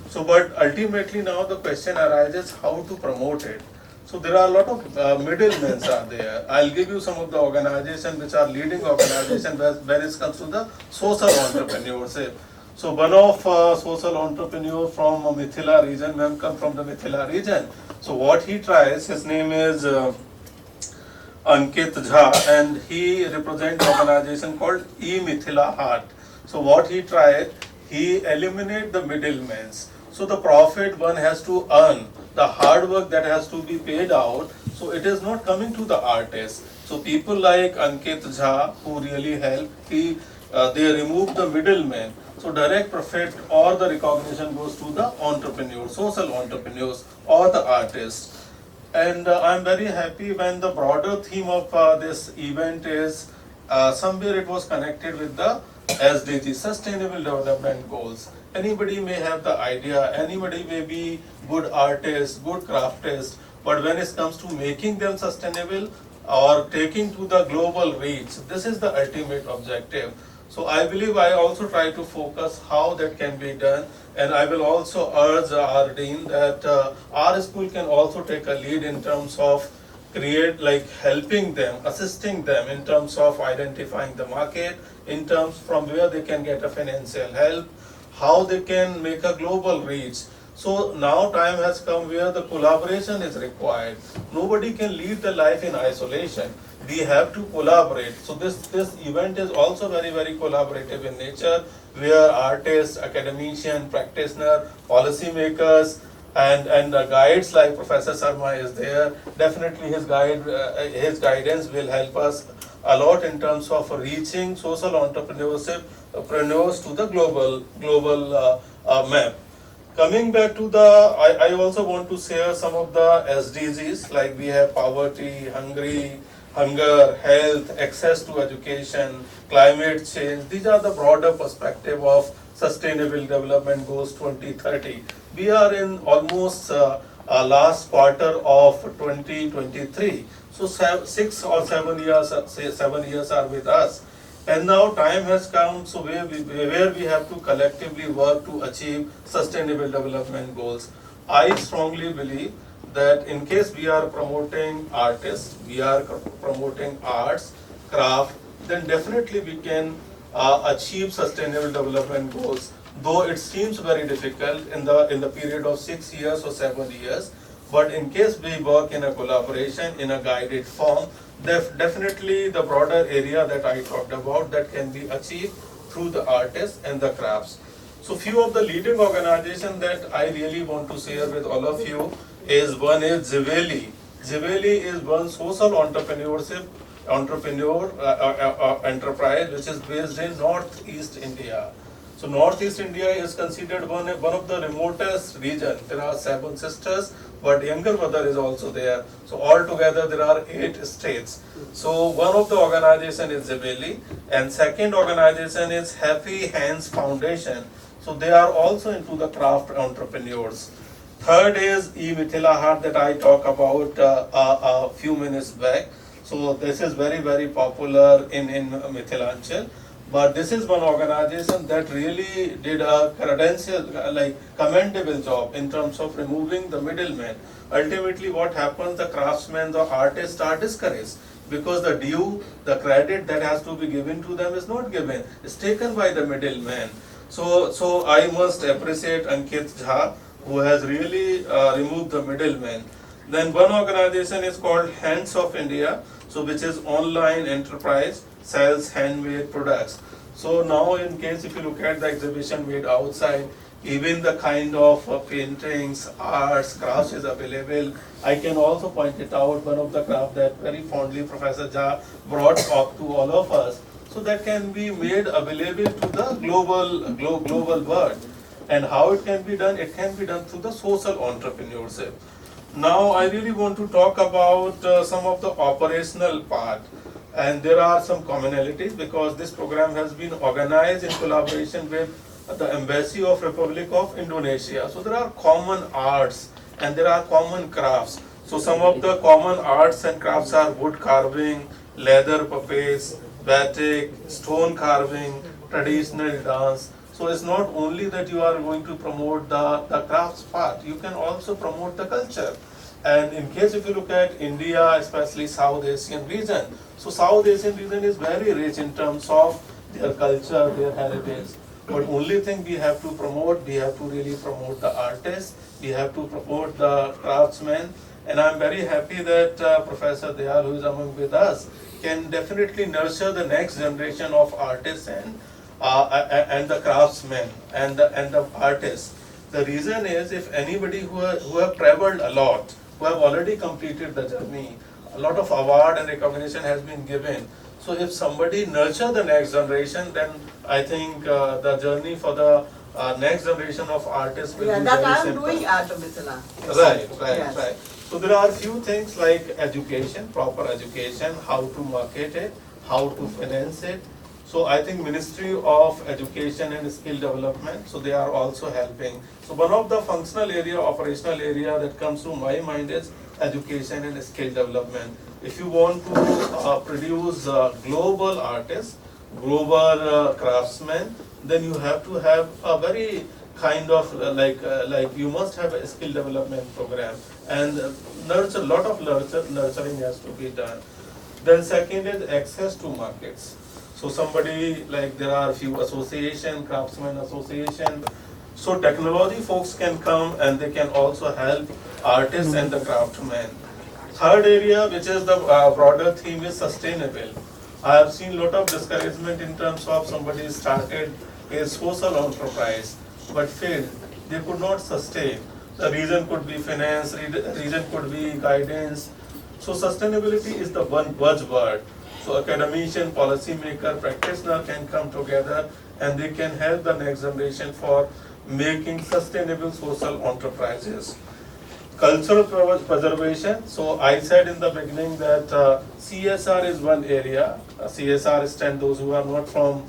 So, but ultimately now the question arises how to promote it. So there are a lot of middlemen are there. I'll give you some of the organizations which are leading organizations when it comes to the social entrepreneurship. So one of social entrepreneur from Mithila region, ma'am come from the Mithila region. So what he tries, his name is Ankit Jha, and he represents an organization called E-Mithila Heart. So what he tried, he eliminate the middlemen. So the profit one has to earn, the hard work that has to be paid out, so it is not coming to the artist. So people like Ankit Jha, who really help, they remove the middleman. So direct profit or the recognition goes to the entrepreneurs, social entrepreneurs or the artists. And I'm very happy when the broader theme of this event is somewhere it was connected with the SDG, Sustainable Development Goals. Anybody may have the idea, anybody may be good artist, good craftist, but when it comes to making them sustainable or taking to the global reach, this is the ultimate objective. So I believe I also try to focus how that can be done, and I will also urge our dean that our school can also take a lead in terms of helping them, assisting them in terms of identifying the market, in terms from where they can get a financial help, how they can make a global reach. So now time has come where the collaboration is required. Nobody can lead the life in isolation. We have to collaborate. So this event is also very, very collaborative in nature, where artists, academicians, practitioners, policymakers, and guides like Professor Sharma is there. Definitely his guidance will help us a lot in terms of reaching social entrepreneurs to the global map. Coming back to I also want to share some of the SDGs, like we have poverty, hunger, health, access to education, climate change. These are the broader perspective of Sustainable Development Goals 2030. We are in almost last quarter of 2023. So 6 or 7 years, say 7 years are with us. And now time has come, so where we have to collectively work to achieve Sustainable Development Goals. I strongly believe that in case we are promoting artists, we are promoting arts, craft, then definitely we can achieve Sustainable Development Goals. Though it seems very difficult in the period of 6 years or 7 years, but in case we work in a collaboration, in a guided form, definitely the broader area that I talked about, that can be achieved through the artists and the crafts. So few of the leading organizations that I really want to share with all of you is one is Ziveli. Ziveli is one social enterprise which is based in Northeast India. So Northeast India is considered one of the remotest region. There are 7 sisters, but younger brother is also there. So altogether there are 8 states. So one of the organization is Zibeli, and second organization is Happy Hands Foundation. So they are also into the craft entrepreneurs. Third is E-Mithila Heart that I talked about a few minutes back. So this is very, very popular in Mithilanchal. But this is one organization that really did a commendable job in terms of removing the middleman. Ultimately what happens, the craftsmen, the artists are discouraged because the due, the credit that has to be given to them is not given. It's taken by the middleman. So I must appreciate Ankit Jha, who has really removed the middleman. Then one organization is called Hands of India, so which is online enterprise, sells handmade products. So now in case if you look at the exhibition made outside, even the kind of paintings, arts, crafts is available. I can also point it out, one of the craft that very fondly Professor Jha brought up to all of us. So that can be made available to the global world. And how it can be done? It can be done through the social entrepreneurship. Now I really want to talk about some of the operational part. And there are some commonalities because this program has been organized in collaboration with the Embassy of Republic of Indonesia. So there are common arts and there are common crafts. So some of the common arts and crafts are wood carving, leather puppets, batik, stone carving, traditional dance. So it's not only that you are going to promote the crafts part, you can also promote the culture. And in case if you look at India, especially South Asian region, so South Asian region is very rich in terms of their culture, their heritage. But only thing we have to promote, we have to really promote the artists, we have to promote the craftsmen. And I'm very happy that Professor Dayal, who is among with us, can definitely nurture the next generation of artists and the craftsmen and the artists. The reason is if anybody who have traveled a lot, who have already completed the journey, a lot of award and recognition has been given. So if somebody nurture the next generation, then I think the journey for the next generation of artists will be that very I am simple. doing Art of Mithila. Right. Yes. So there are few things like education, proper education, how to market it, how to finance it. So I think Ministry of Education and Skill Development, so they are also helping. So one of the functional area, operational area that comes to my mind is education and skill development. If you want to produce global artists, global craftsmen, then you have to have a very kind of like you must have a skill development program and lot of nurturing has to be done. Then second is access to markets. So somebody like there are few association, craftsmen association. So technology folks can come and they can also help artists and the craftsmen. Third area, which is the broader theme, is sustainable. I have seen a lot of discouragement in terms of somebody started a social enterprise but failed. They could not sustain. The reason could be finance, reason could be guidance. So sustainability is the one buzzword. So academician, policymaker, practitioner can come together and they can help the next generation for making sustainable social enterprises. Cultural preservation. So I said in the beginning that CSR is one area. CSR stand those who are not from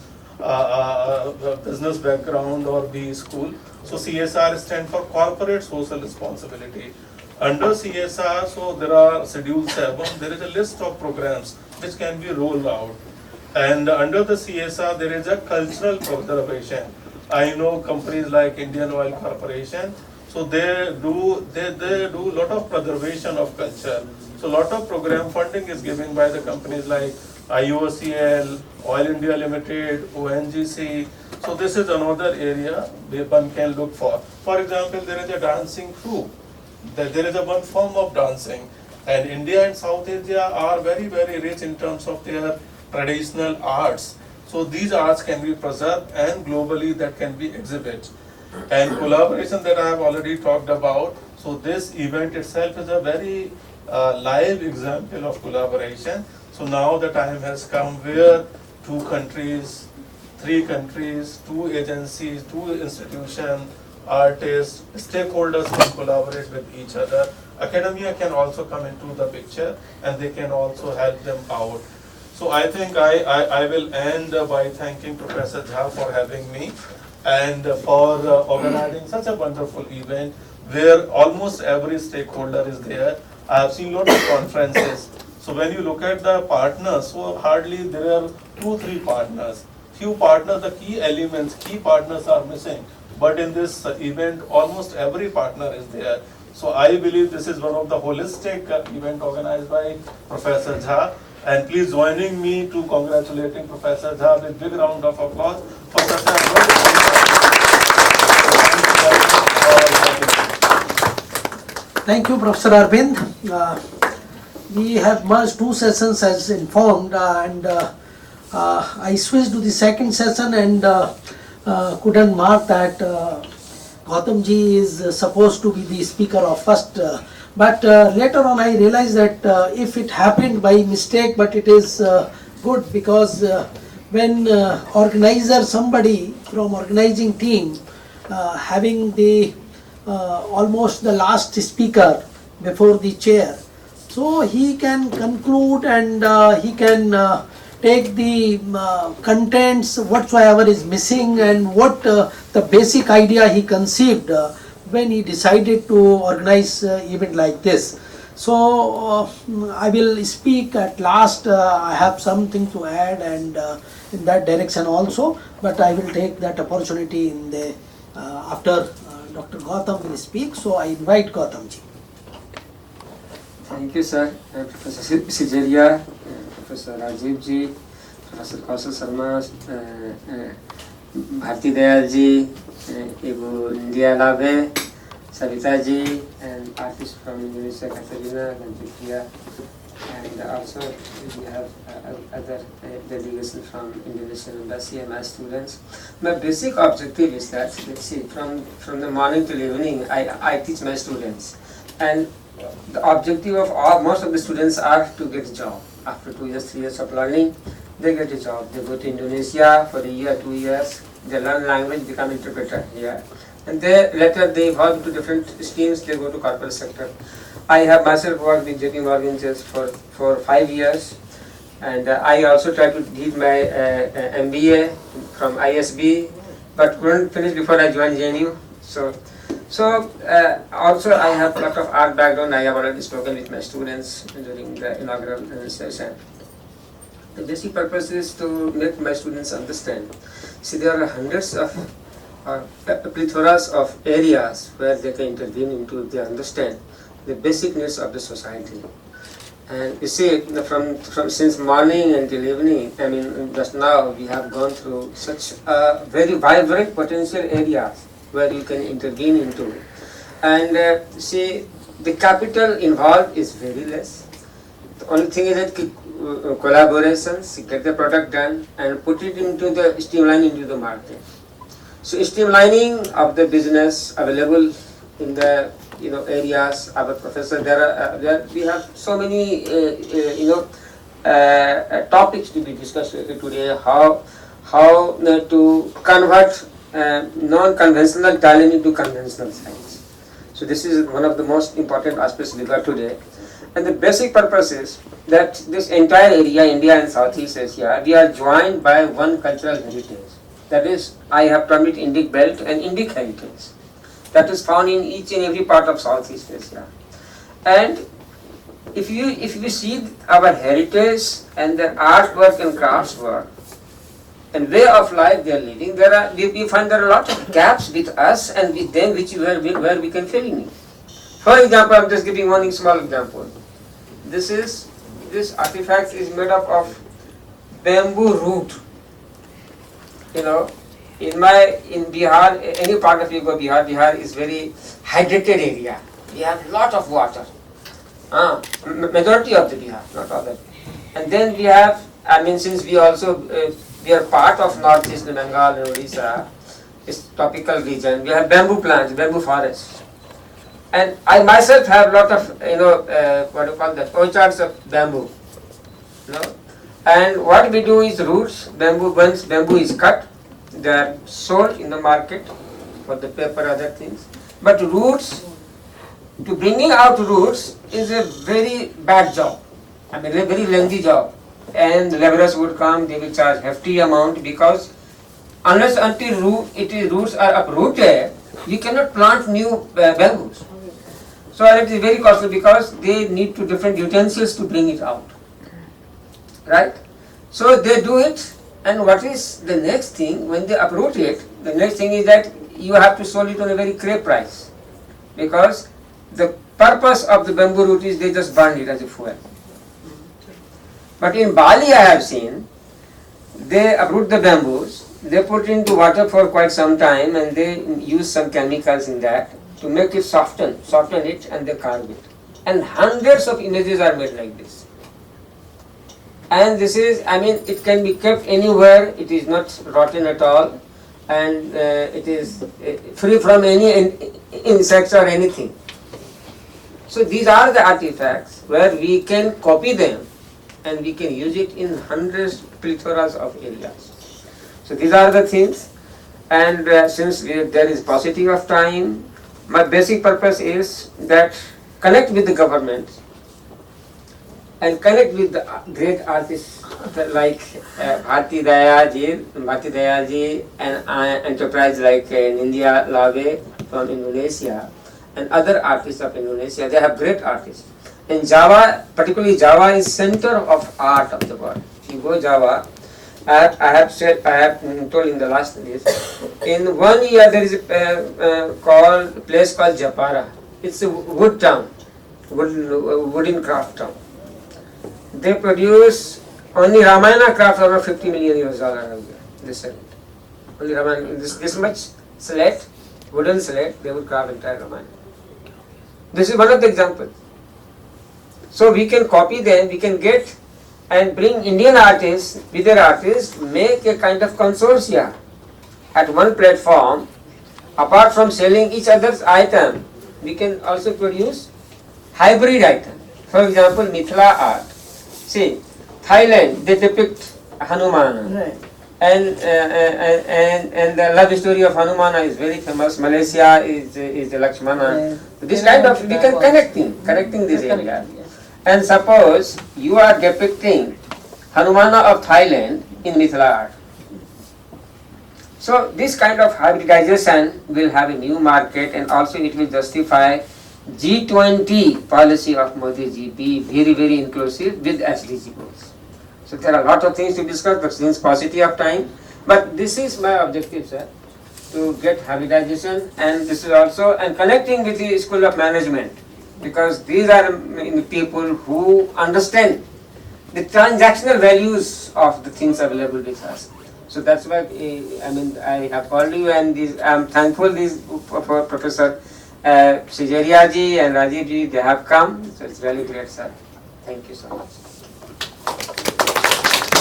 business background or B school. So CSR stand for corporate social responsibility. Under CSR, so there are Schedule 7, there is a list of programs which can be rolled out. And under the CSR, there is a cultural preservation. I know companies like Indian Oil Corporation, so they do a lot of preservation of culture. So a lot of program funding is given by the companies like IOCL, Oil India Limited, ONGC. So this is another area where one can look for. For example, there is a dancing troupe. There is a one form of dancing. And India and South Asia are very, very rich in terms of their traditional arts. So these arts can be preserved and globally that can be exhibited. And collaboration that I have already talked about. So this event itself is a very live example of collaboration. So now the time has come where 2 countries, 3 countries, 2 agencies, 2 institutions, artists, stakeholders can collaborate with each other. Academia can also come into the picture and they can also help them out. So I think I will end by thanking Professor Jha for having me and for organizing such a wonderful event where almost every stakeholder is there. I have seen a lot of conferences. So when you look at the partners, so hardly there are 2-3 partners. Few partners, the key elements, key partners are missing. But in this event, almost every partner is there. So I believe this is one of the holistic event organized by Professor Jha. And please joining me to congratulating Professor Jha with big round of applause for such a wonderful event. Thank you, Professor Arvind. We have merged two sessions as informed, and I switched to the second session and couldn't mark that Gautamji is supposed to be the speaker of first. But later on I realized that if it happened by mistake, but it is good, because when organizer, somebody from organizing team having the almost the last speaker before the chair, so he can conclude and he can take the contents whatsoever is missing and what the basic idea he conceived when he decided to organize event like this. So I will speak at last. I have something to add and in that direction also, but I will take that opportunity in the after Dr. Gautam will speak. So I invite Gautamji. Thank you, sir. Professor Sijaria, Professor Rajiv ji, Professor Kausal Sharma, Bharti Dayal ji, Ibu India Labe, Savita ji, and artists from Indonesia, Katarina, Gantikia, and also we have other delegations from Indonesian Embassy and my students. My basic objective is that, let's see, from the morning till evening, I teach my students, and the objective of most of the students are to get a job. After 2 years, 3 years of learning, they get a job. They go to Indonesia for a year, 2 years, they learn language, become interpreter here. And later they evolve to different streams, they go to corporate sector. I have myself worked with JP Morgan just for 5 years, and I also tried to did my MBA from ISB, but couldn't finish before I joined JNU. So also I have a lot of art background. I have already spoken with my students during the inaugural session. The basic purpose is to make my students understand. See, there are hundreds of plethoras of areas where they can intervene into, they understand the basic needs of the society. And you see, from since morning until evening, I mean, just now we have gone through such very vibrant potential areas where you can intervene into. And see, the capital involved is very less. The only thing is that collaborations, get the product done and put it into the streamline into the market. So streamlining of the business available in the areas. Our professor, we have so many topics to be discussed today. How to convert non-conventional talent into conventional science. So this is one of the most important aspects we got today. And the basic purpose is that this entire area, India and Southeast Asia, we are joined by one cultural heritage. That is, I have termed it Indic Belt and Indic heritage. That is found in each and every part of Southeast Asia. And if you see our heritage and the artwork and crafts work and way of life they are living, we find there are a lot of gaps with us and with them where we can fill in. For example, I am just giving one small example. This artifact is made up of bamboo root. In Bihar, any part of you go Bihar is very hydrated area. We have lot of water. Majority of the Bihar, not all that. And then we have, since we also we are part of Northeast Bengal and Odisha, it's tropical region. We have bamboo plants, bamboo forests. And I myself have lot of orchards of bamboo. And what we do is roots, once bamboo is cut, they are sold in the market for the paper, other things. But roots, to bringing out roots is a very bad job. A very lengthy job. And laborers would come, they will charge hefty amount, because unless until roots are uprooted, you cannot plant new bamboos. So it is very costly because they need to different utensils to bring it out. Right? So they do it, and what is the next thing? When they uproot it, the next thing is that you have to sell it on a very crap price, because the purpose of the bamboo root is they just burn it as a fuel. But in Bali I have seen, they uproot the bamboos, they put into water for quite some time and they use some chemicals in that, to make it soften it, and they carve it. And hundreds of images are made like this. And this is, I mean, it can be kept anywhere, it is not rotten at all, and it is free from any insects or anything. So these are the artifacts where we can copy them and we can use it in hundreds, plethoras of areas. So these are the things, and since there is paucity of time, my basic purpose is that connect with the government and connect with the great artists like Bharti Dayal ji, and enterprise like Nindya Lave from Indonesia, and other artists of Indonesia. They have great artists. In Java, particularly Java is center of art of the world. If you go Java, I have told in the last list, in 1 year there is a place called Japara. It's a wood town, wooden craft town. They produce only Ramayana craft over $50 million a year. They sell it. Only Ramayana, this much slate, wooden slate, they would carve entire Ramayana. This is one of the examples. So we can copy them, we can get and bring Indian artists with their artists, make a kind of consortia at one platform. Apart from selling each other's item, we can also produce hybrid item. For example, Mithila art. See, Thailand, they depict Hanuman. Right. And the love story of Hanumana is very famous. Malaysia is the Lakshmana. This kind of, we can connecting this area. And suppose you are depicting Hanumana of Thailand in Mithila art. So this kind of hybridization will have a new market, and also it will justify G20 policy of Modi ji, be very, very inclusive with SDG goals. So there are a lot of things to discuss, but since paucity of time, but this is my objective, sir, to get hybridization, and this is also, and connecting with the School of Management, because these are people who understand the transactional values of the things available with us. So that's why I have called you, and I'm thankful for Professor Sijaria ji and Rajiv ji, they have come. So it's really great, sir. Thank you so much.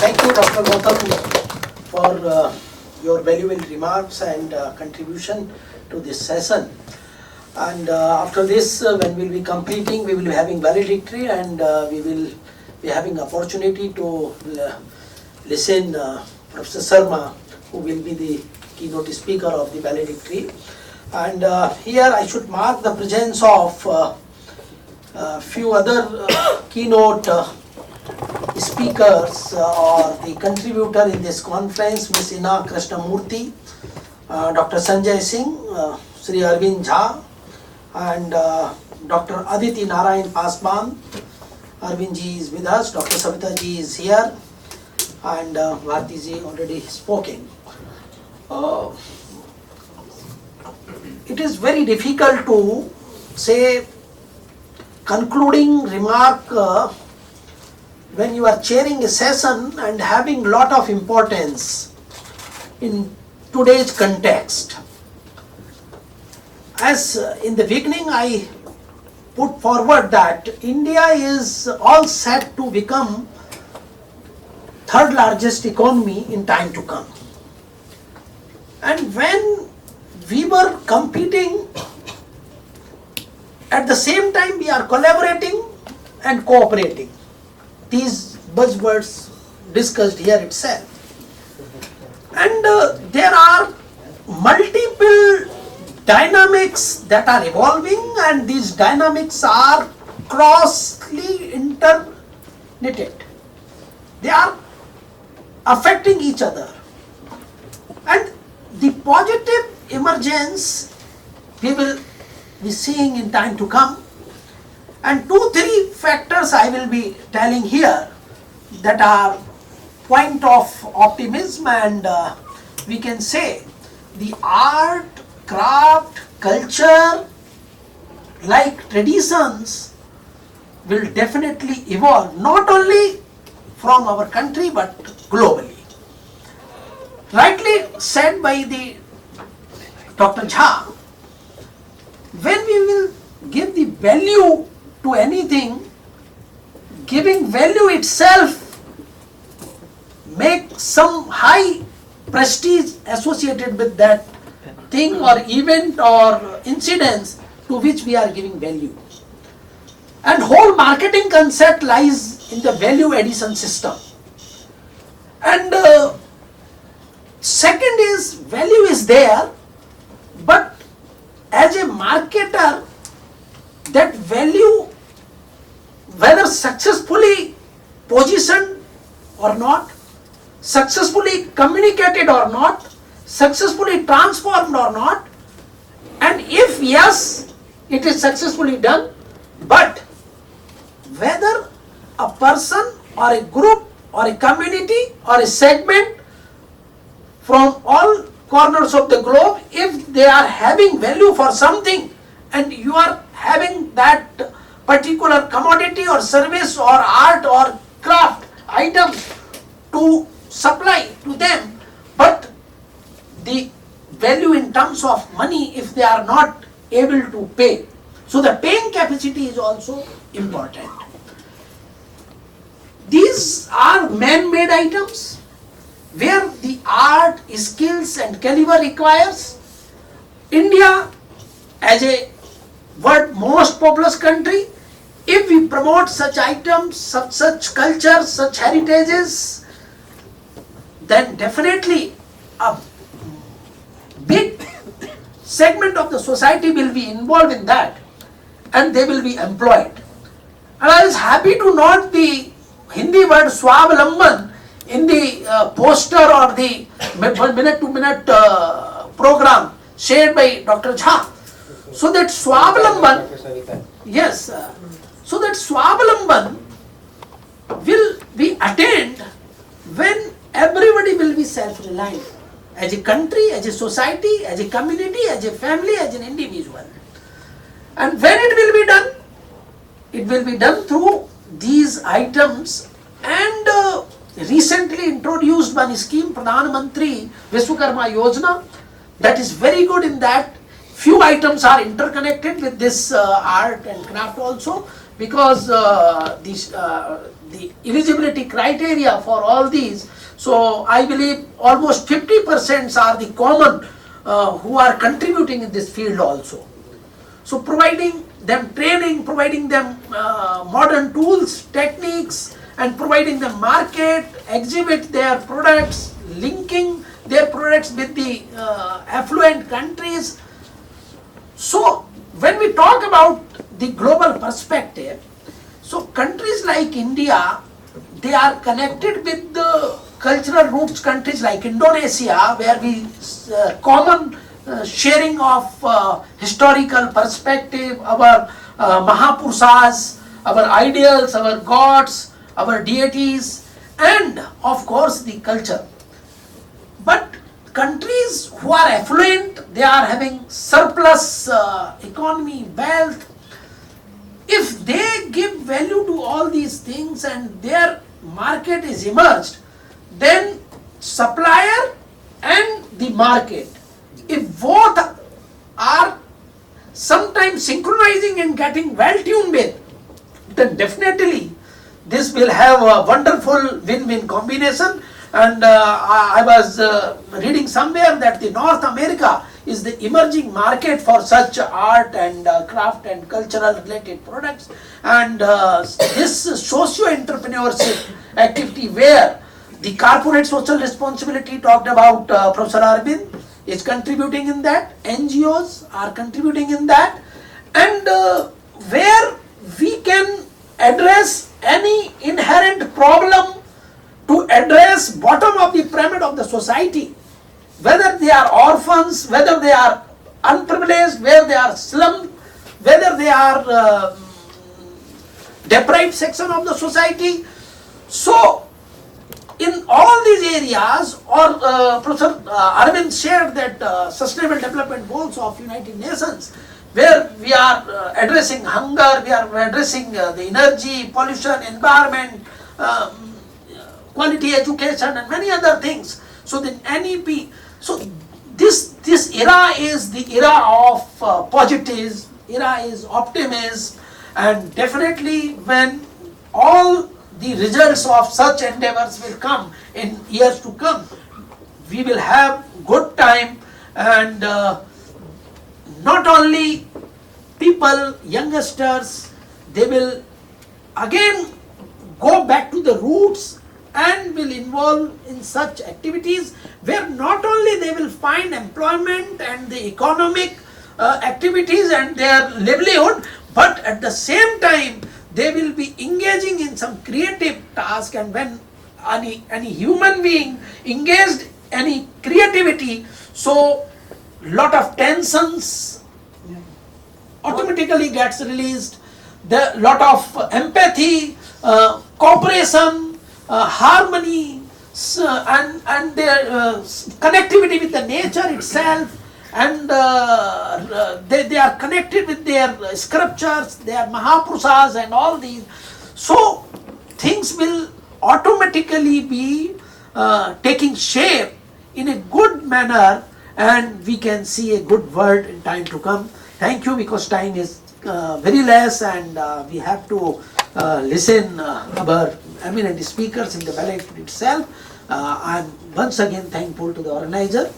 Thank you, Dr. Gautam, for your valuable remarks and contribution to this session. And after this, when we will be completing, we will be having valedictory, and we will be having opportunity to listen Professor Sharma, who will be the keynote speaker of the valedictory. And here I should mark the presence of a few other keynote speakers or the contributor in this conference, Ms. Ina Krishnamurthy, Dr. Sanjay Singh, Sri Arvind Jha, and Dr. Aditi Narayan Pasban. Arvind ji is with us, Dr. Savita ji is here, and Bharti ji already spoken. It is very difficult to say concluding remark when you are chairing a session and having lot of importance in today's context. As in the beginning I put forward that India is all set to become third largest economy in time to come. And when we were competing, at the same time we are collaborating and cooperating. These buzzwords discussed here itself. And there are multiple dynamics that are evolving, and these dynamics are closely interknitted. They are affecting each other. And the positive emergence we will be seeing in time to come. And 2-3 factors I will be telling here that are point of optimism, and we can say the art, craft, culture, like traditions, will definitely evolve, not only from our country but globally. Rightly said by the Dr. Jha when we will give the value to anything, giving value itself make some high prestige associated with that thing or event or incidents to which we are giving value. And whole marketing concept lies in the value addition system. And second is, value is there, but as a marketer, that value, whether successfully positioned or not, successfully communicated or not, successfully transformed or not, and if yes, it is successfully done, but whether a person or a group or a community or a segment from all corners of the globe, if they are having value for something and you are having that particular commodity or service or art or craft item to supply to them, but the value in terms of money, if they are not able to pay. So the paying capacity is also important. These are man-made items where the art, skills and caliber requires. India as a world most populous country, if we promote such items, such cultures, such heritages, then definitely a big segment of the society will be involved in that and they will be employed. And I was happy to note the Hindi word Swavalamban in the poster or the minute-to-minute program shared by Dr. Jha. So that Swavalamban, yes, so that Swavalamban will be attained when everybody will be self-reliant. As a country, as a society, as a community, as a family, as an individual. And when it will be done? It will be done through these items, and recently introduced one scheme, Pradhan Mantri Vishwakarma Yojana, that is very good in that few items are interconnected with this art and craft also, because the eligibility criteria for all these, so I believe almost 50% are the common who are contributing in this field also. So providing them training, providing them modern tools, techniques, and providing them market, exhibit their products, linking their products with the affluent countries. So when we talk about the global perspective, so countries like India, they are connected with the cultural roots countries like Indonesia, where we common sharing of historical perspective, our Mahapurushas, our ideals, our gods, our deities, and of course the culture. But countries who are affluent, they are having surplus economy, wealth. If they give value to all these things and their market is emerged, then supplier and the market, if both are sometimes synchronizing and getting well tuned with, then definitely this will have a wonderful win-win combination. And I was reading somewhere that the North America is the emerging market for such art and craft and cultural related products. And this socio-entrepreneurship activity, where the corporate social responsibility talked about Professor Arvind, is contributing in that, NGOs are contributing in that, and where we can address any inherent problem to address bottom of the pyramid of the society, whether they are orphans, whether they are unprivileged, where they are slum, whether they are deprived section of the society. So in all these areas, or Professor Arvind shared that Sustainable Development Goals of United Nations, where we are addressing hunger, we are addressing the energy, pollution, environment, quality education and many other things. So the NEP, so this this era is the era of positives, era is optimism, and definitely when all the results of such endeavors will come in years to come, we will have good time, and not only people, youngsters, they will again go back to the roots and will involve in such activities where not only they will find employment and the economic activities and their livelihood, but at the same time they will be engaging in some creative task. And when any human being engaged any creativity, so lot of tensions automatically gets released, the lot of empathy, cooperation, harmony, and their connectivity with the nature itself, and they are connected with their scriptures, their Mahaprusas and all these. So things will automatically be taking shape in a good manner, and we can see a good world in time to come. Thank you, because time is very less, and we have to listen our eminent speakers in the ballet itself. I am once again thankful to the organizer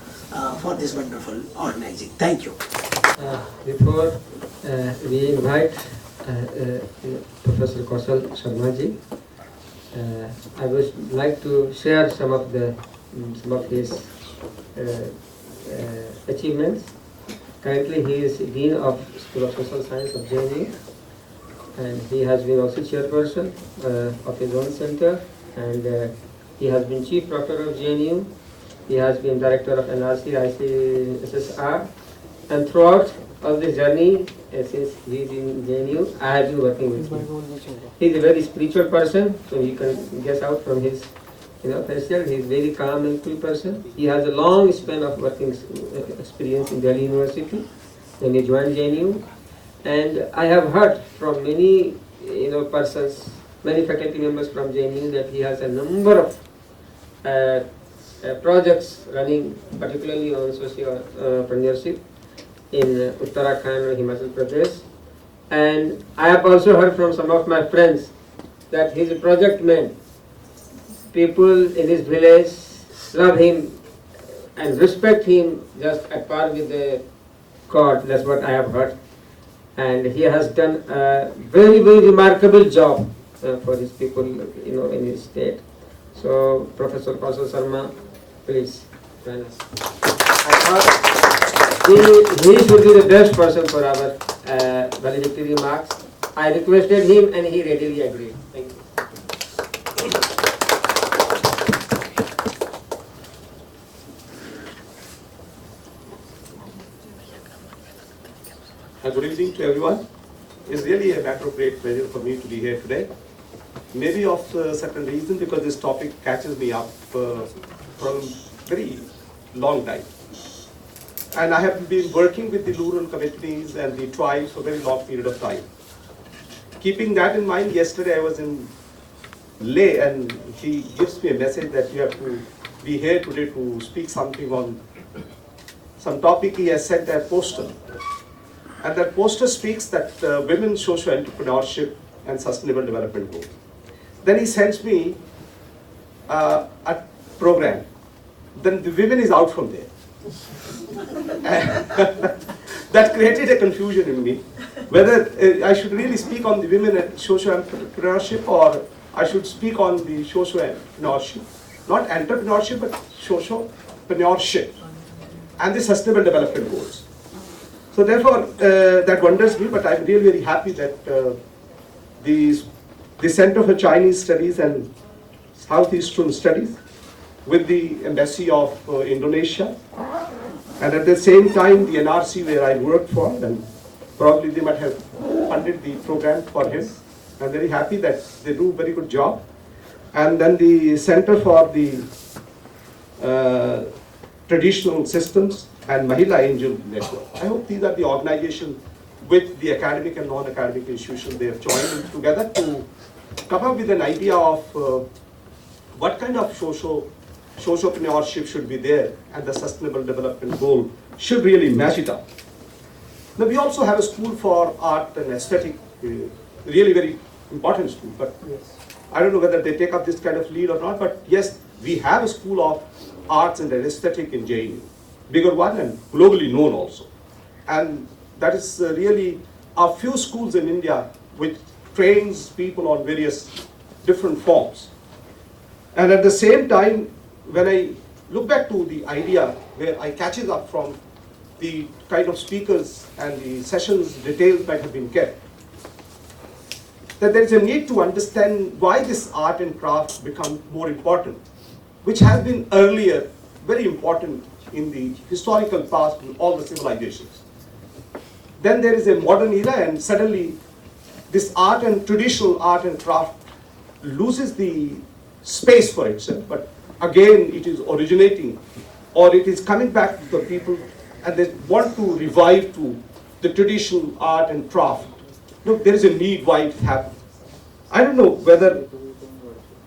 for this wonderful organizing. Thank you. Before we invite Professor Kaushal Sharma ji, I would like to share some of his achievements. Currently, he is Dean of School of Social Science of JNU, and he has been also chairperson of his own center, and he has been Chief Proctor of JNU. He has been Director of NRC, ICSSR, and throughout all this journey, since he is in JNU, I have been working with him. He is a very spiritual person, so you can guess out from his facial. He is a very calm and cool person. He has a long span of working experience in Delhi University when he joined JNU, and I have heard from many persons, many faculty members from JNU, that he has a number of projects running, particularly on sociopreneurship in Uttarakhand or Himachal Pradesh. And I have also heard from some of my friends that he is a project man. People in his village love him and respect him just at par with the God. That's what I have heard. And he has done a very, very remarkable job for these people, in his state. So, Professor Kaushal Sharma, please join us. I thought he should be the best person for our valedictory remarks. I requested him, and he readily agreed. Thank you. Good evening to everyone. It's really a matter of great pleasure for me to be here today. Maybe of certain reason, because this topic catches me up from very long time. And I have been working with the rural communities and the tribes for a very long period of time. Keeping that in mind, yesterday I was in Leh, and he gives me a message that you have to be here today to speak something on some topic. He has sent a poster. And that poster speaks that women's social entrepreneurship and sustainable development goals. Then he sends me a program. Then the women is out from there. That created a confusion in me, whether I should really speak on the women and social entrepreneurship, or I should speak on the social entrepreneurship. Not entrepreneurship, but sociopreneurship and the sustainable development goals. So therefore, that wonders me, but I'm really very happy that the Center for Chinese Studies and Southeastern Studies with the Embassy of Indonesia, and at the same time the NRC where I worked for, and probably they might have funded the program for him. I'm very happy that they do a very good job. And then the Center for the Traditional Systems and Mahila Angel Network. I hope these are the organizations with the academic and non-academic institutions. They have joined together to come up with an idea of what kind of social sociopreneurship should be there, and the sustainable development goal should really match it up. Now we also have a school for art and aesthetic, really very important school, but I don't know whether they take up this kind of lead or not, but yes, we have a school of arts and aesthetic in JNU, bigger one and globally known also. And that is really a few schools in India which trains people on various different forms. And at the same time, when I look back to the idea where I catch it up from the kind of speakers and the sessions details that have been kept, that there is a need to understand why this art and craft become more important, which has been earlier very important in the historical past in all the civilizations. Then there is a modern era, and suddenly this art and traditional art and craft loses the space for itself, but again it is originating, or it is coming back to the people, and they want to revive to the traditional art and craft. Look, there is a need why it happened. I don't know whether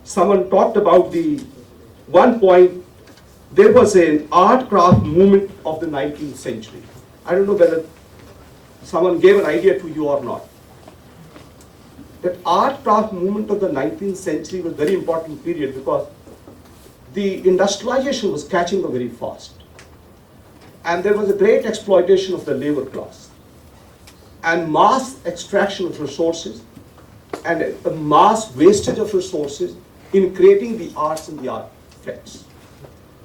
someone talked about the one point, there was an art craft movement of the 19th century. I don't know whether someone gave an idea to you or not. That art craft movement of the 19th century was a very important period because the industrialization was catching up very fast. And there was a great exploitation of the labor class and mass extraction of resources and a mass wastage of resources in creating the arts and the artifacts.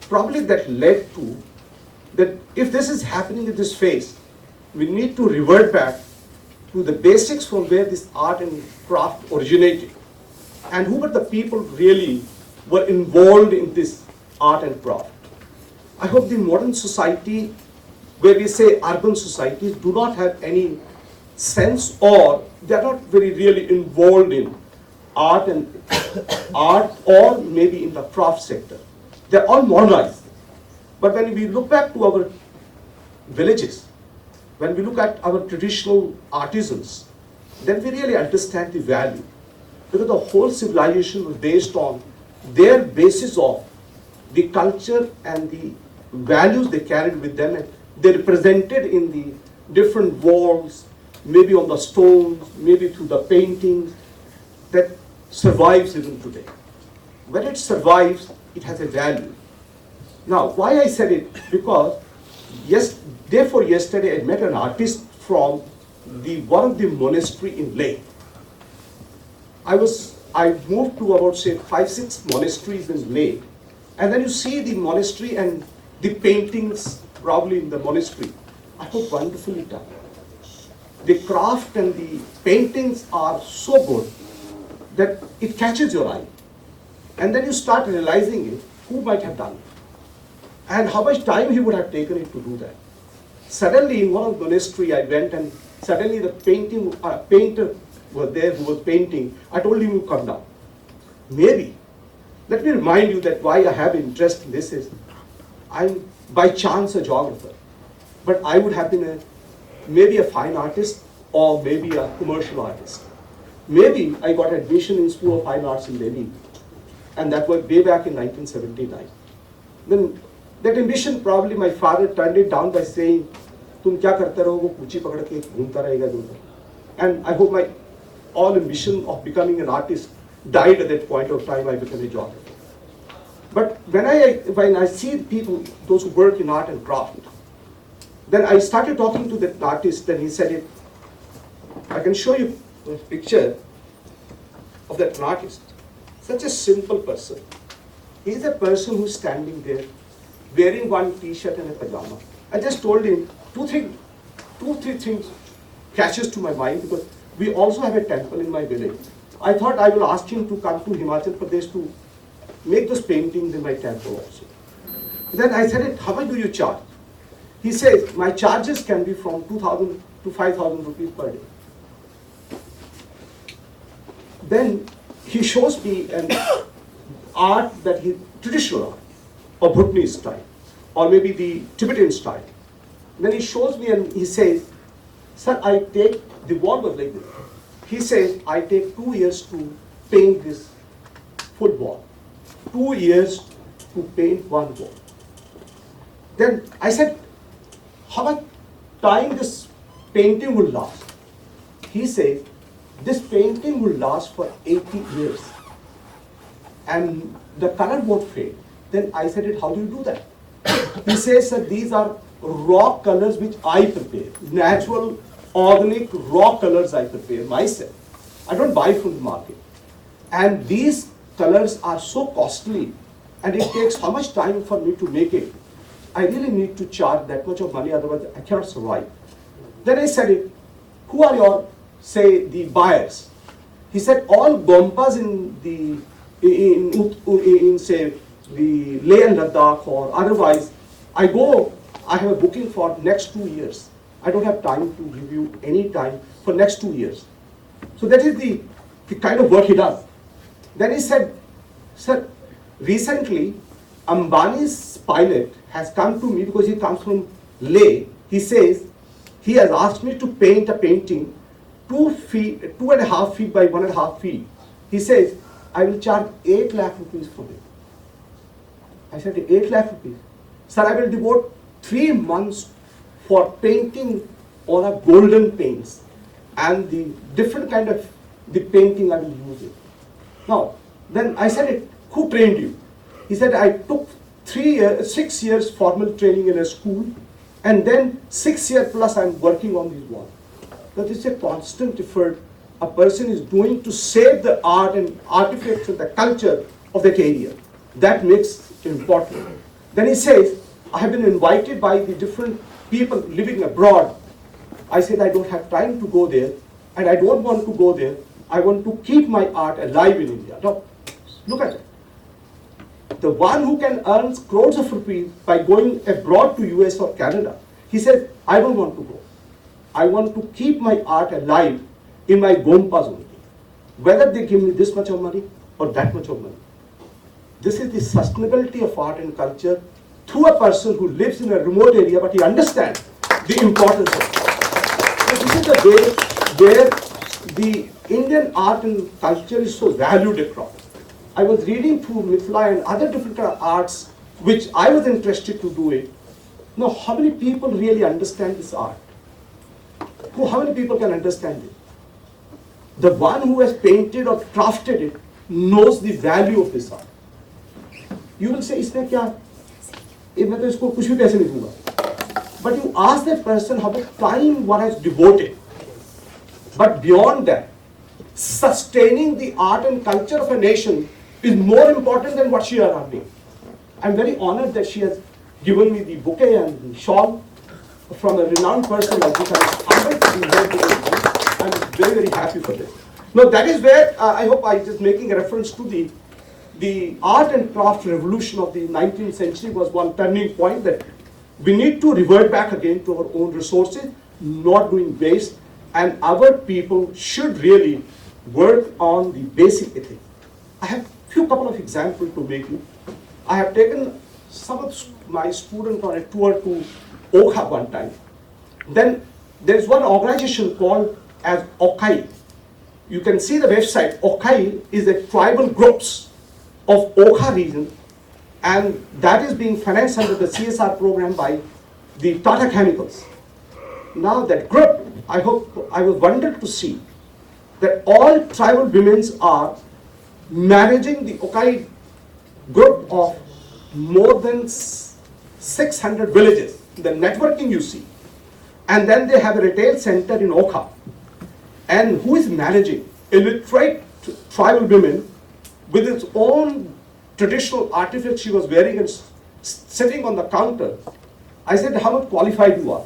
Probably that led to that if this is happening at this phase, we need to revert back to the basics from where this art and craft originated and who were the people really were involved in this art and craft. I hope the modern society, where we say urban societies, do not have any sense, or they are not very really involved in art and art, or maybe in the craft sector. They are all modernized. But when we look back to our villages, when we look at our traditional artisans, then we really understand the value. Because the whole civilization was based on their basis of the culture and the values they carried with them, and they represented in the different walls, maybe on the stones, maybe through the paintings, that survives even today. When it survives, it has a value. Now, why I said it? Because yesterday I met an artist from one of the monastery in Leh. I moved to about say 5-6 monasteries in Leh, and then you see the monastery and the paintings probably in the monastery. I hope wonderfully done. The craft and the paintings are so good that it catches your eye. And then you start realizing it, who might have done it? And how much time he would have taken it to do that. Suddenly in one of the monastery I went, and suddenly the painter was there who was painting. I told him, you come down. Maybe. Let me remind you that why I have interest in this is, I'm by chance a geographer, but I would have been maybe a fine artist or maybe a commercial artist. Maybe I got admission in School of Fine Arts in Delhi, and that was way back in 1979. Then that ambition, probably my father turned it down by saying, "Tum kya karte raho, wo kuchi pakad ke ghumta rahega dunga." And I hope my all ambition of becoming an artist died at that point of time I became a geographer. But when I see people, those who work in art and craft, then I started talking to that artist, and he said it. I can show you a picture of that artist. Such a simple person. He is a person who's standing there, wearing one t-shirt and a pajama. I just told him two, three things catches to my mind, because we also have a temple in my village. I thought I will ask him to come to Himachal Pradesh to make those paintings in my temple also. Then I said, how much do you charge? He says, my charges can be from 2,000 to 5,000 rupees per day. Then he shows me an art that he, traditional art, or Bhutanese style, or maybe the Tibetan style. Then he shows me and he says, sir, the wall was like this. He says, I take 2 years to paint this full wall. 2 years to paint one wall. Then I said, how much time this painting will last? He says, this painting will last for 80 years. And the color won't fade. Then I said, how do you do that? He says that these are raw colors which I prepare. Natural, organic, raw colors I prepare myself. I don't buy from the market. And these colors are so costly, and it takes how much time for me to make it. I really need to charge that much of money, otherwise I cannot survive. Then I said, who are your, say, the buyers? He said, all Gompas in the, in say, the Leh and Ladakh or otherwise, I have a booking for next 2 years. I don't have time to give you any time for next 2 years. So that is the kind of work he does. Then he said, sir, recently Ambani's pilot has come to me because he comes from Leh. He says, he has asked me to paint a painting 2.5 feet by 1.5 feet. He says, I will charge 8 lakh rupees for it. I said, 8 lakh rupees. Sir, I will devote 3 months for painting on a golden paints and the different kind of the painting I will use it. Now, then I said, who trained you? He said, I took 6 years formal training in a school, and then 6 years plus I'm working on these walls. That is a constant effort a person is doing to save the art and artifacts and the culture of that area. That makes it important. Then he says, I have been invited by the different people living abroad. I said, I don't have time to go there, and I don't want to go there. I want to keep my art alive in India. Now, look at it. The one who can earn crores of rupees by going abroad to US or Canada, he said, I don't want to go. I want to keep my art alive in my Gompas only. Whether they give me this much of money or that much of money. This is the sustainability of art and culture through a person who lives in a remote area, but he understands the importance of it. So this is the way where the Indian art and culture is so valued across. I was reading through Mithila and other different arts which I was interested to do it. Now, how many people really understand this art? How many people can understand it? The one who has painted or crafted it knows the value of this art. You will say, इसमें क्या? मैं तो इसको कुछ भी पैसे नहीं दूँगा. But you ask that person how much time one has devoted. But beyond that, sustaining the art and culture of a nation is more important than what she is earning. I'm very honored that she has given me the bouquet and the shawl from a renowned person like this. I'm very, very happy for this. Now that is where I hope I just making a reference to the art and craft revolution of the 19th century was one turning point that we need to revert back again to our own resources, not doing waste, and our people should really work on the basic ethics. I have few couple of examples to make you. I have taken some of my students on a tour to Okha one time. Then there is one organization called as Okai. You can see the website. Okai is a tribal groups of Okha region, and that is being financed under the CSR program by the Tata Chemicals. Now that group, I was wondered to see that all tribal women are managing the Okai group of more than 600 villages, the networking you see. And then they have a retail center in Okha. And who is managing? Illiterate tribal women with its own traditional artifact she was wearing and sitting on the counter. I said, how much qualified you are?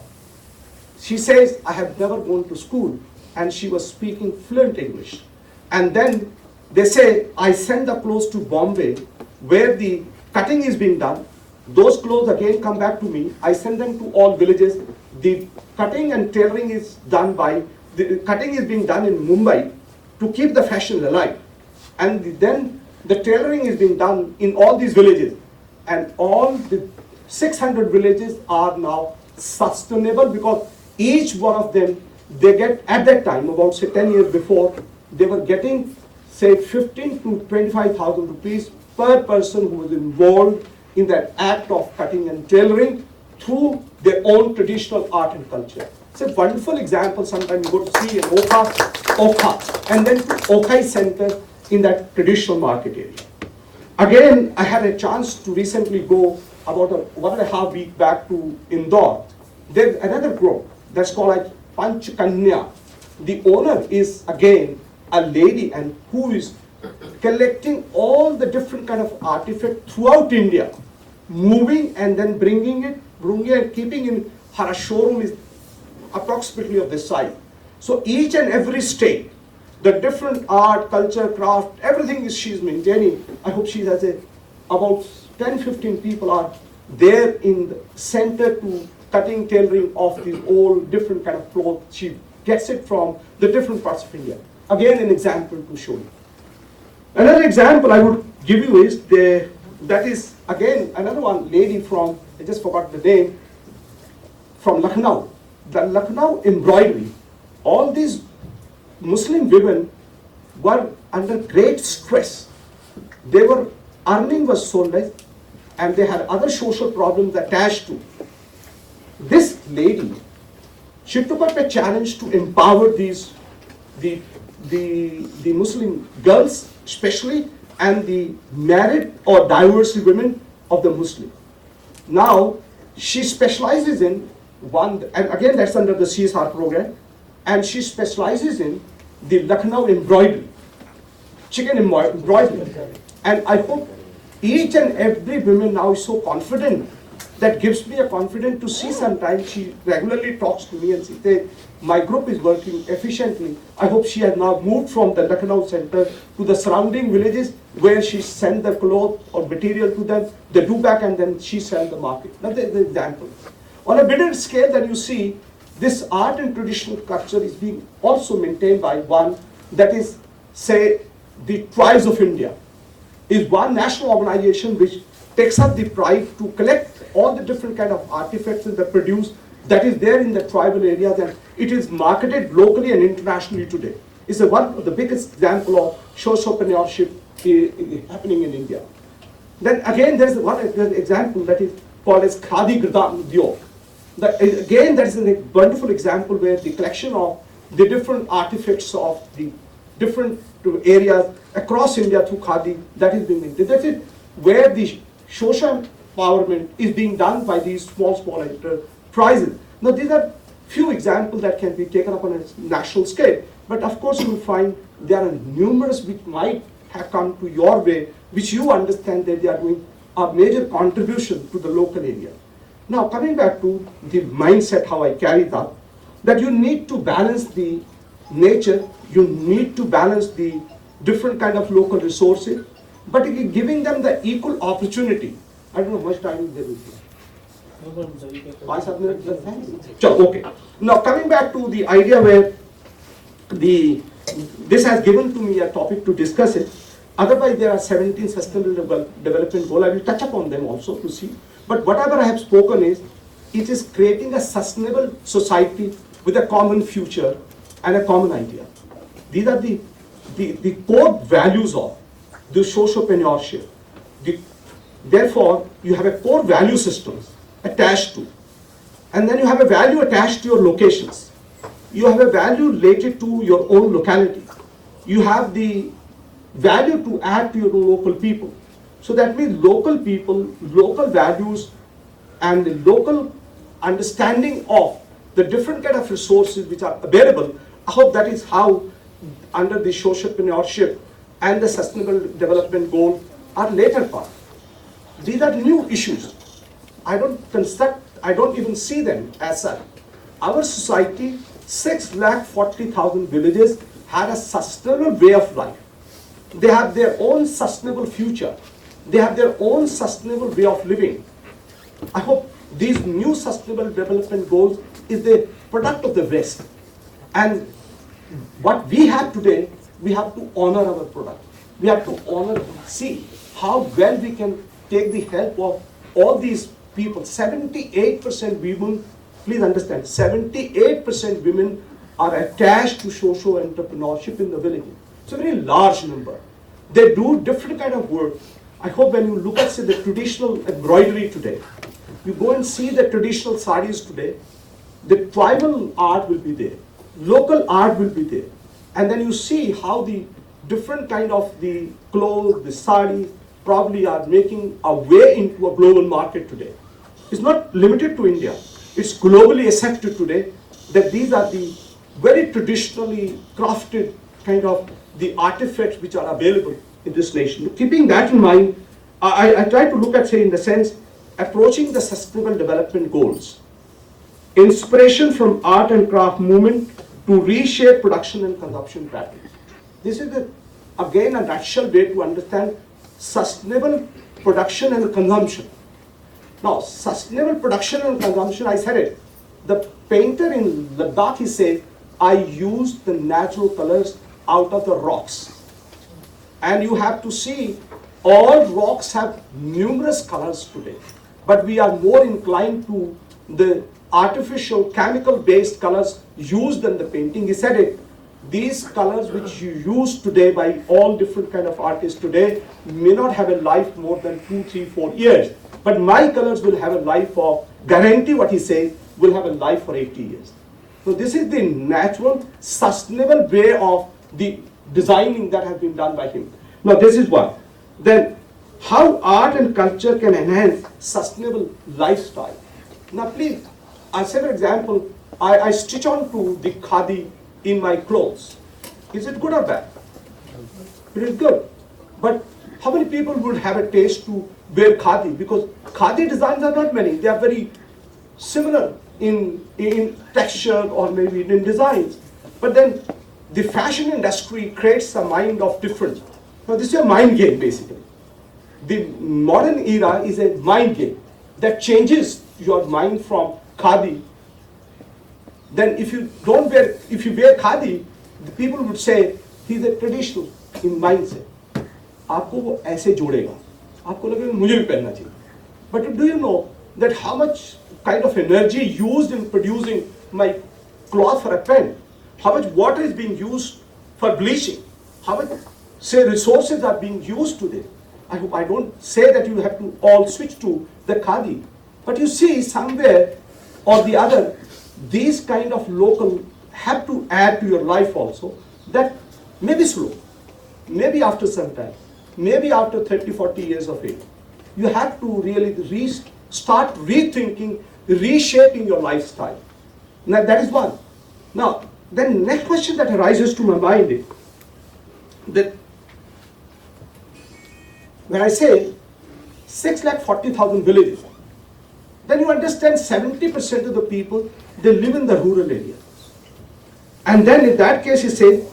She says, I have never gone to school. And she was speaking fluent English. And then they say, I send the clothes to Bombay where the cutting is being done. Those clothes again come back to me. I send them to all villages. The cutting and tailoring is done the cutting is being done in Mumbai to keep the fashion alive. And then the tailoring is being done in all these villages. And all the 600 villages are now sustainable because each one of them, they get at that time, about say 10 years before, they were getting say 15 to 25,000 rupees per person who was involved in that act of cutting and tailoring through their own traditional art and culture. It's a wonderful example. Sometimes you go to see an Oka, and then to Okai Center in that traditional market area. Again, I had a chance to recently go about 1.5 weeks back to Indore. There's another group that's called like Panch Kanya. The owner is again a lady and who is collecting all the different kind of artifacts throughout India, moving and then bringing and keeping in her showroom is approximately of this size. So each and every state, the different art, culture, craft, everything is she's maintaining. I hope she has about 10-15 people are there in the center to cutting, tailoring of these all different kind of clothes. She gets it from the different parts of India. Again, an example to show you. Another example I would give you is that is again another one lady from, I just forgot the name, from Lucknow. The Lucknow embroidery. All these Muslim women were under great stress. Their earning was so less and they had other social problems attached to. This lady, she took up a challenge to empower these the Muslim girls especially and the married or divorced women of the Muslim. Now she specializes in one, and again that's under the CSR program, and she specializes in the Lucknow embroidery, chicken embroidery. And I hope each and every woman now is so confident, that gives me a confidence to see sometimes she regularly talks to me and says, my group is working efficiently. I hope she has now moved from the Lucknow center to the surrounding villages where she sends the clothes or material to them, they do back and then she sells the market. That's the example. On a bigger scale than you see, this art and traditional culture is being also maintained by one that is, say, the Tribes of India, is one national organization which takes up the pride to collect all the different kind of artifacts that are produced that is there in the tribal areas, and it is marketed locally and internationally today. It's one of the biggest example of sociopreneurship happening in India. Then again, there's one example that is called as Khadi Gridam Udyog. Again, that is a wonderful example where the collection of the different artifacts of the different areas across India through Khadi, that is being maintained. That is where the social empowerment is being done by these small enterprises. Now these are few examples that can be taken up on a national scale, but of course you will find there are numerous which might have come to your way, which you understand that they are doing a major contribution to the local area. Now coming back to the mindset, how I carry that, that you need to balance the nature, you need to balance the different kind of local resources, but giving them the equal opportunity. I don't know how much time there will be. 5-7 minutes. Okay. Now coming back to the idea where this has given to me a topic to discuss it. Otherwise there are 17 sustainable development goals. I will touch upon them also to see. But whatever I have spoken is, it is creating a sustainable society with a common future and a common idea. These are the core values of the sociopreneurship. Therefore, you have a core value systems attached to, and then you have a value attached to your locations. You have a value related to your own locality. You have the value to add to your local people. So that means local people, local values, and the local understanding of the different kind of resources which are available. I hope that is how under the sociopreneurship and the sustainable development goal are later part. These are new issues. I don't even see them as such. Our society, 640,000 villages had a sustainable way of life. They have their own sustainable future. They have their own sustainable way of living. I hope these new sustainable development goals is the product of the West. And what we have today, we have to honor our product. We have to honor, see how well we can take the help of all these people. 78% women, please understand, 78% women are attached to socio-entrepreneurship in the village. It's a very large number. They do different kind of work. I hope when you look at, say, the traditional embroidery today, you go and see the traditional saris today, the tribal art will be there, local art will be there. And then you see how the different kind of the clothes, the saris, probably are making a way into a global market today. It's not limited to India. It's globally accepted today that these are the very traditionally crafted kind of the artifacts which are available in this nation. Keeping that in mind, I try to look at, say, in the sense, approaching the sustainable development goals. Inspiration from art and craft movement to reshape production and consumption patterns. This is, again, a nutshell way to understand sustainable production and consumption. Now, sustainable production and consumption, I said it. The painter in Ladakh, he said, I used the natural colors out of the rocks. And you have to see, all rocks have numerous colors today. But we are more inclined to the artificial, chemical-based colors used in the painting. He said it. These colors which you use today by all different kind of artists today may not have a life more than 2, 3, 4 years. But my colors will have a life of, guarantee what he says, will have a life for 80 years. So this is the natural, sustainable way of the designing that has been done by him. Now this is one. Then how art and culture can enhance sustainable lifestyle. Now please, I say for example, I stitch on to the khadi in my clothes. Is it good or bad? It is good. But how many people would have a taste to wear khadi? Because khadi designs are not many. They are very similar in texture or maybe in designs. But then the fashion industry creates a mind of difference. Now this is a mind game basically. The modern era is a mind game that changes your mind from khadi. Then if you wear khadi, the people would say he's a traditional in mindset. आपको वो ऐसे जोड़ेगा, आपको लगेगा मुझे भी पहनना चाहिए. But do you know that how much kind of energy used in producing my cloth for a pen? How much water is being used for bleaching? How much, say, resources are being used today? I hope I don't say that you have to all switch to the khadi. But you see somewhere or the other, these kind of local have to add to your life also. That may be slow, maybe after some time, maybe after 30, 40 years of age. You have to really start rethinking, reshaping your lifestyle. Now that is one. Now, the next question that arises to my mind is that when I say 6,40,000 villages, then you understand 70% of the people, they live in the rural area. And then in that case you say,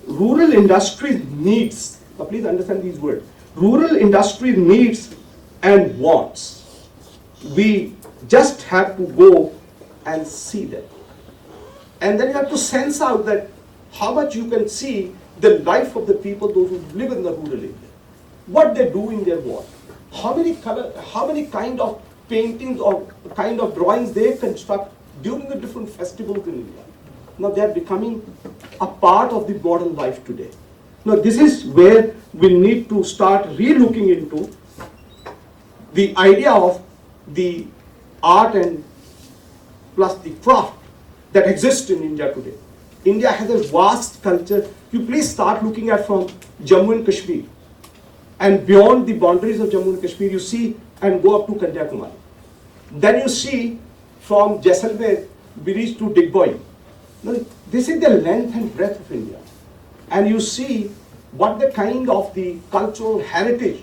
rural industry needs, now please understand these words, rural industry needs and wants. We just have to go and see them. And then you have to sense out that how much you can see the life of the people, those who live in the rural area. What they do in their work. How many kind of paintings or kind of drawings they construct during the different festivals in India. Now they are becoming a part of the modern life today. Now this is where we need to start re-looking into the idea of the art and plus the craft that exists in India today. India has a vast culture. You please start looking at from Jammu and Kashmir. And beyond the boundaries of Jammu and Kashmir, you see and go up to Kanyakumari. Then you see from Jaisalmer, we reach to Digboi. Now, this is the length and breadth of India. And you see what the kind of the cultural heritage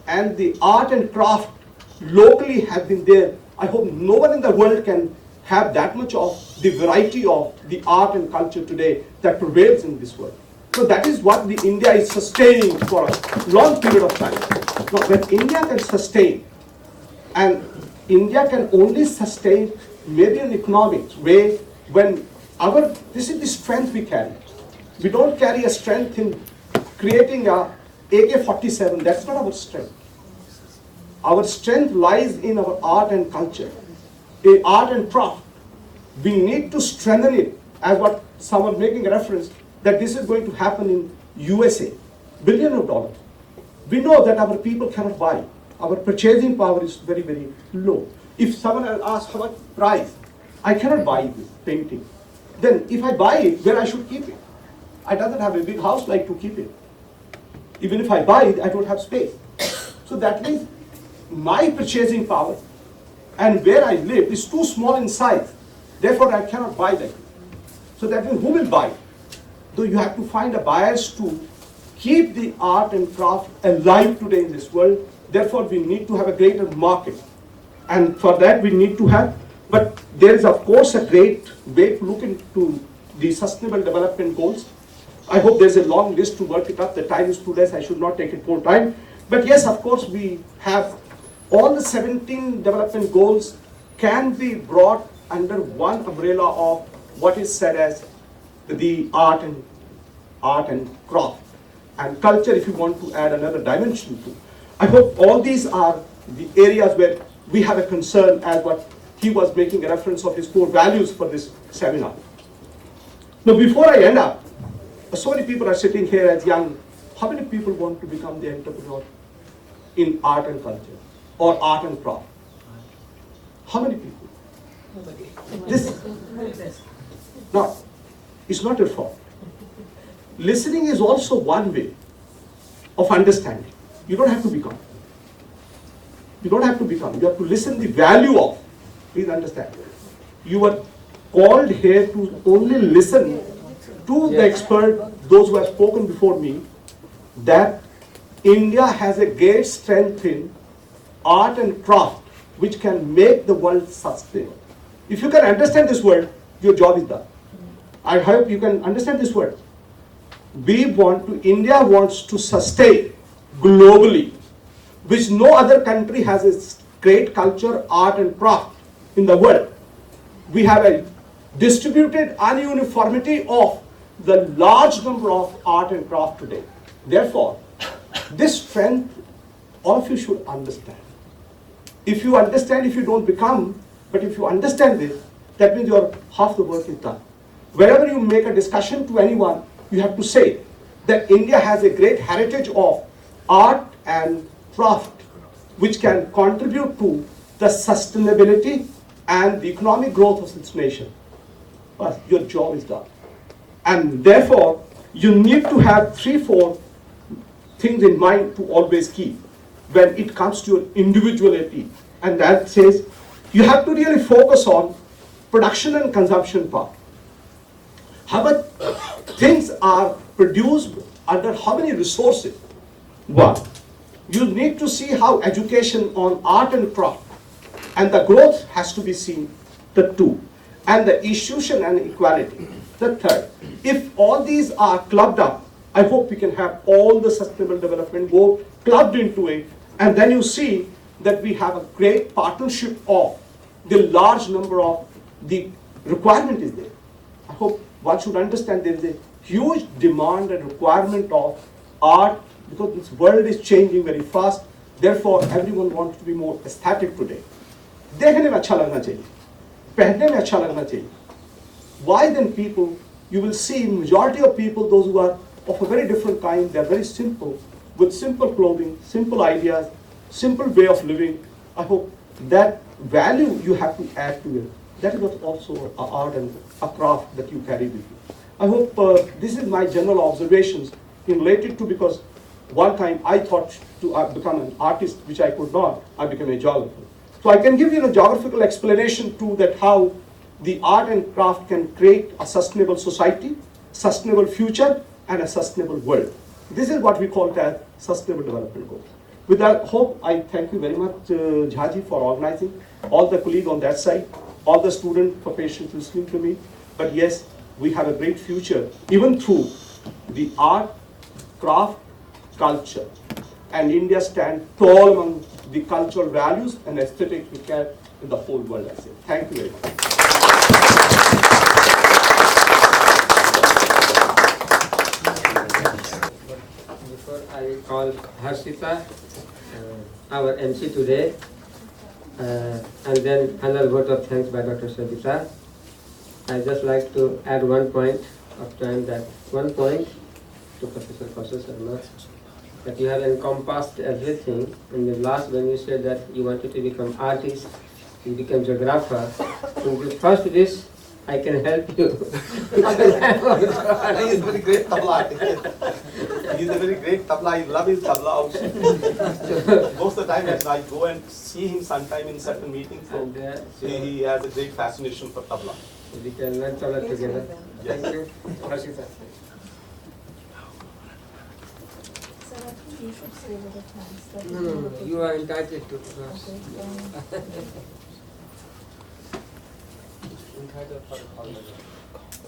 and the art and craft locally have been there. I hope no one in the world can have that much of the variety of the art and culture today that prevails in this world. So that is what the India is sustaining for a long period of time. Now when India can sustain, and India can only sustain maybe an economics way when this is the strength we carry. We don't carry a strength in creating a AK-47, that's not our strength. Our strength lies in our art and culture, art and craft. We need to strengthen it, as what someone making a reference, that this is going to happen in USA, billions of dollars. We know that our people cannot buy. Our purchasing power is very, very low. If someone asks how much price, I cannot buy this painting. Then if I buy it, where I should keep it? I doesn't have a big house like to keep it. Even if I buy it, I don't have space. So that means my purchasing power and where I live is too small in size. Therefore, I cannot buy that. So that means who will buy? Though you have to find a buyers to keep the art and craft alive today in this world. Therefore, we need to have a greater market. And for that, we need to have, but there is of course a great way to look into the Sustainable Development Goals. I hope there's a long list to work it up. The time is too less, I should not take it more time. But yes, of course, we have all the 17 development goals can be brought under one umbrella of what is said as the art and craft. And culture, if you want to add another dimension to. I hope all these are the areas where we have a concern, as what he was making a reference of his core values for this seminar. Now, before I end up, so many people are sitting here as young. How many people want to become the entrepreneur in art and culture or art and craft? How many people? Now, it's not your fault. Listening is also one way of understanding. You don't have to become. You don't have to become. You have to listen the value of. Please understand. You were called here to only listen to the expert, those who have spoken before me, that India has a great strength in art and craft, which can make the world sustainable. If you can understand this word, your job is done. I hope you can understand this word. India wants to sustain globally, which no other country has its great culture, art and craft in the world. We have a distributed uniformity of the large number of art and craft today. Therefore, this strength, all of you should understand. If you understand, if you don't become, but if you understand this, that means your half the work is done. Wherever you make a discussion to anyone, you have to say that India has a great heritage of art and craft, which can contribute to the sustainability and the economic growth of its nation. But your job is done. And therefore, you need to have 3-4 things in mind to always keep when it comes to your individuality. And that says, you have to really focus on production and consumption part. How much things are produced under how many resources? One, you need to see how education on art and craft and the growth has to be seen. The two, and the institution and equality. The third, if all these are clubbed up, I hope we can have all the sustainable development goals clubbed into it, and then you see that we have a great partnership of the large number of the requirement is there. I hope one should understand there is a huge demand and requirement of art because this world is changing very fast. Therefore, everyone wants to be more aesthetic today. देखने में अच्छा लगना चाहिए, पहनने में अच्छा लगना चाहिए. Why then people, you will see majority of people, those who are of a very different kind, they are very simple, with simple clothing, simple ideas, simple way of living. I hope that value you have to add to it. That is what also an art and a craft that you carry with you. I hope this is my general observations related to, because one time I thought to become an artist, which I could not, I became a geographer. So I can give you a geographical explanation to that how the art and craft can create a sustainable society, sustainable future, and a sustainable world. This is what we call it as Sustainable Development Goals. With that hope, I thank you very much, Jhaji, for organizing, all the colleagues on that side, all the students for patiently listening to me. But yes, we have a great future, even through the art, craft, culture. And India stands tall among the cultural values and aesthetic we carry in the whole world, I say. Thank you very much. Before I call Harshita, our MC today, and then final vote of thanks by Dr. Sabita, I just like to add one point of time, that one point to Professor Sharma. that you have encompassed everything. In the last, when you said that you wanted to become artist, you become geographer. In the first wish, I can help you. He's a very great tabla. He's a very great tabla. I love his tabla. Most of the time, when I go and see him sometime in certain meetings, so he has a great fascination for tabla. We can learn tabla together. Yes. Thank you. Harshita. You should say with the thanks. No, you are entitled to.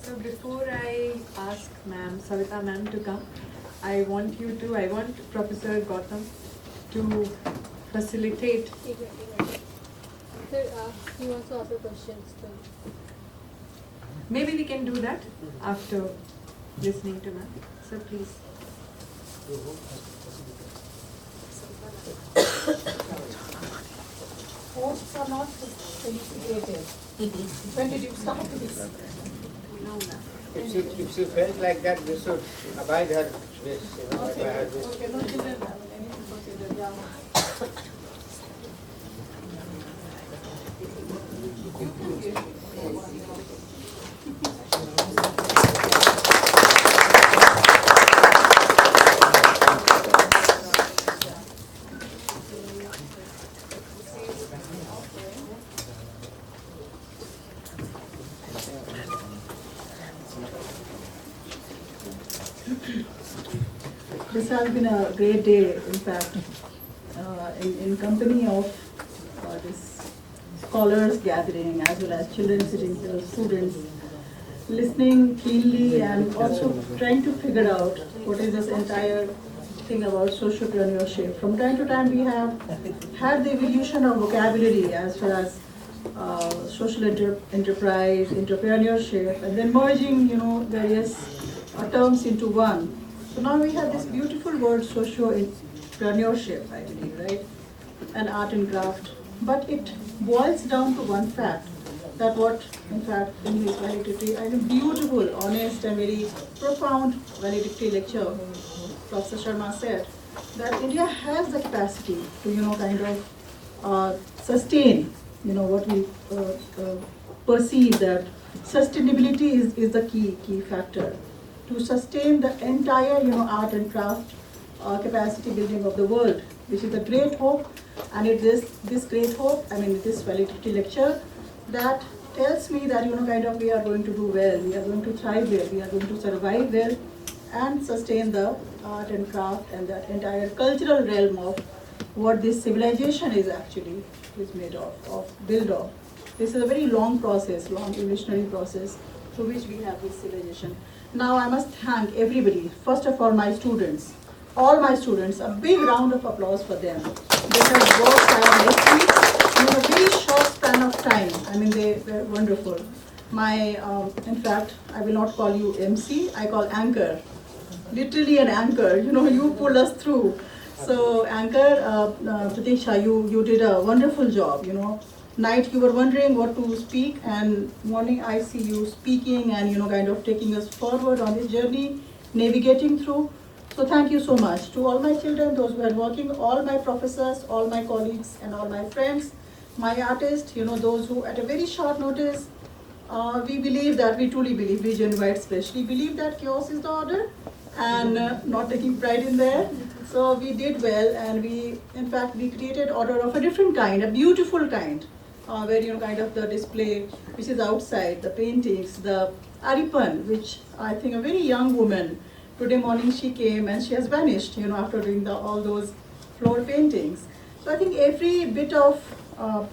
So before I ask ma'am, Savita ma'am to come, I want Professor Gautam to facilitate. Sir, he wants to ask a question. Maybe we can do that after listening to ma'am. So please. Hosts are not felicitated. When did you start this? No, ma'am. If she felt like that, we should abide her wish. Okay, no children. I need to consider, yeah. This has been a great day, in fact, in company of this scholars gathering as well as children sitting here, students, listening keenly and also trying to figure out what is this entire thing about sociopreneurship. From time to time we have had the evolution of vocabulary as far as social enterprise, entrepreneurship, and then merging, various terms into one. So now we have this beautiful word socio-entrepreneurship, I believe, right? And art and craft. But it boils down to one fact, that what, in fact, in his valedictory, I think beautiful, honest and very profound valedictory lecture, Professor Sharma said, that India has the capacity to, sustain, what we perceive that sustainability is the key factor. To sustain the entire, art and craft capacity building of the world, which is a great hope, and it is this great hope, this valedictory lecture, that tells me that, we are going to do well, we are going to thrive well, we are going to survive well, and sustain the art and craft and the entire cultural realm of what this civilization is actually made of, built of. This is a very long process, long evolutionary process through which we have this civilization. Now I must thank everybody, first of all my students, all my students, a big round of applause for them. They have worked tirelessly in a very short span of time. They were wonderful. In fact, I will not call you MC, I call anchor. Literally an anchor, you pull us through. So anchor, Pratisha, you did a wonderful job, Night you were wondering what to speak, and morning I see you speaking and taking us forward on this journey, navigating through. So thank you so much to all my children, those who are working, all my professors, all my colleagues and all my friends, my artists, those who at a very short notice, we truly believe, we JNU especially believe that chaos is the order and not taking pride in there. So we did well, and in fact we created order of a different kind, a beautiful kind. Where the display which is outside, the paintings, the Aripan, which I think a very young woman, today morning she came and she has vanished, after doing all those floor paintings. So I think every bit of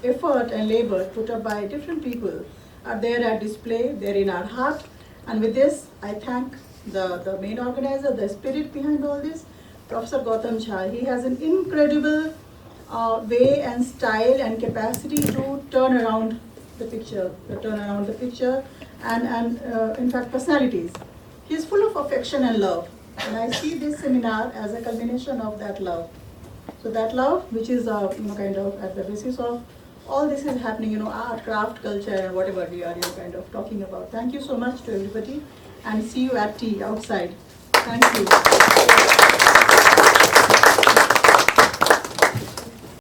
effort and labor put up by different people are there at display, they're in our heart. And with this, I thank the main organizer, the spirit behind all this, Professor Gautam Jha. He has an incredible way and style and capacity to turn around the picture, and in fact personalities. He is full of affection and love, and I see this seminar as a culmination of that love. So that love, which is at the basis of all this is happening, art, craft, culture, and whatever we are talking about. Thank you so much to everybody, and see you at tea outside. Thank you.